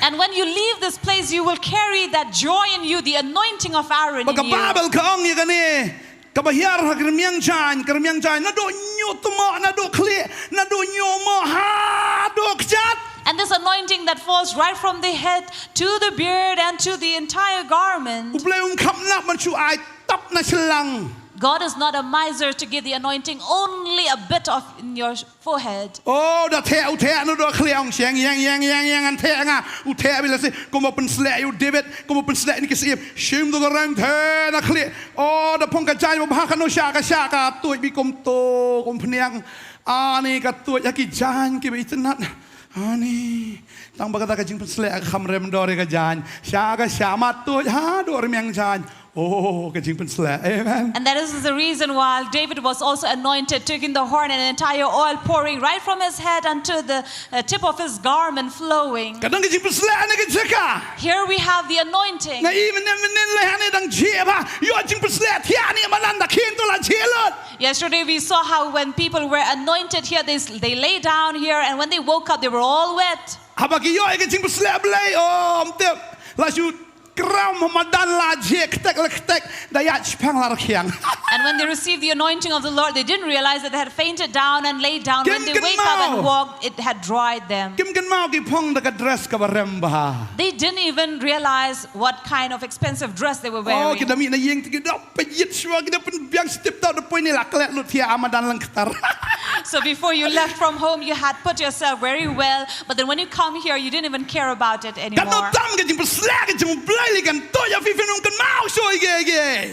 And when you leave this place, you will carry that joy in you, the anointing of Aaron in you. And this anointing that falls right from the head to the beard and to the entire garment. God is not a miser to give the anointing only a bit of in your forehead. Oh, Ani, tang bagata ka jingpun slek kham rem dore ka jan, sha ka shamat tu ha dor myang jan. Oh, amen. And that is the reason why David was also anointed, taking the horn and the entire oil pouring right from his head unto the tip of his garment flowing. Here we have the anointing. Yesterday we saw how when people were anointed here, they lay down here, and when they woke up, they were all wet. And when they received the anointing of the Lord, they didn't realize that they had fainted down and laid down. When they wake up and walked, it had dried them. They didn't even realize what kind of expensive dress they were wearing. So before you left from home, you had put yourself very well, but then when you come here, you didn't even care about it anymore.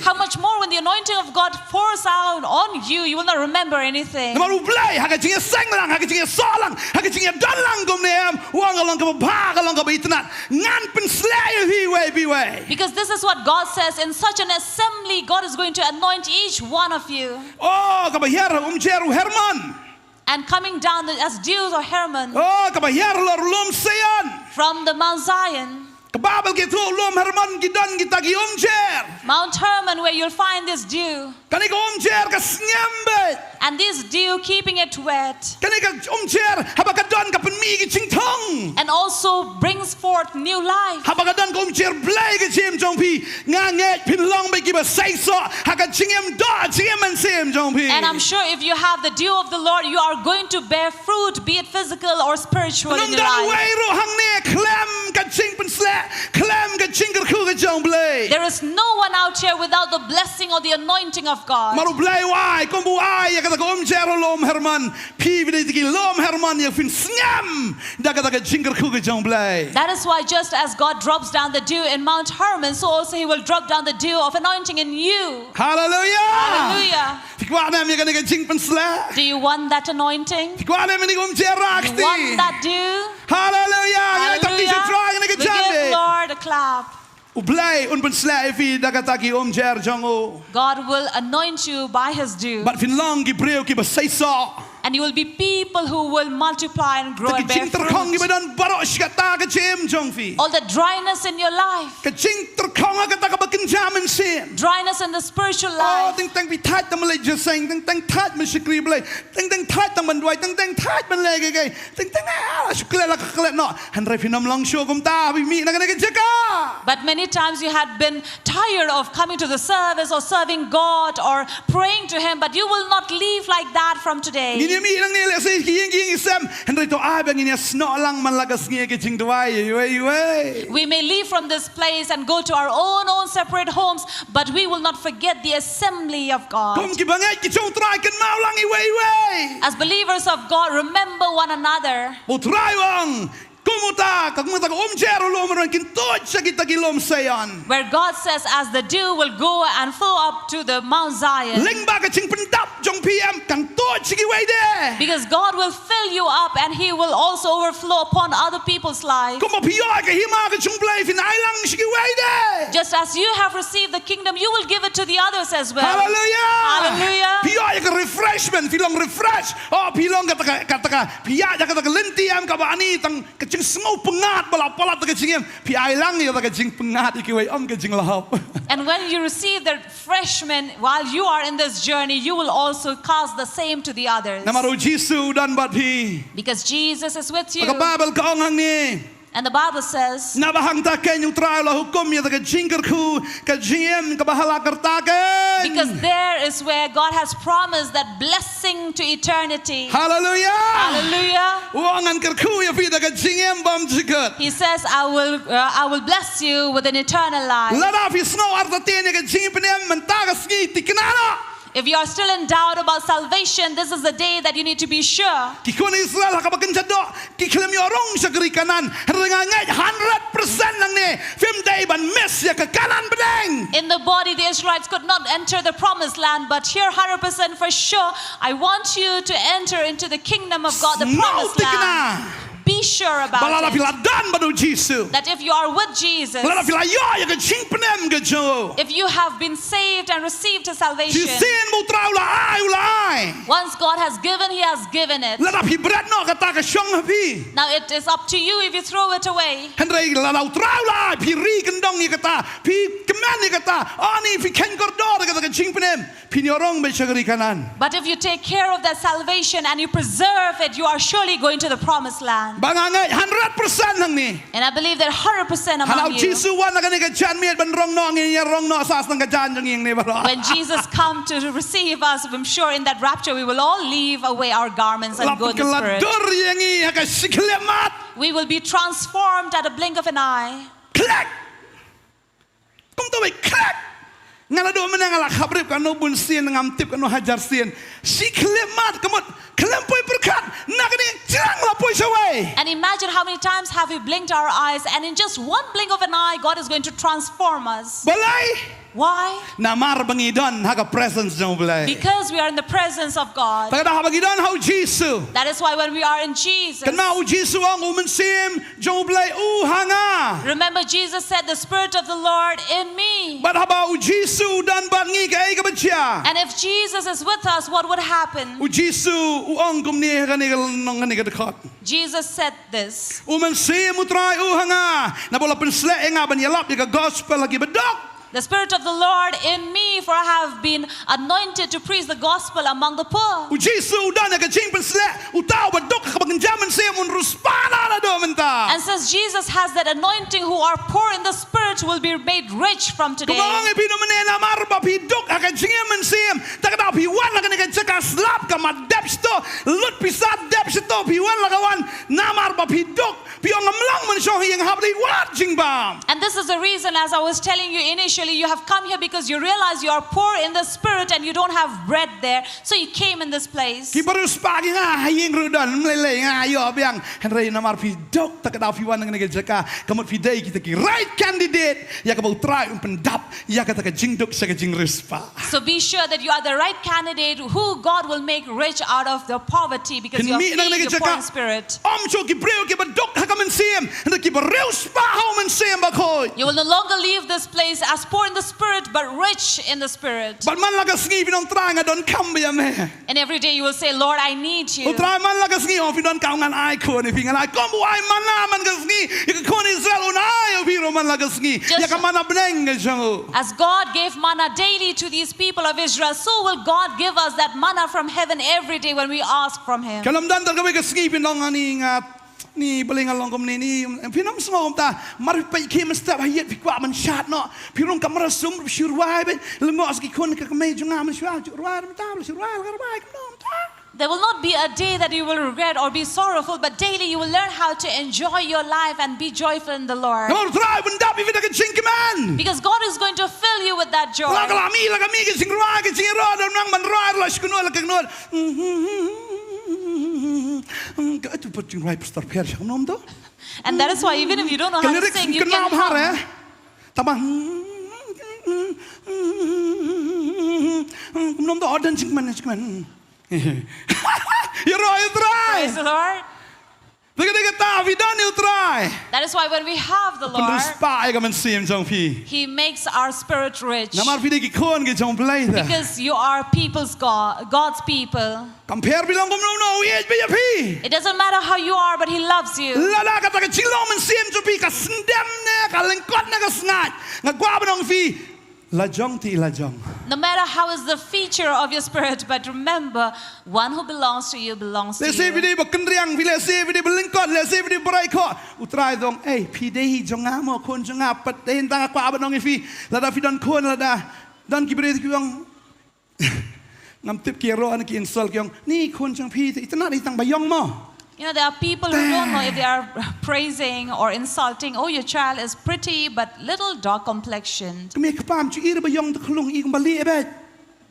How much more when the anointing of God pours out on you, you will not remember anything. Because this is what God says, in such an assembly, God is going to anoint each one of you. And coming down as dews or Hermon from the Mount Zion, Mount Hermon, where you'll find this dew. And this dew keeping it wet. And also brings forth new life. And I'm sure if you have the dew of the Lord, you are going to bear fruit, be it physical or spiritual in your life. There is no one out here without the blessing or the anointing of God. That is why just as God drops down the dew in Mount Hermon, so also He will drop down the dew of anointing in you. Hallelujah! Hallelujah! Do you want that anointing? Do you want that dew? Hallelujah! Hallelujah! We give Lord a clap. God will anoint you by His dew. And you will be people who will multiply and grow and bear fruit. All the dryness in your life, dryness in the spiritual life, but many times you had been tired of coming to the service or serving God or praying to Him, but you will not leave like that from today. We may leave from this place and go to our own separate homes, but we will not forget the assembly of God. As believers of God, remember one another. Where God says, as the dew will go and flow up to the Mount Zion, because God will fill you up and He will also overflow upon other people's lives. Just as you have received the kingdom, you will give it to the others as well. Hallelujah. Refreshment, refresh. Oh, and when you receive the refreshment while you are in this journey, you will also cause the same to the others. Because Jesus is with you. And the Bible says, because there is where God has promised that blessing to eternity. Hallelujah. Hallelujah. He says, I will bless you with an eternal life. If you are still in doubt about salvation, this is the day that you need to be sure. In the body, the Israelites could not enter the promised land, but here 100% for sure, I want you to enter into the kingdom of God, the promised land. Be sure about it. That if you are with Jesus, if you have been saved and received His salvation, once God has given, He has given it. Now it is up to you if you throw it away. But if you take care of that salvation and you preserve it, you are surely going to the promised land. And I believe that 100% among you, when Jesus comes to receive us, I'm sure in that rapture we will all leave away our garments and go in the Spirit. We will be transformed at a blink of an eye. And imagine how many times have we blinked our eyes, and in just one blink of an eye, God is going to transform us. Why? Because we are in the presence of God. That is why when we are in Jesus, remember Jesus said, the Spirit of the Lord in me. And if Jesus is with us, what would happen? Jesus said this. The Spirit of the Lord in me, for I have been anointed to preach the gospel among the poor. And since Jesus has that anointing, who are poor in the Spirit will be made rich from today. And this is the reason, as I was telling you initially, you have come here because you realize you are poor in the Spirit and you don't have bread there, so you came in this place. And so be sure that you are the right candidate who God will make rich out of the poverty, because you are feeding the poor in spirit. ka man sim na ki ba reus pa how man sim ba khoi You will no longer leave this place as poor in the spirit, but rich in the spirit. But man laga sngi pinong try nga don kam ba me And every day you will say, Lord, I need you. O try man laga sngi o fi don kam ngan ai ko ni fi ngan ai kom ai man na man ga sngi ik ko ni Israel un ai o fi ro man laga sngi ya ka man abneng ga jango As God gave manna daily to these people of Israel, so will God give us that manna from heaven every day when we ask from Him. kalam dan ta ga me ga sngi pinong ani nga ni baling along kom ni pinong sngom ta mar pa ki man step hayet fi kwa man shat no pinong kamara sum shurwai be lengo aski kon ka me junga man shwa shurwai man ta shurwai ga bai kom ta There will not be a day that you will regret or be sorrowful, but daily you will learn how to enjoy your life and be joyful in the Lord. Because God is going to fill you with that joy. And that is why even if you don't know how to sing, you can hum. Praise the Lord. That is why when we have the Lord, He makes our spirit rich. Because you are people's God's people. It doesn't matter how you are, but He loves you. No matter how is the feature of your spirit, but remember, one who belongs to you belongs to you. You know, there are people who don't know if they are praising or insulting. Oh, your child is pretty, but little dark complexioned.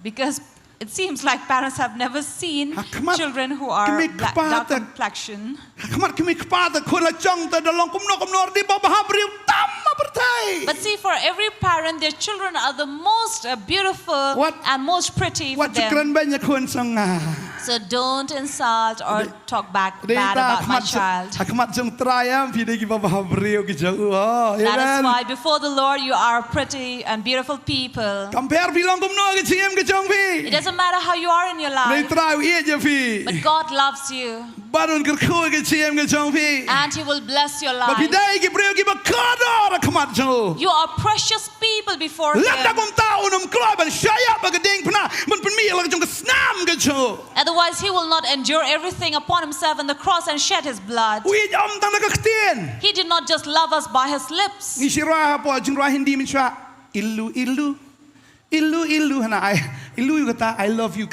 Because it seems like parents have never seen children who are dark complexion. But see, for every parent, their children are the most beautiful and most pretty for them. So don't insult or talk bad about my child. That is why before the Lord you are pretty and beautiful people. It doesn't matter how you are in your life, but God loves you. And He will bless your life. You are precious people before Him. Otherwise, He will not endure everything upon Himself on the cross and shed His blood. He did not just love us by His lips. I love you.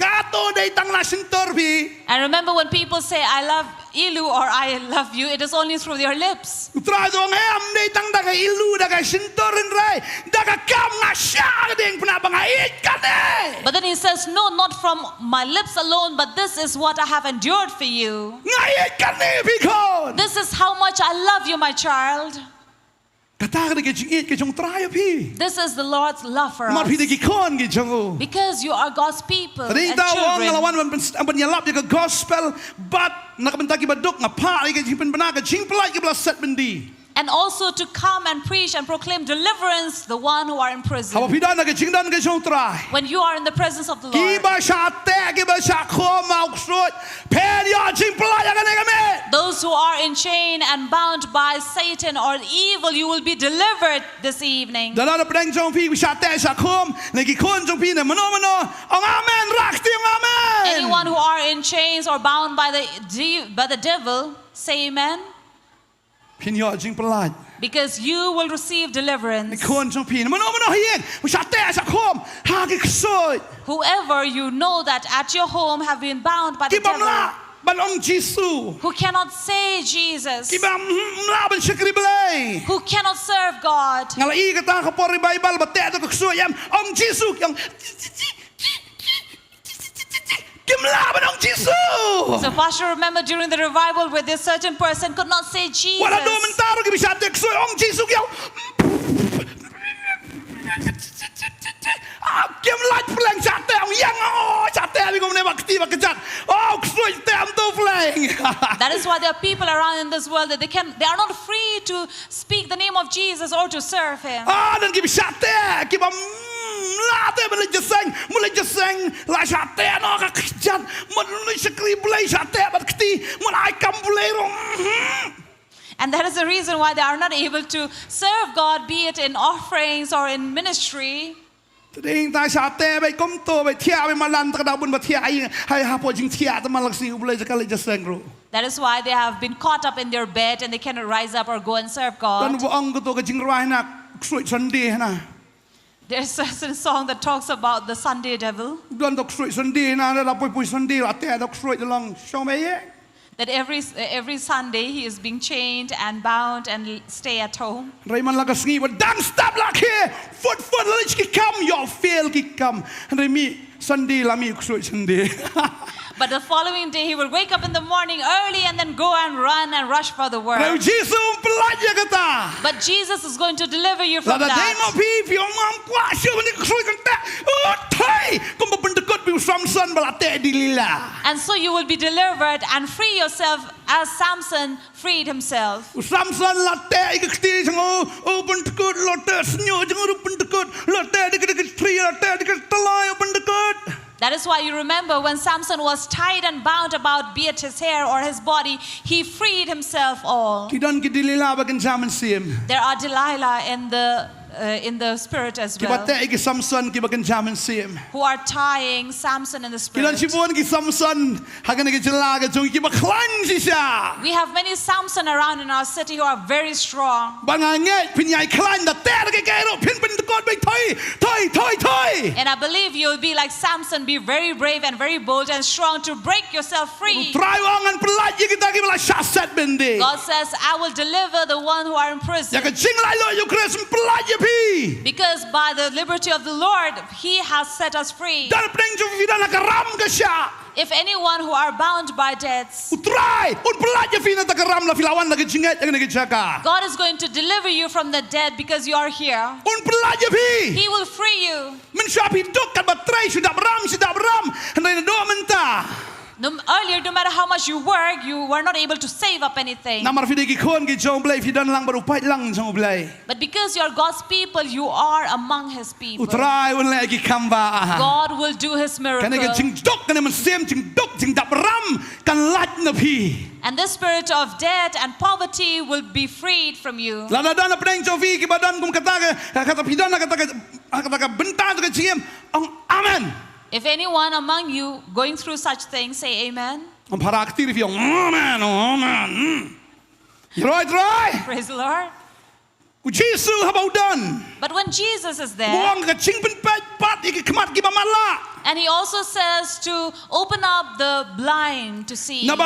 And remember, when people say I love Ilu or I love you, it is only through their lips. But then He says, no, not from my lips alone, but this is what I have endured for you. This is how much I love you, my child. This is the Lord's love for us. Because you are God's people and children. And also to come and preach and proclaim deliverance, the one who are in prison. When you are in the presence of the Lord, those who are in chain and bound by Satan or evil, you will be delivered this evening. Anyone who are in chains or bound by the devil, say amen. Because you will receive deliverance. Whoever you know that at your home have been bound by the devil, who cannot say Jesus, who cannot serve God. So Pastor, remember during the revival where this certain person could not say Jesus. That is why there are people around in this world that they are not free to speak the name of Jesus or to serve Him. Dan kita syate, kita late mulai jeseng, la syate no kakijan, mulai sekali mulai syate berkati, mulai kamulai rong. And that is the reason why they are not able to serve God, be it in offerings or in ministry. That is why they have been caught up in their bed and they cannot rise up or go and serve God. There's a certain song that talks about the Sunday devil. That every Sunday he is being chained and bound and stay at home. But the following day he will wake up in the morning early and then go and run and rush for the work. But Jesus is going to deliver you from that. And so you will be delivered and free yourself as Samson freed himself. That is why you remember when Samson was tied and bound about, be it his hair or his body, he freed himself all. There are Delilah in the spirit as well, who are tying Samson in the spirit. We have many Samson around in our city who are very strong. And I believe you'll be like Samson, be very brave and very bold and strong to break yourself free. God says, I will deliver the one who are in prison. Because by the liberty of the Lord, He has set us free. If anyone who are bound by debts, God is going to deliver you from the dead because you are here. He will free you. Earlier, no matter how much you work, you were not able to save up anything. But because you are God's people, you are among His people. God will do His miracle. And the spirit of debt and poverty will be freed from you. Amen. If anyone among you going through such things, say amen. Amen. Praise the Lord. Jesus about done. But when Jesus is there, and He also says to open up the blind to see. And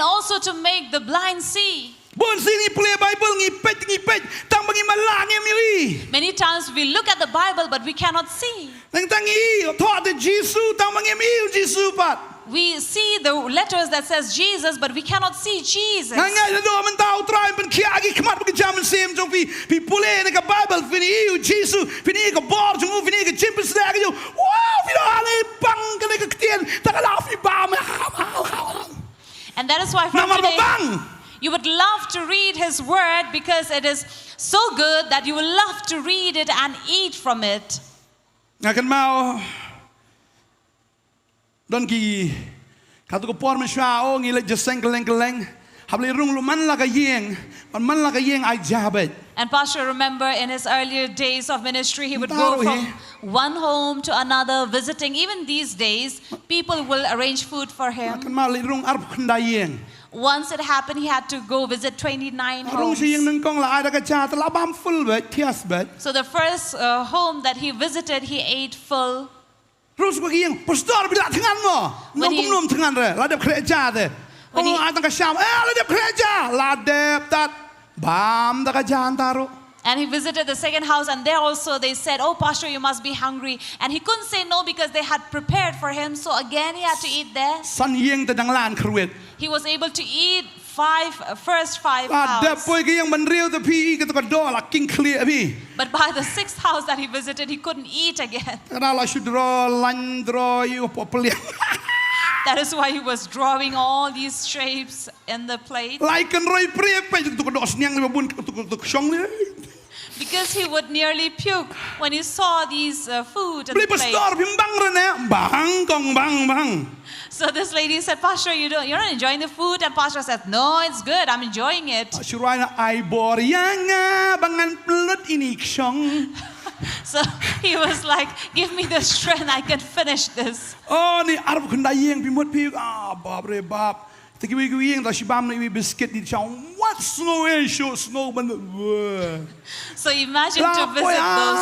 also to make the blind see. Many times we look at the Bible but we cannot see. We see the letters that says Jesus, but we cannot see Jesus. And that is why from today, you would love to read His word because it is so good that you will love to read it and eat from it. Don ki katu ko por mesha o ngi le jeseng keleng hable rung lu man la ka yeng ai jabet. And Pastor, remember in his earlier days of ministry, he would go from one home to another, visiting. Even these days, people will arrange food for him. Once it happened, he had to go visit 29 homes. So the first home that he visited, he ate full. When he and he visited the second house, and there also they said, "Oh, Pastor, you must be hungry." And he couldn't say no because they had prepared for him. So again, he had to eat there. He was able to eat first five Ada houses. poi ke yang menriu tapi kita kado lah king clear abi. But by the 6th house that he visited, he couldn't eat again. Karena lah sudra lan draw you popelian. That is why he was drawing all these shapes in the plate. Like kan roi pria pe tu kado sniang ni babun tu syong ni. Because he would nearly puke when he saw these food in Beli the plate. pastor bimbang rene bang kong bang. So this lady said, Pastor, you're not enjoying the food? And Pastor said, no, it's good. I'm enjoying it. Syurana ai bor yang bangan pelut ini syong. So he was like, give me the strength. I can finish this. Oh ni arab kendai yang bimut piu bab re bab. Tegi yang dah sibam ni biscuit di syong. What snow snow ban. So imagine to visit those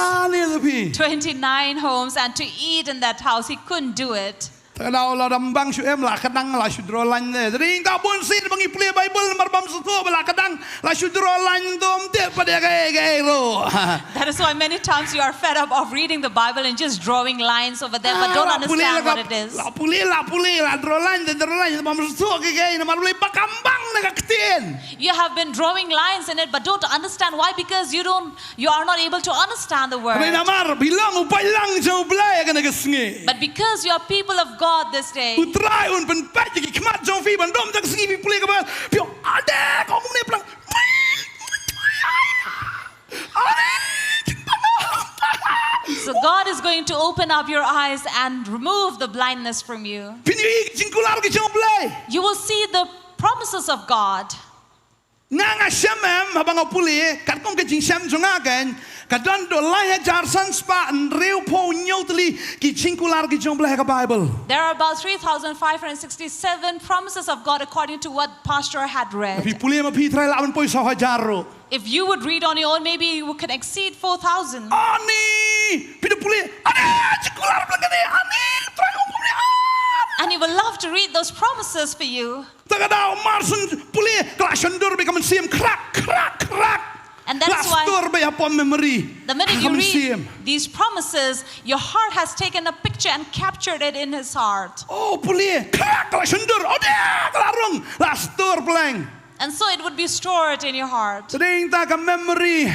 29 homes and to eat in that house. He couldn't do it. Kalau lah dambang syuem lah kadang lah syudro lan ni. Jadi tak pun sih bangi play Bible marbam suto lah kadang lah syudro lan dom te pada gay ro. That is why many times you are fed up of reading the Bible and just drawing lines over there, but don't understand what it is. Lah puli lah draw line marbam suto gay na marulay pakambang nagaktin. You have been drawing lines in it, but don't understand why, because you are not able to understand the word. Kaya namar bilang upay lang sa ublay ka nagasngi. But because you are people of God this day, utray un pen pat ki kmat jong fi ban dom tak sngi puli ka ba. Pio ade ko ne plang. so God is going to open up your eyes and remove the blindness from you. You will see the promises of God. Nga syamam habang puli kat kong ke jing syam jonga kan kadon do lai jar san spa reu po nyotli ki chinkular ki jong ka Bible. There are about 3,567 promises of God according to what pastor had read. Pi puli ma pi trai lawan poi 1,000. If you would read on your own, maybe you could exceed 4,000. Ani pi puli ada chinkular blangane ani trai puli. And he will love to read those promises for you. Tagadaw marsun puli klashandur become sim crack. And that's why memory. The minute you read these promises, your heart has taken a picture and captured it in his heart. Oh, puli crack klashandur. Ode klarung lastur blank. And so it would be stored in your heart. Seding ta ka memory.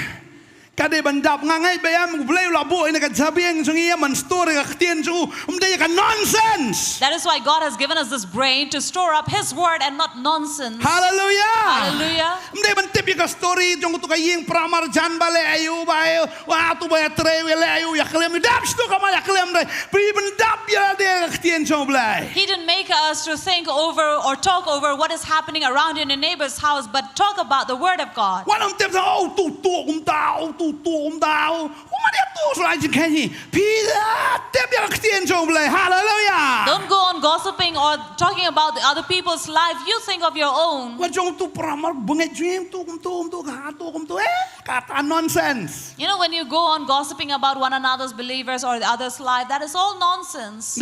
Kade bandap ngangai bayam blay labo ina ka jabiang jungi man story ka ktien ju umday ka nonsense. That is why God has given us this brain to store up his word and not nonsense. Hallelujah. Hallelujah. Umday man tip ka story jong tu ka ying pramar jan bale ayu bayo wa tu ba tre wele ayu ya klem dap sto ka ma ya klem dai pri bandap ya de ka ktien jong blay. He didn't make us to think over or talk over what is happening around in a neighbor's house, but talk about the word of God. Wa nam tip sa oh tu tao hallelujah. Don't go on gossiping or talking about the other people's life. You think of your own. Nonsense. You know, when you go on gossiping about one another's believers or the other's life, that is all nonsense.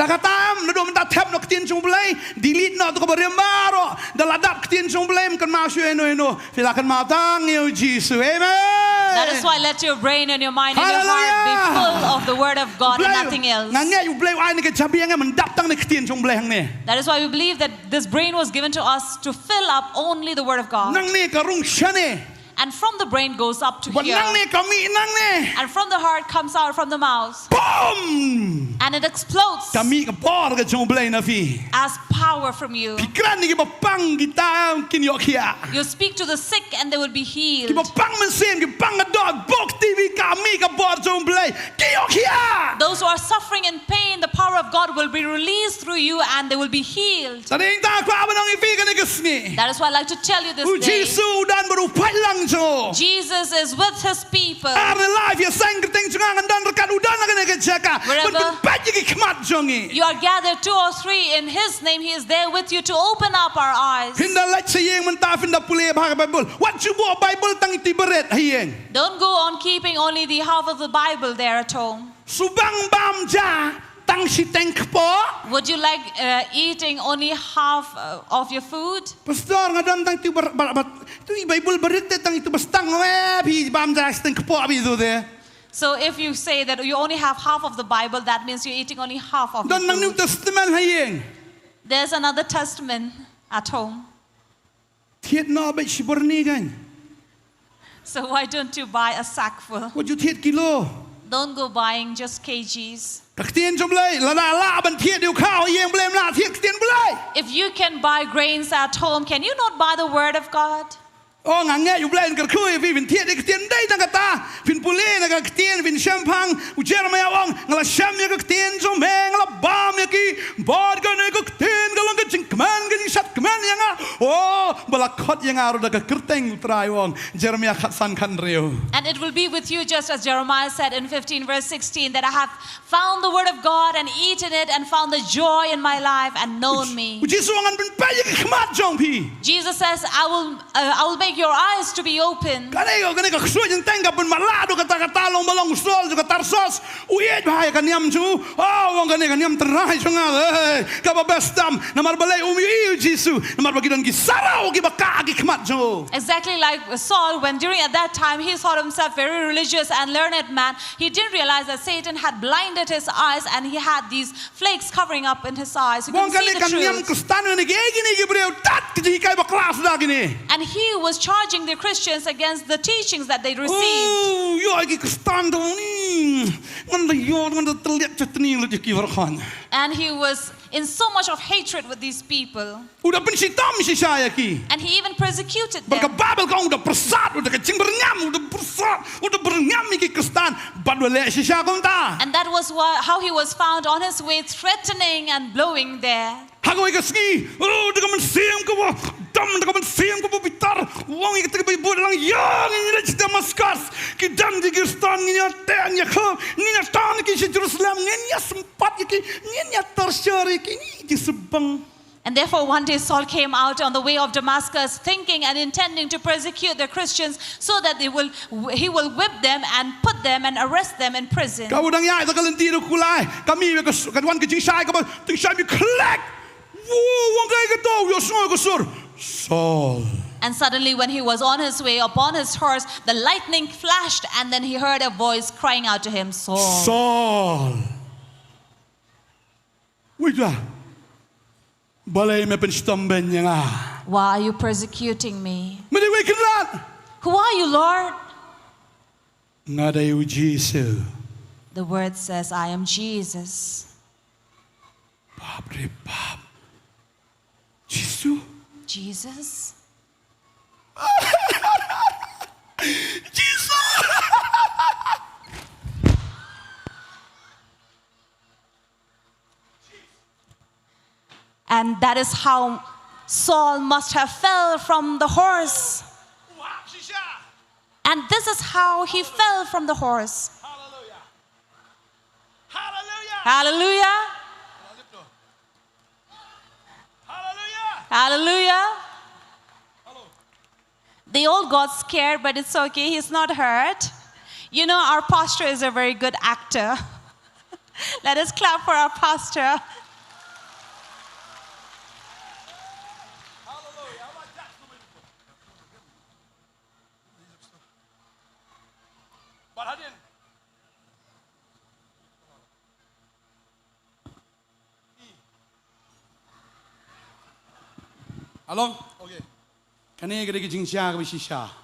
That is why let your brain and your mind and your heart be full of the word of God and nothing else. That is why we believe that this brain was given to us to fill up only the word of God. And from the brain goes up to here. And from the heart comes out from the mouth. Boom! And it explodes as power from you. You speak to the sick and they will be healed. Those who are suffering in pain, the power of God will be released through you and they will be healed. That is why I like to tell you this day. Jesus is with his people. Wherever you are gathered, 2 or 3 in his name, he is there with you to open up our eyes. Don't go on keeping only the half of the Bible there at home. Would you like eating only half of your food? So if you say that you only have half of the Bible, that means you're eating only half of the food. There's another testament at home. Thiệt nó bị chỉ bor ni gan. So why don't you buy a sack full? What you thiệt kilo? Don't go buying just kgs. Các tiền trong lấy là la bên thiệt điều khao yên blem la thiệt tiền blay. If you can buy grains at home, can you not buy the word of God? Oh, ngang nghe yêu blend cái khui vì vin thiệt cái tiền đây đang ta vin pule cái tiền vin champagne u Jeremiah ông ngala sham cái tiền trong mẹ ngala bam cái bod cái này cái tiền cái long cái chinh command cái shat command yang à oh bala khot yang à rồi cái kerteng trai ông Jeremiah khát san khan rêu. And it will be with you just as Jeremiah said in 15 verse 16 that I have found the word of God and eaten it and found the joy in my life and known me. Jesus says I will make your eyes to be open. Exactly like Saul, when during at that time he thought himself very religious and learned man, he didn't realize that Satan had blinded his eyes and he had these flakes covering up in his eyes. He couldn't see the truth. And he was charging the Christians against the teachings that they received. And he was in so much of hatred with these people. And he even persecuted them. And that was how he was found on his way, threatening and blowing there. And therefore one day Saul came out on the way of Damascus thinking and intending to persecute the Christians so that he will whip them and put them and arrest them in prison. Saul. And suddenly when he was on his way upon his horse, the lightning flashed and then he heard a voice crying out to him, Saul. Saul. Why are you persecuting me? Who are you, Lord? The word says, I am Jesus. Jesus? And that is how Saul must have fell from the horse. And this is how he fell from the horse. Hallelujah. Hallelujah. They all got scared, but it's okay. He's not hurt. You know, our pastor is a very good actor. Let us clap for our pastor.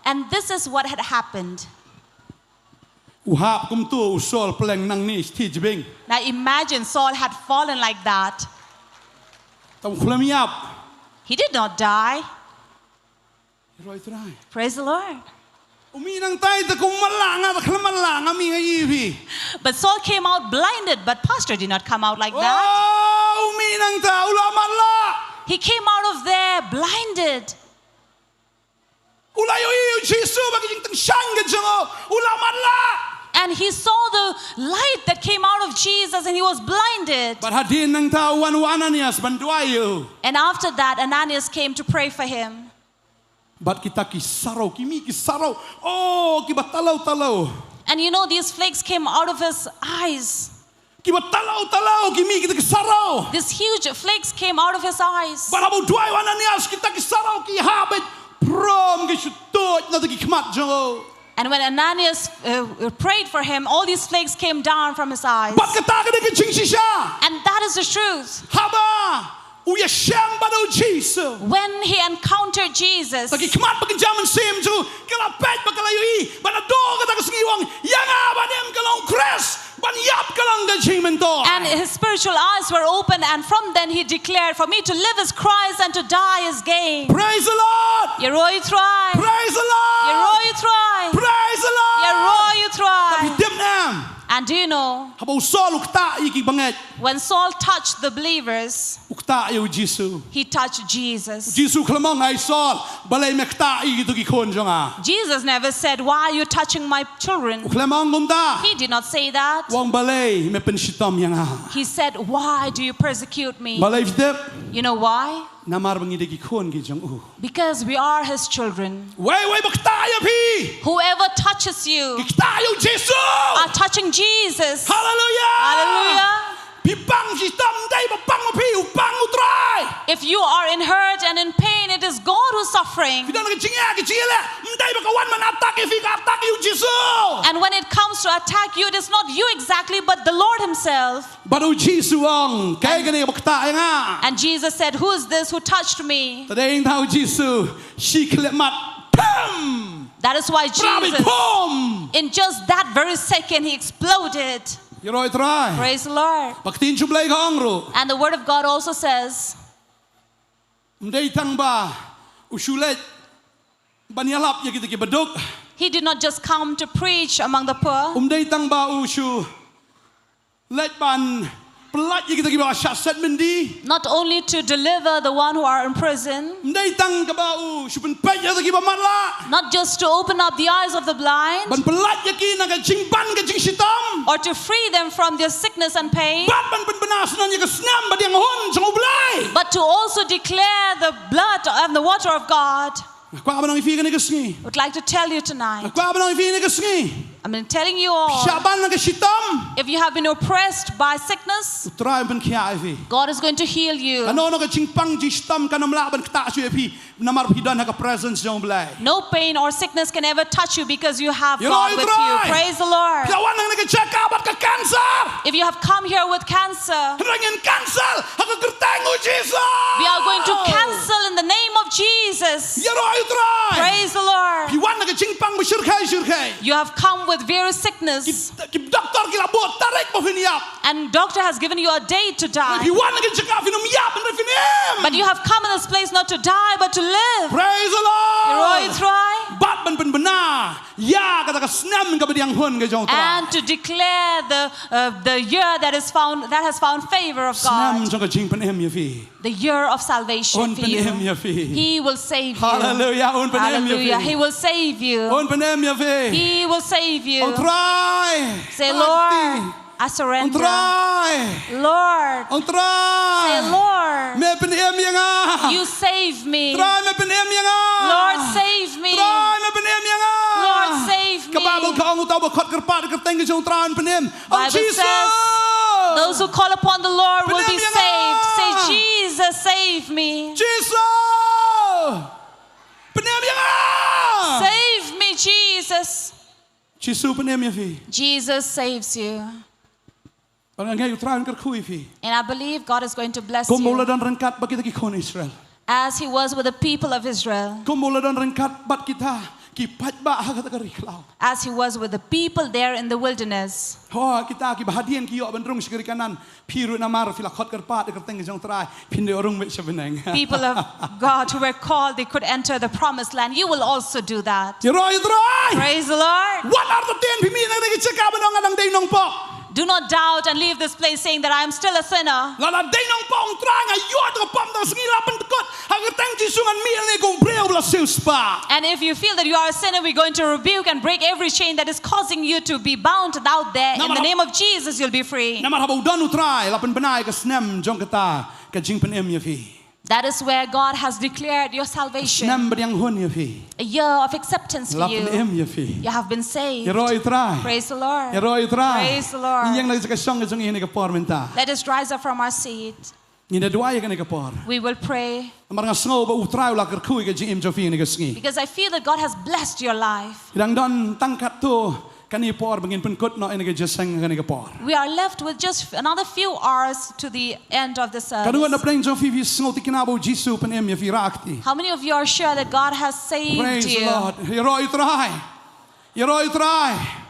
And this is what had happened. Now imagine Saul had fallen like that. He did not die. Praise the Lord. But Saul came out blinded, but pastor did not come out like that. He came out of there blinded. And he saw the light that came out of Jesus and he was blinded. And after that, Ananias came to pray for him. And you know, these flakes came out of his eyes. These huge flakes came out of his eyes. And when Ananias prayed for him, all these flakes came down from his eyes. And that is the truth. uya syam bado Jesus. When he encountered Jesus, Taki kemat pakin jaman sim tu kalau pet bakal ayu bana do kata kesengiwang yang abanem kalau crash ban yap kalau gajing mentor. and his spiritual eyes were open, and from then he declared, for me to live is Christ and to die is gain. Praise the Lord. Yeroi try. Praise the Lord. Yeroi try. Praise the Lord. Yeroi try. Tapi dim nam. And do you know, Habau Saul ukta iki banget. when Saul touched the believers, Ukta ayu Jesus. he touched Jesus. Jesus kelamang ay Saul balay mekta iki tu kikon jonga. Jesus never said, why are you touching my children? Kelamang gumta. He did not say that. Wang balay me pensitam yang ah. He said, why do you persecute me? Balay videp. You know why? Namar bangide kikon ki jong Because we are his children. Way bakta ayu pi. Whoever touches you Kita ayu Jesus. are touching Jesus. Hallelujah. Hallelujah. Pipang sitam day bapang mapi upang utray. If you are in hurt and in pain, it is God who's suffering. Kita nak cingya kecile. Day bakawan man attack if attack you Jesus. And when it comes to attack you, it is not you exactly, but the Lord himself. Baru Jesus ang kay gani bakta nga. And Jesus said, who is this who touched me? Tadeng tahu Jesus si klemat pam. That is why Jesus, Pum. in just that very second, he exploded. Yeroi try. Praise the Lord. Baktin jublay kang ro. And the word of God also says, Day tang ba usulet banyalap ya kita kibaduk. he did not just come to preach among the poor. Day tang ba usu let ban pelat ya kita kibawa syasat mendi. Not only to deliver the one who are in prison, Day tang kabau supen pet ya kita kibawa matla. not just to open up the eyes of the blind, Ban pelat ya kita naga jingban ke jing sitam. or to free them from their sickness and pain, Bat ban benas nan ya kesnam badiang hon jang ublay. but to also declare the blood and the water of God. Aku apa nang ifi kan kesngi. I would like to tell you tonight, Aku apa nang ifi kesngi. I'm telling you all, Syaban naga sitam. if you have been oppressed by sickness, Utray ban kia ifi. God is going to heal you. Ano naga jingpang jistam kan namla ban kta su ifi. Namar hidan naga presence jang ublay. No pain or sickness can ever touch you because you have You God know, with it's you. right. Praise the Lord. Kawan nang naga check up at ka cancer. If you have come here with cancer, Rangin cancel. Ako gertango Jesus. we are going to cancel in the name of Jesus. Yaro utray. Praise the Lord. Piwan naga jingpang syurkai. You have come with various sickness, Kip doktor kila buat tarik mo finiap. and doctor has given you a date to die. Piwan naga check up finum yap and finim. But you have come in this place not to die, but to live. Praise the Lord. Yeroi try. Bat ban benar. Ya kata ka snam ka badiang hun ka jong tra. And to declare the year that has found favor of Snam God, jong ka jing penem ya fi. the year of salvation On for penem you. ya fi. He will save you. Hallelujah. On penem ya Hallelujah. fi. He will save you. On penem ya fi. He will save you. On try. Say, Lord, I On surrender. try. Lord, On try. say, Lord, Me penem ya nga. you save me. Try me penem ya nga. Lord, save me. Try me penem ya nga. Lord, save me. Kababal ka ang utaw ba kot kerpat kerteng ka jong try penem. Oh Bible Jesus. says, those who call upon the Lord will be Penem ya nga. saved. Say, Jesus, save me. Jesus. Penem ya nga. Save me, Jesus. Jesus penem ya fi. Jesus saves you. Parang ngayon try ker kui fi. And I believe God is going to bless Kung mula you dan rengkat bagi kita kikon Israel. as he was with the people of Israel, Kung mula dan rengkat bat kita kipat ba hagat kariklaw. as he was with the people there in the wilderness. Oh kita kibahadian kiyo bandrung sigari kanan piru namar filakot kerpat kerteng jong try pinde orang mek sebeneng. People of God who were called, they could enter the promised land. You will also do that. Yroy try. Praise the Lord. What are the ten pimi nang nagitsaka ba nang anang day nong po? Do not doubt and leave this place saying that I am still a sinner. Lala day nong po ang try ngayon ang pam nang singilapan tekot hagateng jisungan mi ni kung breo bla spa. And if you feel that you are a sinner, we're going to rebuke and break every chain that is causing you to be bound out there. In the name of Jesus, you'll be free. Namar habaw danu try lapan benai ka snem jong kata ka jing penem ya fi. That is where God has declared your salvation. Snem badiang hun ya fi. A year of acceptance for Lapan em you. ya fi. You have been saved. Yroy try. Praise the Lord. Yroy try. Praise the Lord. Yang lagi sa song jong ini ka pormenta. Let us rise up from our seat. Ni da dua ya ka por. We will pray. Amar nga sngo ba utray la kerkui ka jing im jofi ni ka sngi. Because I feel that God has blessed your life. Idang don tangkat tu kani por bangin penkut no ene ke jasang kani ke por. We are left with just another few hours to the end of the Kadungan na service. preng jong fi snoti kinabo Jisu pen em fi rakti. How many of you are sure that God has saved Praise the you? Lord. Yero itrai. Yero itrai.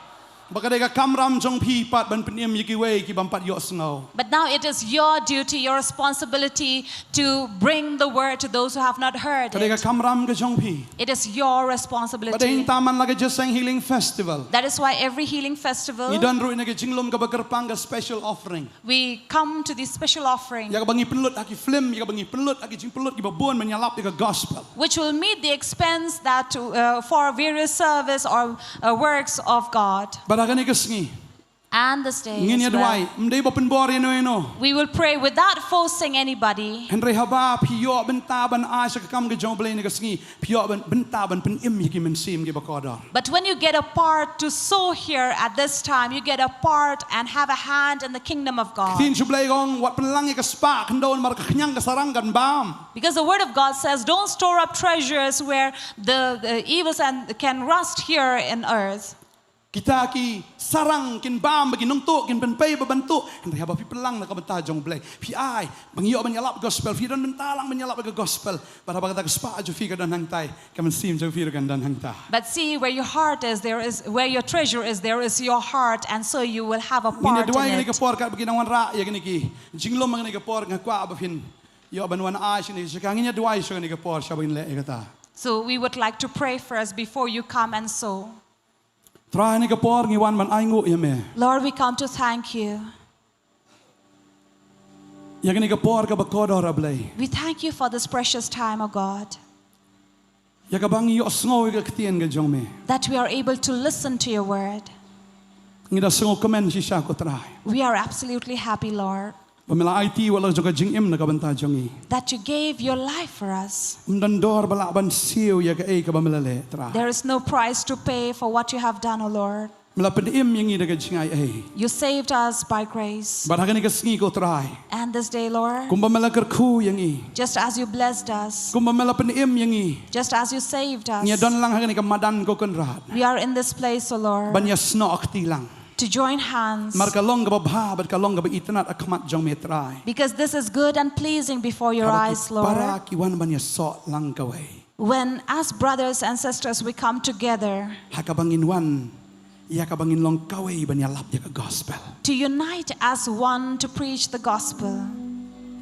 Bakadega kamram jong pi pat ban pen em yiki wei ki bampat yo sngo. But now it is your duty, your responsibility to bring the word to those who have not heard Kadega it. kamram ke jong pi. It is your Badeng responsibility. taman lagi jasang healing festival. That is why every healing festival, Idan ru ine ke jinglom ke bakerpang ke special offering. we come to the special offering, Ya bangi penlut aki film, ya bangi penlut aki jing penlut ki babon menyalap ke gospel. which will meet the expense that for various service or works of God. Barakan ke sengi. And this day Ngin ya as well. duai, mdei ba penbor eno. We will pray without forcing anybody. Henry haba pio benta ban asa ke kam ke jong blei ne ke sengi. Pio ban benta ban pen im ki mensim ke bakodor. But when you get a part to sow here at this time, you get a part and have a hand in the kingdom of God. Tin jublei gong wat penlang ke spa kendon mar ke kenyang ke sarang kan bam. Because the word of God says, don't store up treasures where the evils can rust here in earth. Kita ki sarang kin bam bagi nongtuk kin penpei bebantu. Henry haba pi pelang na kabenta jong blei. Pi ai bangio menyalap gospel. Fi don bentalang menyalap ke gospel. Para kata ke spa jo fi ke dan hang tai. Kamen sim jo fi kan dan hang ta. But see, where your heart is, where your treasure is, there is your heart, and so you will have a Ini part dua in ini ke it. por kat bagi nawan ra ya gini ki. Jinglom ngani ke por ngakwa abafin. Yo ban wan ai sini sekanginya dua iso ngani ke por sabin le kata. So we would like to pray first before you come and sow. Try ni ke por ngi wan man ai ngu ya me. Lord, we come to thank you. Ya gini ke por ke bakodor ablei. We thank you for this precious time, O God, Ya ke bangi yo sngo ke ketien ke jong me. that we are able to listen to your word. Ngi da sngo komen si sha ko try. We are absolutely happy, Lord, Pamela IT wala jo ka jing im na ka banta jongi. that you gave your life for us. Mdan dor bala ban siu ya ke ka bamela le tra. There is no price to pay for what you have done, O Lord. Mela pen im yangi da ka jing ai. You saved us by grace. Ba ka ni ka sngi ko try. And this day, Lord, Kum bamela ker khu yangi. just as you blessed us, Kum bamela pen im yangi. just as you saved us, Nya don lang ha ni ka madan ko kon rat. we are in this place, O Lord, Ban ya sno akti lang. to join hands, Mar ka long ka ba bat ka long ka ba itnat akmat jong me try. because this is good and pleasing before your eyes, Para Lord. ki wan ban ya so lang ka wei. When, as brothers and sisters, we come together Ha ka bangin wan. Ya ka bangin long ka wei ban ya lap ya ka gospel. to unite as one to preach the gospel.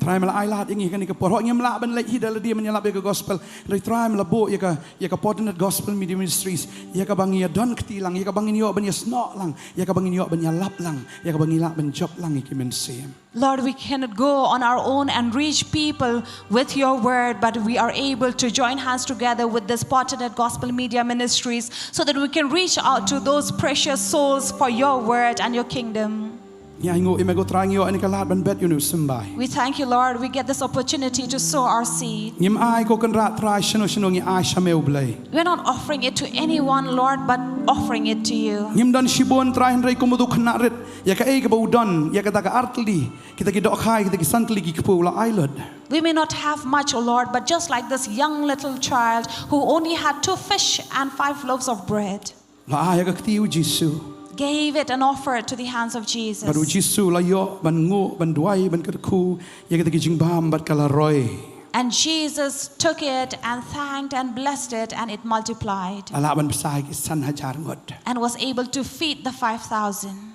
Try mala ai lat ingi kan ka por ngem la ban lek hidal dia menyalap ya ka gospel. Rai try mala bo ya ka Potternet Gospel Media Ministries. Ya ka bangi ya don kti lang ya ka bangin yo ban ya snok lang. Ya ka bangin yo ban ya lap lang. Ya ka bangin la ban job lang iki men sim. Lord, we cannot go on our own and reach people with your word, but we are able to join hands together with this Potternet Gospel Media Ministries so that we can reach out to those precious souls for your word and your kingdom. Ya ingo imego try yo ani ka lat ban bet you know simbai. We thank you, Lord. We get this opportunity to sow our seed. Ngim ai ko kan rat try shino ngi ai shameu blai. We're not offering it to anyone, Lord, but offering it to you. Ngim dan shibon try rai ko mudu khna rit. Ya ka ei ka budon ya ka ta ka artli. Kita ki dok khai kita ki santli ki kpu la ailod. We may not have much, O Lord, but just like this young little child who only had 2 fish and 5 loaves of bread, La ai ka ktiu Jisu. gave it and offered it to the hands of Baru Jesus. Jisu la yo ban ngu ban duai ban kerku ya kita ki jingbam bat kala roy. And Jesus took it and thanked and blessed it, and it multiplied Ala ban besai ki san hajar ngot. and was able to feed the 5,000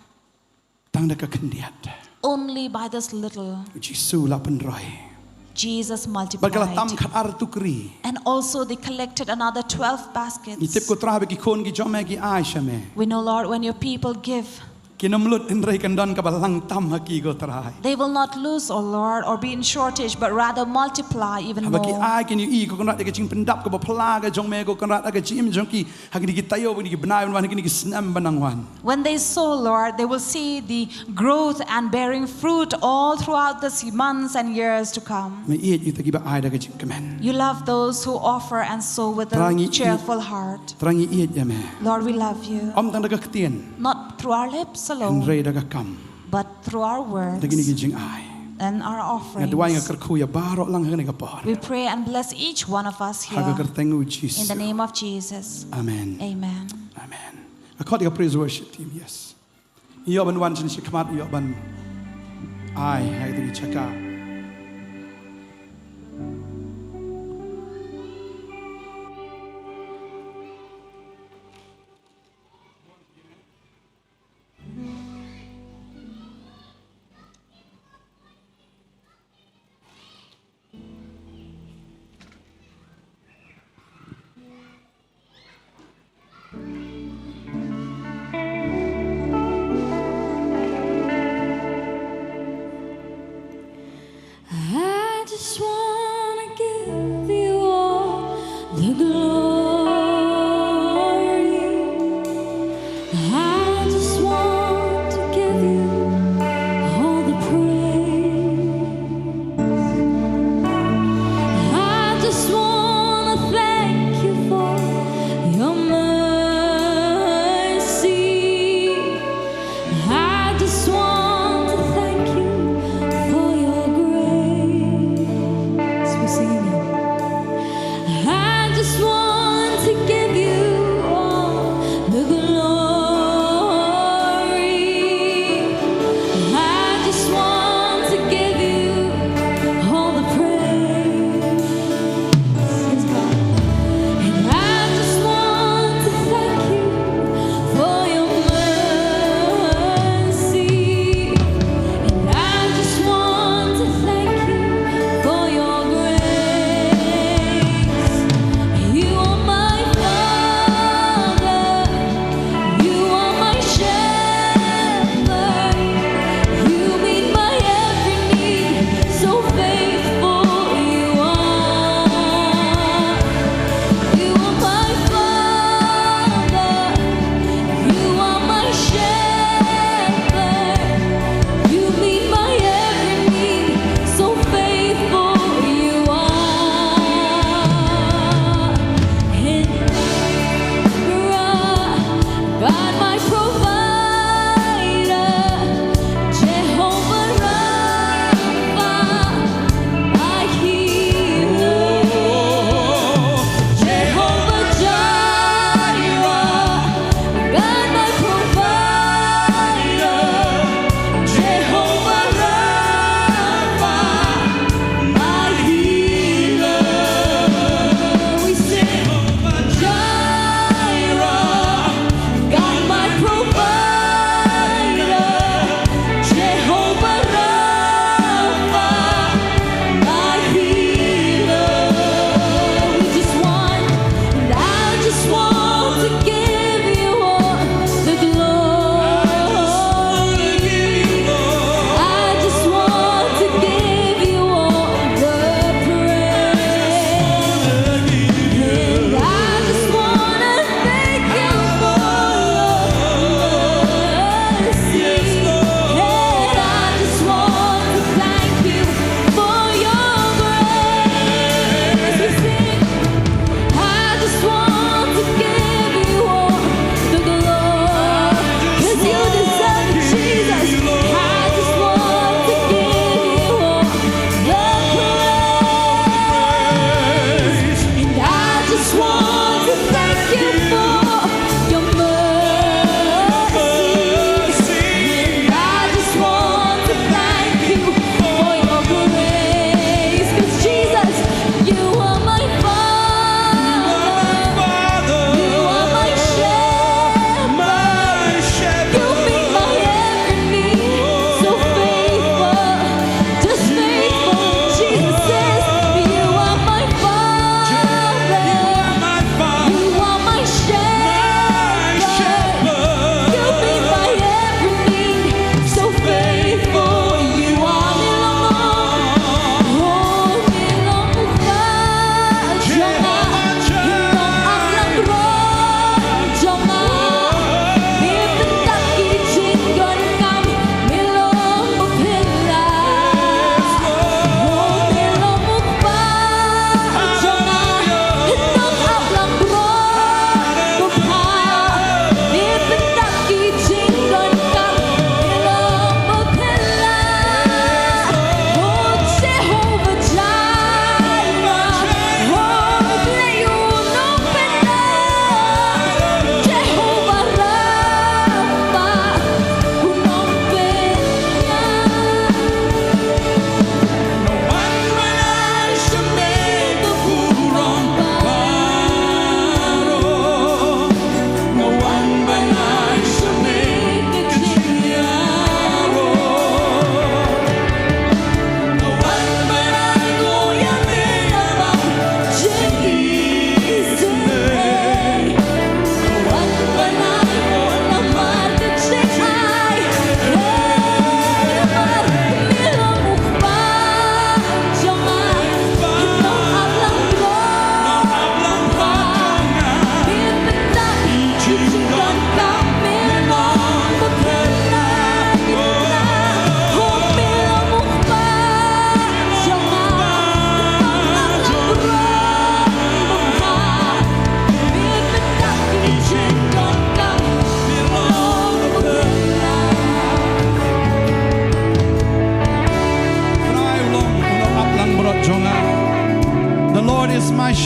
Tang da ka kendiat. only by this little. Jisu la pan roy. Jesus Bat kala tam multiplied. khat ar tukri. And also they collected another 12 Itip baskets. ko trabe ki kon ki jome ki ai shame. We know, Lord, when your people give, Kinamlut inray kandan ka balang tam haki go trai. they will not lose, O Lord, or be in shortage, but rather multiply even Habaki more. ai kin yu ko konrat ka ching pendap ka ba phala ka jong me ko konrat ka chim jong ki hagi ki tayo ni ki banai wan ki snam banang wan. When they sow, Lord, they will see the growth and bearing fruit all throughout the months and years to come. Me iet yu taki ba ai da ka ching kamen. You love those who offer and sow with a Trangi- cheerful heart. Trangi iet ya me. Lord, we love you. Om tang da ka ktien. Not through our lips En alone, rei da ka kam. but through our words Da gini ki jing ai. and our Nga duai nga offerings. kerku ya baro lang hagi ka por. We pray and bless each one of us Haga here kertengu in Jesus. the name of Jesus. Amen. Amen. Amen. According to praise worship team, yes. Iyo ban wan chin shikmat iyo ban ai hai tu chaka. I just wanna give you all the glory. I just want to give you all the praise. I just wanna thank you for your mercy. I just want to thank you for your grace. We're singing it. I just want to give you all the glory. I just want to give you all the praise. Yes, God. And I just want to thank you for your mercy. And I just want to thank you for your grace. You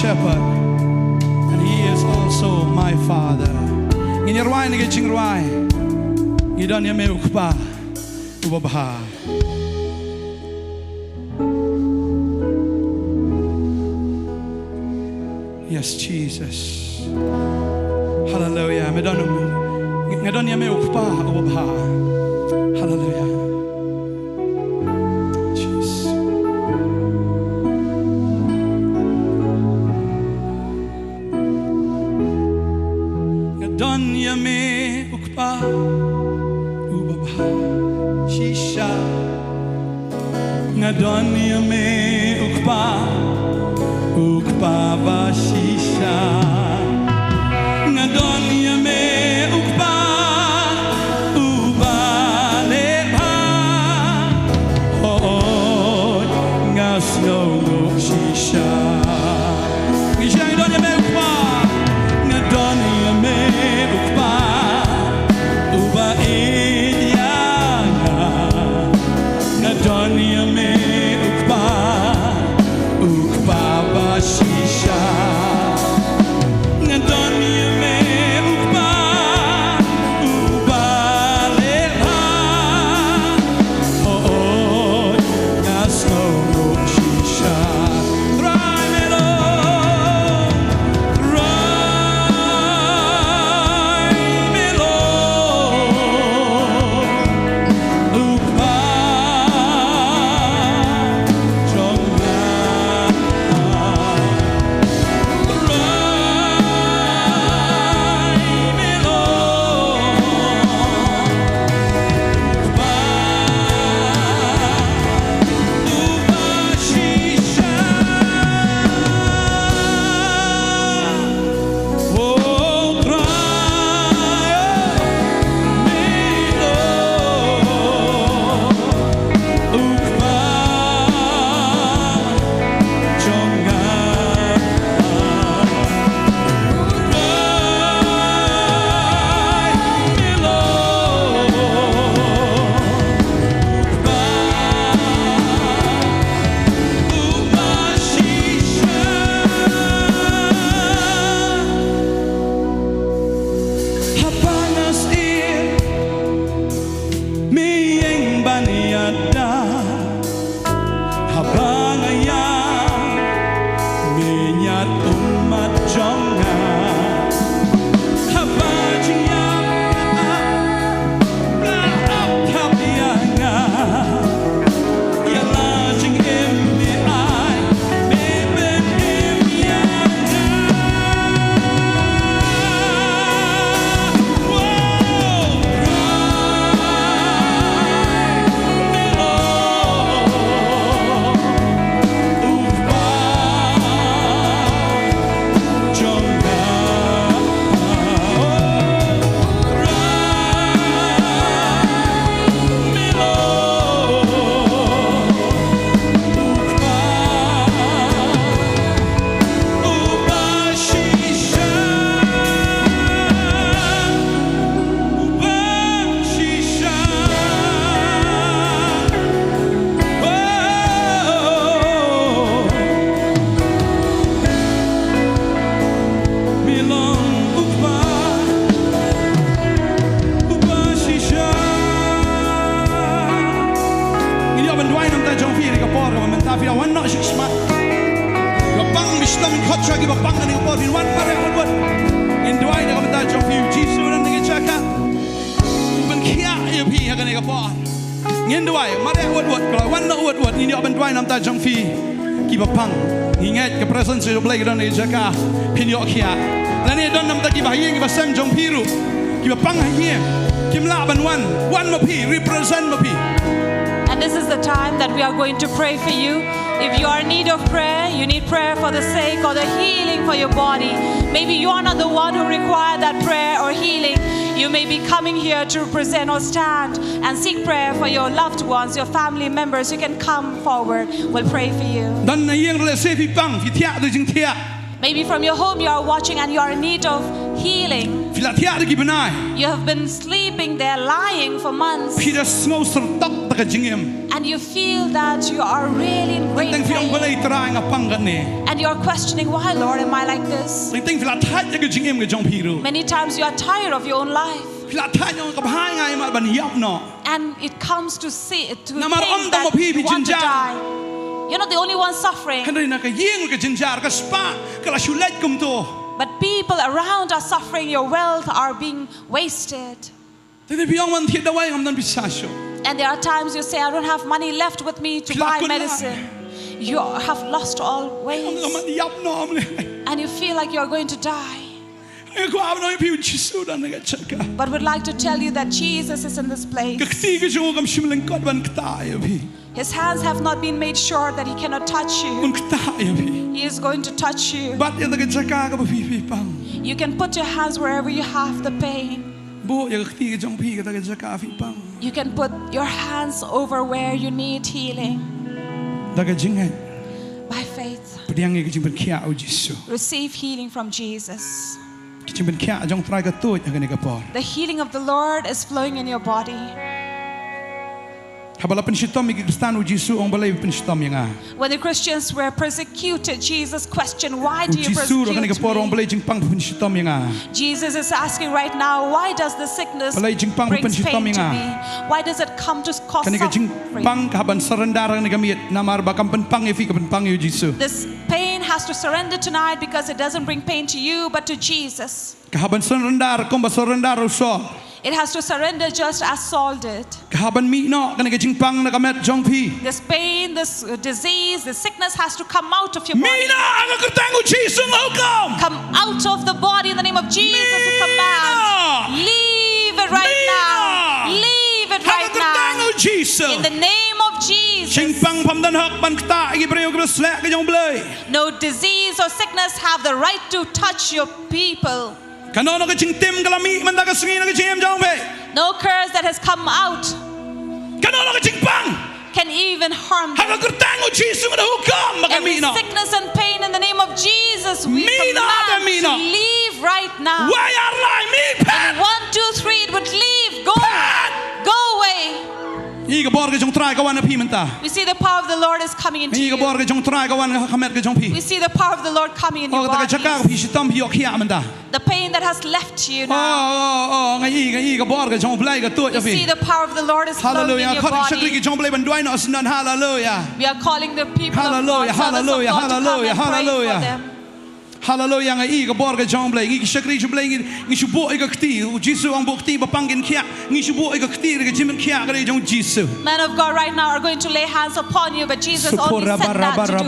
shepherd, and He is also my Father. Nginirwai ni kachingirwai, ngidan yame ukpa ubabha. Yes, Jesus. Hallelujah. Ngidan yame ukpa ubabha. Hallelujah. Donya me ukpa ubabha shisha ngadonya me ukpa ba shisha ngadonya me ukpa ubale ba oh ngasno shisha ngisha ngadonya me ukpa ngadonya me Donya me ukpa ba shisha Donya me ukpa ubaleha oh ngasno shisha Rai melo And this is the time that we are going to pray for you. If you are in need of prayer, you need prayer for the sake or the healing for your body. Maybe you are not the one who requires that prayer or healing. You may be coming here to present or stand and seek prayer for your loved ones, your family members. You can come forward. We'll pray for you. Maybe from your home you are watching and you are in need of healing. You have been sleeping there, lying for months. and you feel that you are really in great pain, and you are questioning, why, Lord, am I like this? Many times you are tired of your own life, and it comes to think that you want to die. You're not the only one suffering, but people around are suffering. Your wealth are being wasted. And there are times you say, I don't have money left with me to buy medicine. You have lost all ways, and you feel like you're going to die. But we'd like to tell you that Jesus is in this place. His hands have not been made sure that he cannot touch you. He is going to touch you. You can put your hands wherever you have the pain. You can put your hands over where you need healing. By faith, receive healing from Jesus. The healing of the Lord is flowing in your body. When the Christians were persecuted, Jesus questioned, why do you persecute me? Jesus is asking right now, why does the sickness bring pain to me? Why does it come to cause suffering? This pain has to surrender tonight because it doesn't bring pain to you but to Jesus. It has to surrender just as Saul did. This pain, this disease, this sickness has to come out of your body. Come out of the body in the name of Jesus. We command. Leave it right now. Leave it right now. In the name of Jesus. No disease or sickness have the right to touch your people. No curse that has come out can even harm them. Every sickness and pain in the name of Jesus, we command to leave right now. In 1, 2, 3, it would leave. Go. Go away. We see the power of the Lord is coming into you. We see the power of the Lord coming in your body. The pain that has left you now. You see the power of the Lord is flowing in your body. We are calling the people of God, sons of God, to come and pray for them. Hallelujah. Man of God, right now are going to lay hands upon you, but Jesus only said that to do.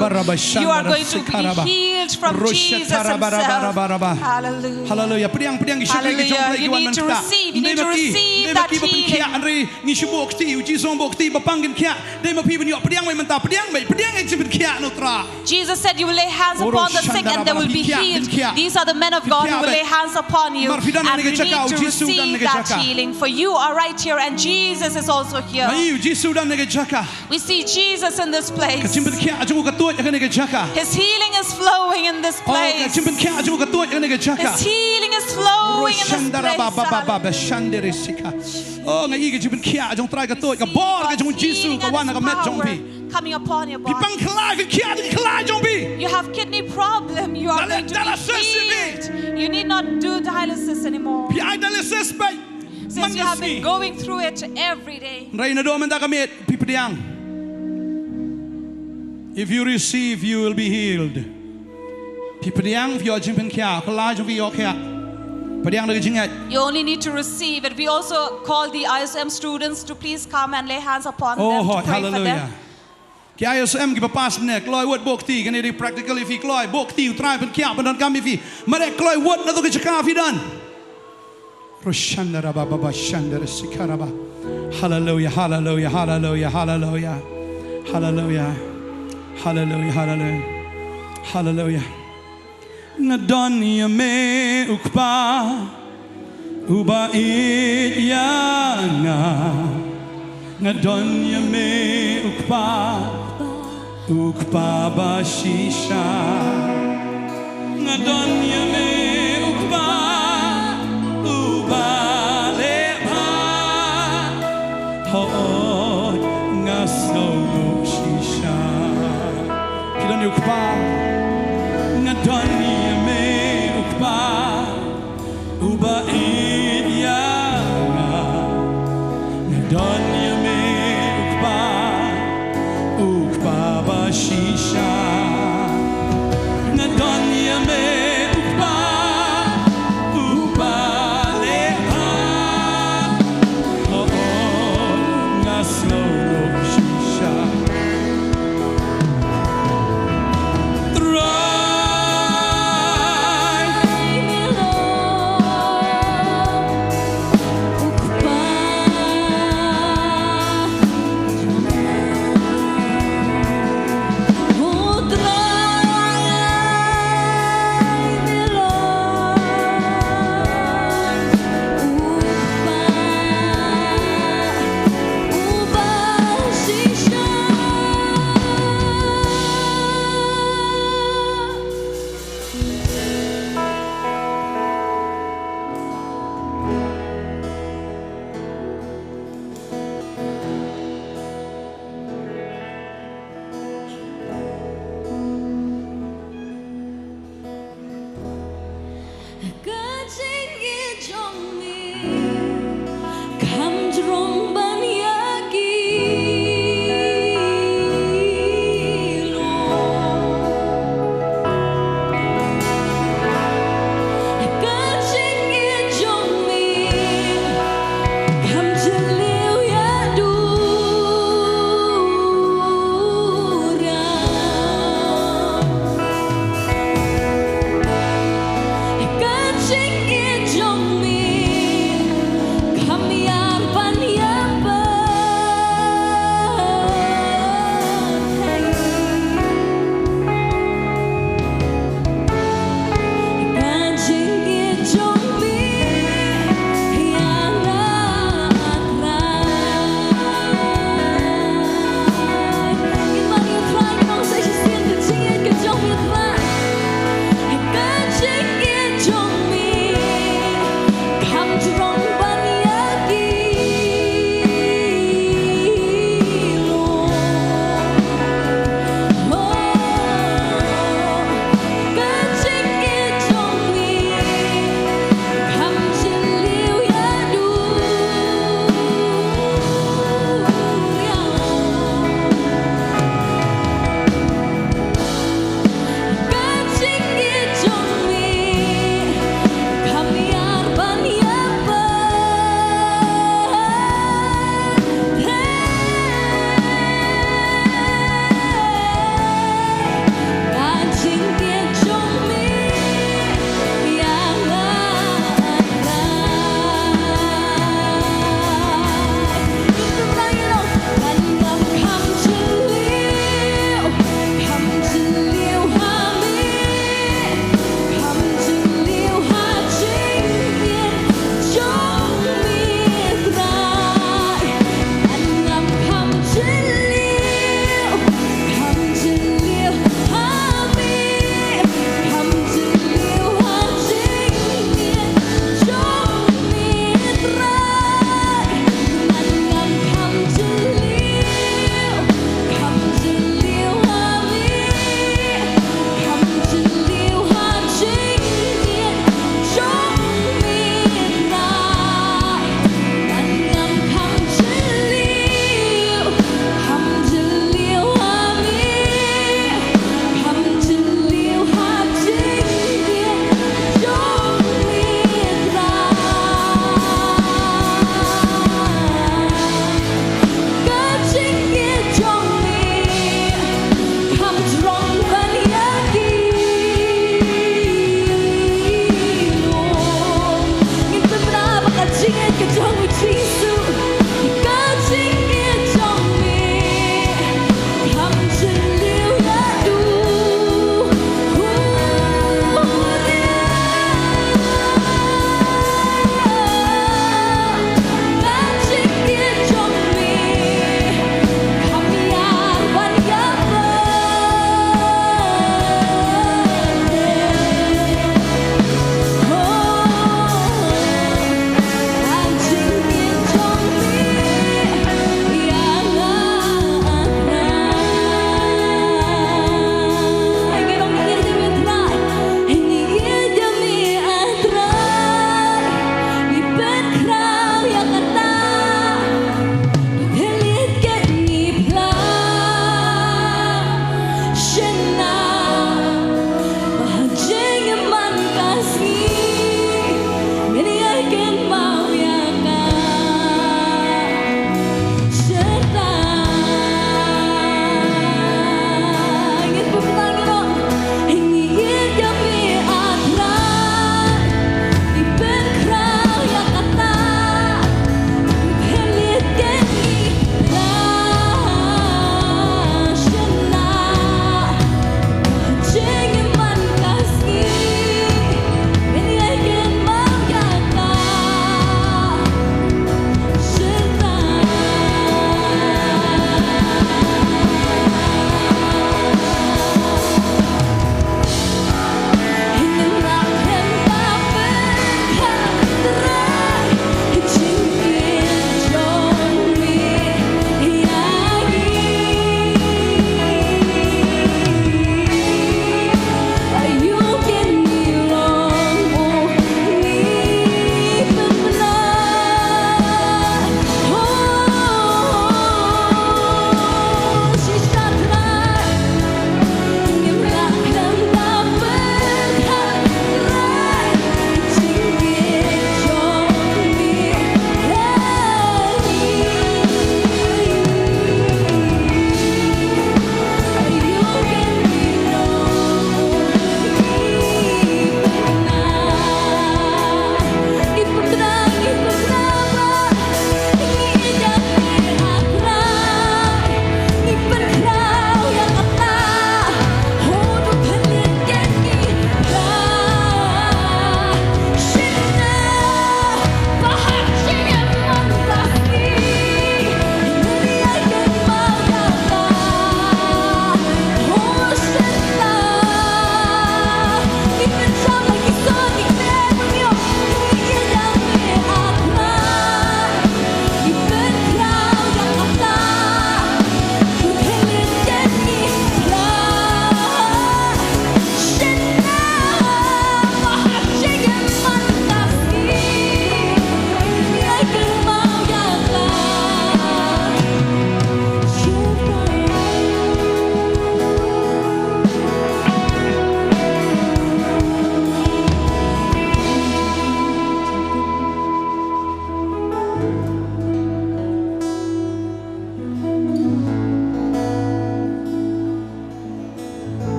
You are going to be healed from Jesus himself. Hallelujah. Hallelujah. You need to receive. You need to receive that healing. Jesus said you will lay hands upon the sick and they will be healed. These are the men of God who will lay hands upon you, and you need to receive that healing. For you are right here, and Jesus is also here. We see Jesus in this place. His healing is flowing in this place. His healing is flowing in this place. Coming upon your body. You have kidney problem. You are going to be healed. You need not do dialysis anymore. Since you have been going through it every day. If you receive, you will be healed. You only need to receive it. We also call the ISM students to please come and lay hands upon them to pray for them. Cái ISM cái pass nè, coi word book ti, cái này practically phi coi book ti, try bên kia bên cam phi, mà để coi word nó tôi cái chaka phi dan. Roshandara baba baba shandara sikaraba. Hallelujah, hallelujah, hallelujah, hallelujah, hallelujah, hallelujah, hallelujah, hallelujah. Nadonia me ukpa, uba ityana. Nadonia me ukpa. Ukpa bashisha, ngadonya me ukpa, ubaleba, ho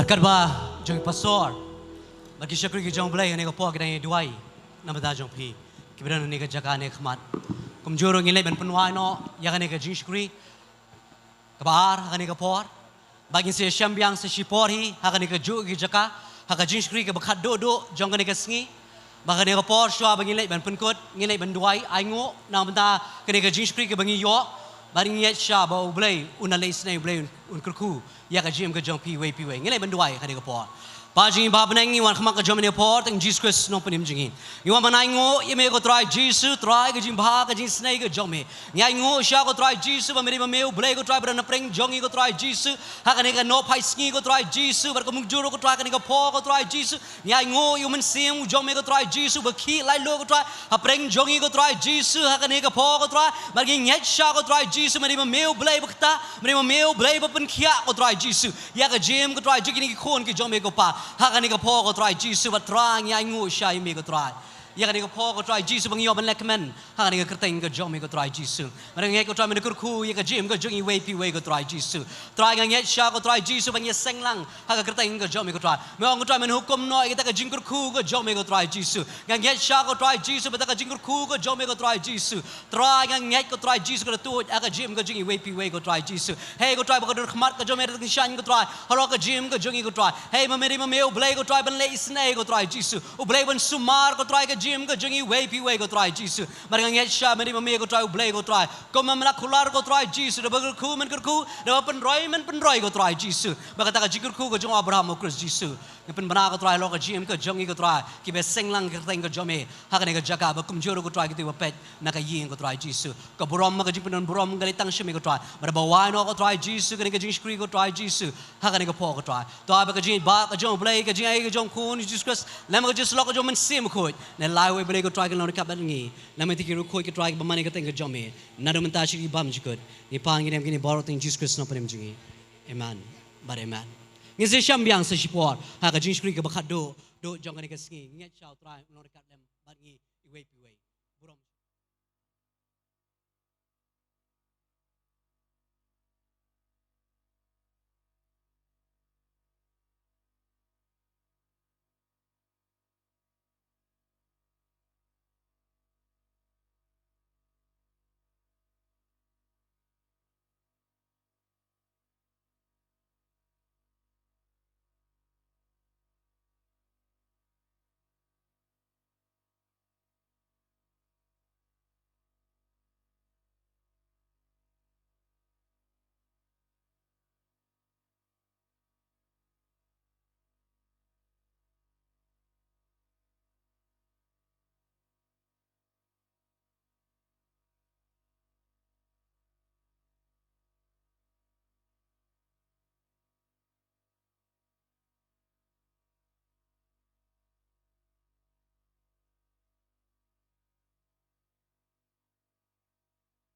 Berkat ba jong pastor. Bagi syakri ke jong belai ni ko po kita ni duai. Nama dah jong pi. Kita ni ke jaga ni khmat. Kumjuro ngilai ben penwai no ya ni ke jing syakri. Kabar ni ke por. Bagi saya syambiang se sipor hi ni ke ju ke jaga. Haka jing syakri ke berkat do jong ni ke sengi. Bagi ni ke por syua bagi ngilai ben penkut ngilai ben duai aingo nama dah ni ke jing syakri ke bagi yo. Bari ngiat sya bau belai unalai snai belai unkurku ya ka jim ka jong pi wei ngilai benduai ka de ka por pa jing ba benang wan khama ka jom ne por tang Jesus Christ no panim jingin iwa manai ngo ye me ko try Jesus try ka jing ba ka jing snai ka jom me ngai ngo sya ko try Jesus ba meri ba meu belai ko try bra na preng jong ko try Jesus ha ka ne ka no pai sngi ko try Jesus bar ko mung juro ko try ka ne ka po ko try Jesus ngai ngo yu men sim jom me ko try Jesus ba khi lai lo ko try ha preng jong ko try Jesus ha ka ne ka po ko try bar gi ngai sya ko try Jesus meri ba meu belai ba kta meri ba meu belai ba pen khia ko try Jesus ya ka jim ko try jing ki khon ki jom me ko pa ha ka ni ka po ko try Jesus ba try ngai ngo sya me ko try ya ka ni ka po ko try Jesus bang yo ban lekmen ha ka ni ka kerteng ka jom me ko try Jesus mari ngai ko try me kur khu ya ka jim ko jing wei pi wei ko try Jesus try ngai sya ko try Jesus bang ye seng lang ha ka kerteng ka jom me ko try me ong ko try men hukum no kita ka jing kur khu ko jom me ko try Jesus ngai sya ko try Jesus ba ta ka jing kur khu ko jom me ko try Jesus try ngai ko try Jesus ko tu ha ka jim ko jing wei pi wei ko try Jesus hey ko try ba ko dur khmat ka jom me ka shan ko try halo ka jim ko jing ko try hey ma meri ma meu blai ko try ban le isnai ko try Jesus u blai ban sumar ko try ka jim ko jing wei pi wei ko try Jesus mari ngai sya meri ma me ko try u blai ko try ko ma mala khular ko try Jesus da ba khu men ku da pen roi ko try Jesus ba ka ta ka jing ku ko jong Abraham ko Jesus ni pen bana ko try lo ka jim ko jong ko try ki be seng lang ka teng ko jome ha ka ne ka jaga ba kum joro ko try ki wa pet na ka yin ko try Jesus ka burom ma ka jing pen burom gali tang shimi ko try ba ba wai no ko try Jesus ka ne ka jing skri ko try Jesus ha ka ne ka po ko try to ba ka jing ba ka jong play ka jing ai ka jong kun Jesus Christ lam ka just lo ka jong men sim ko ne lai we play ko try ka lo ka ba ngi lam ti ki ru ko ki try ka ba mani ka teng ka jome na do men ta shi bam jikut ni pa ngi nem ki ni baro teng Jesus Christ no pa nem jingi amen but amen ngi se sham biang se shipor ha ka jing skri ka ba khat do jong ka ne ka sngi ngi chao try lo ka lem ba ngi i we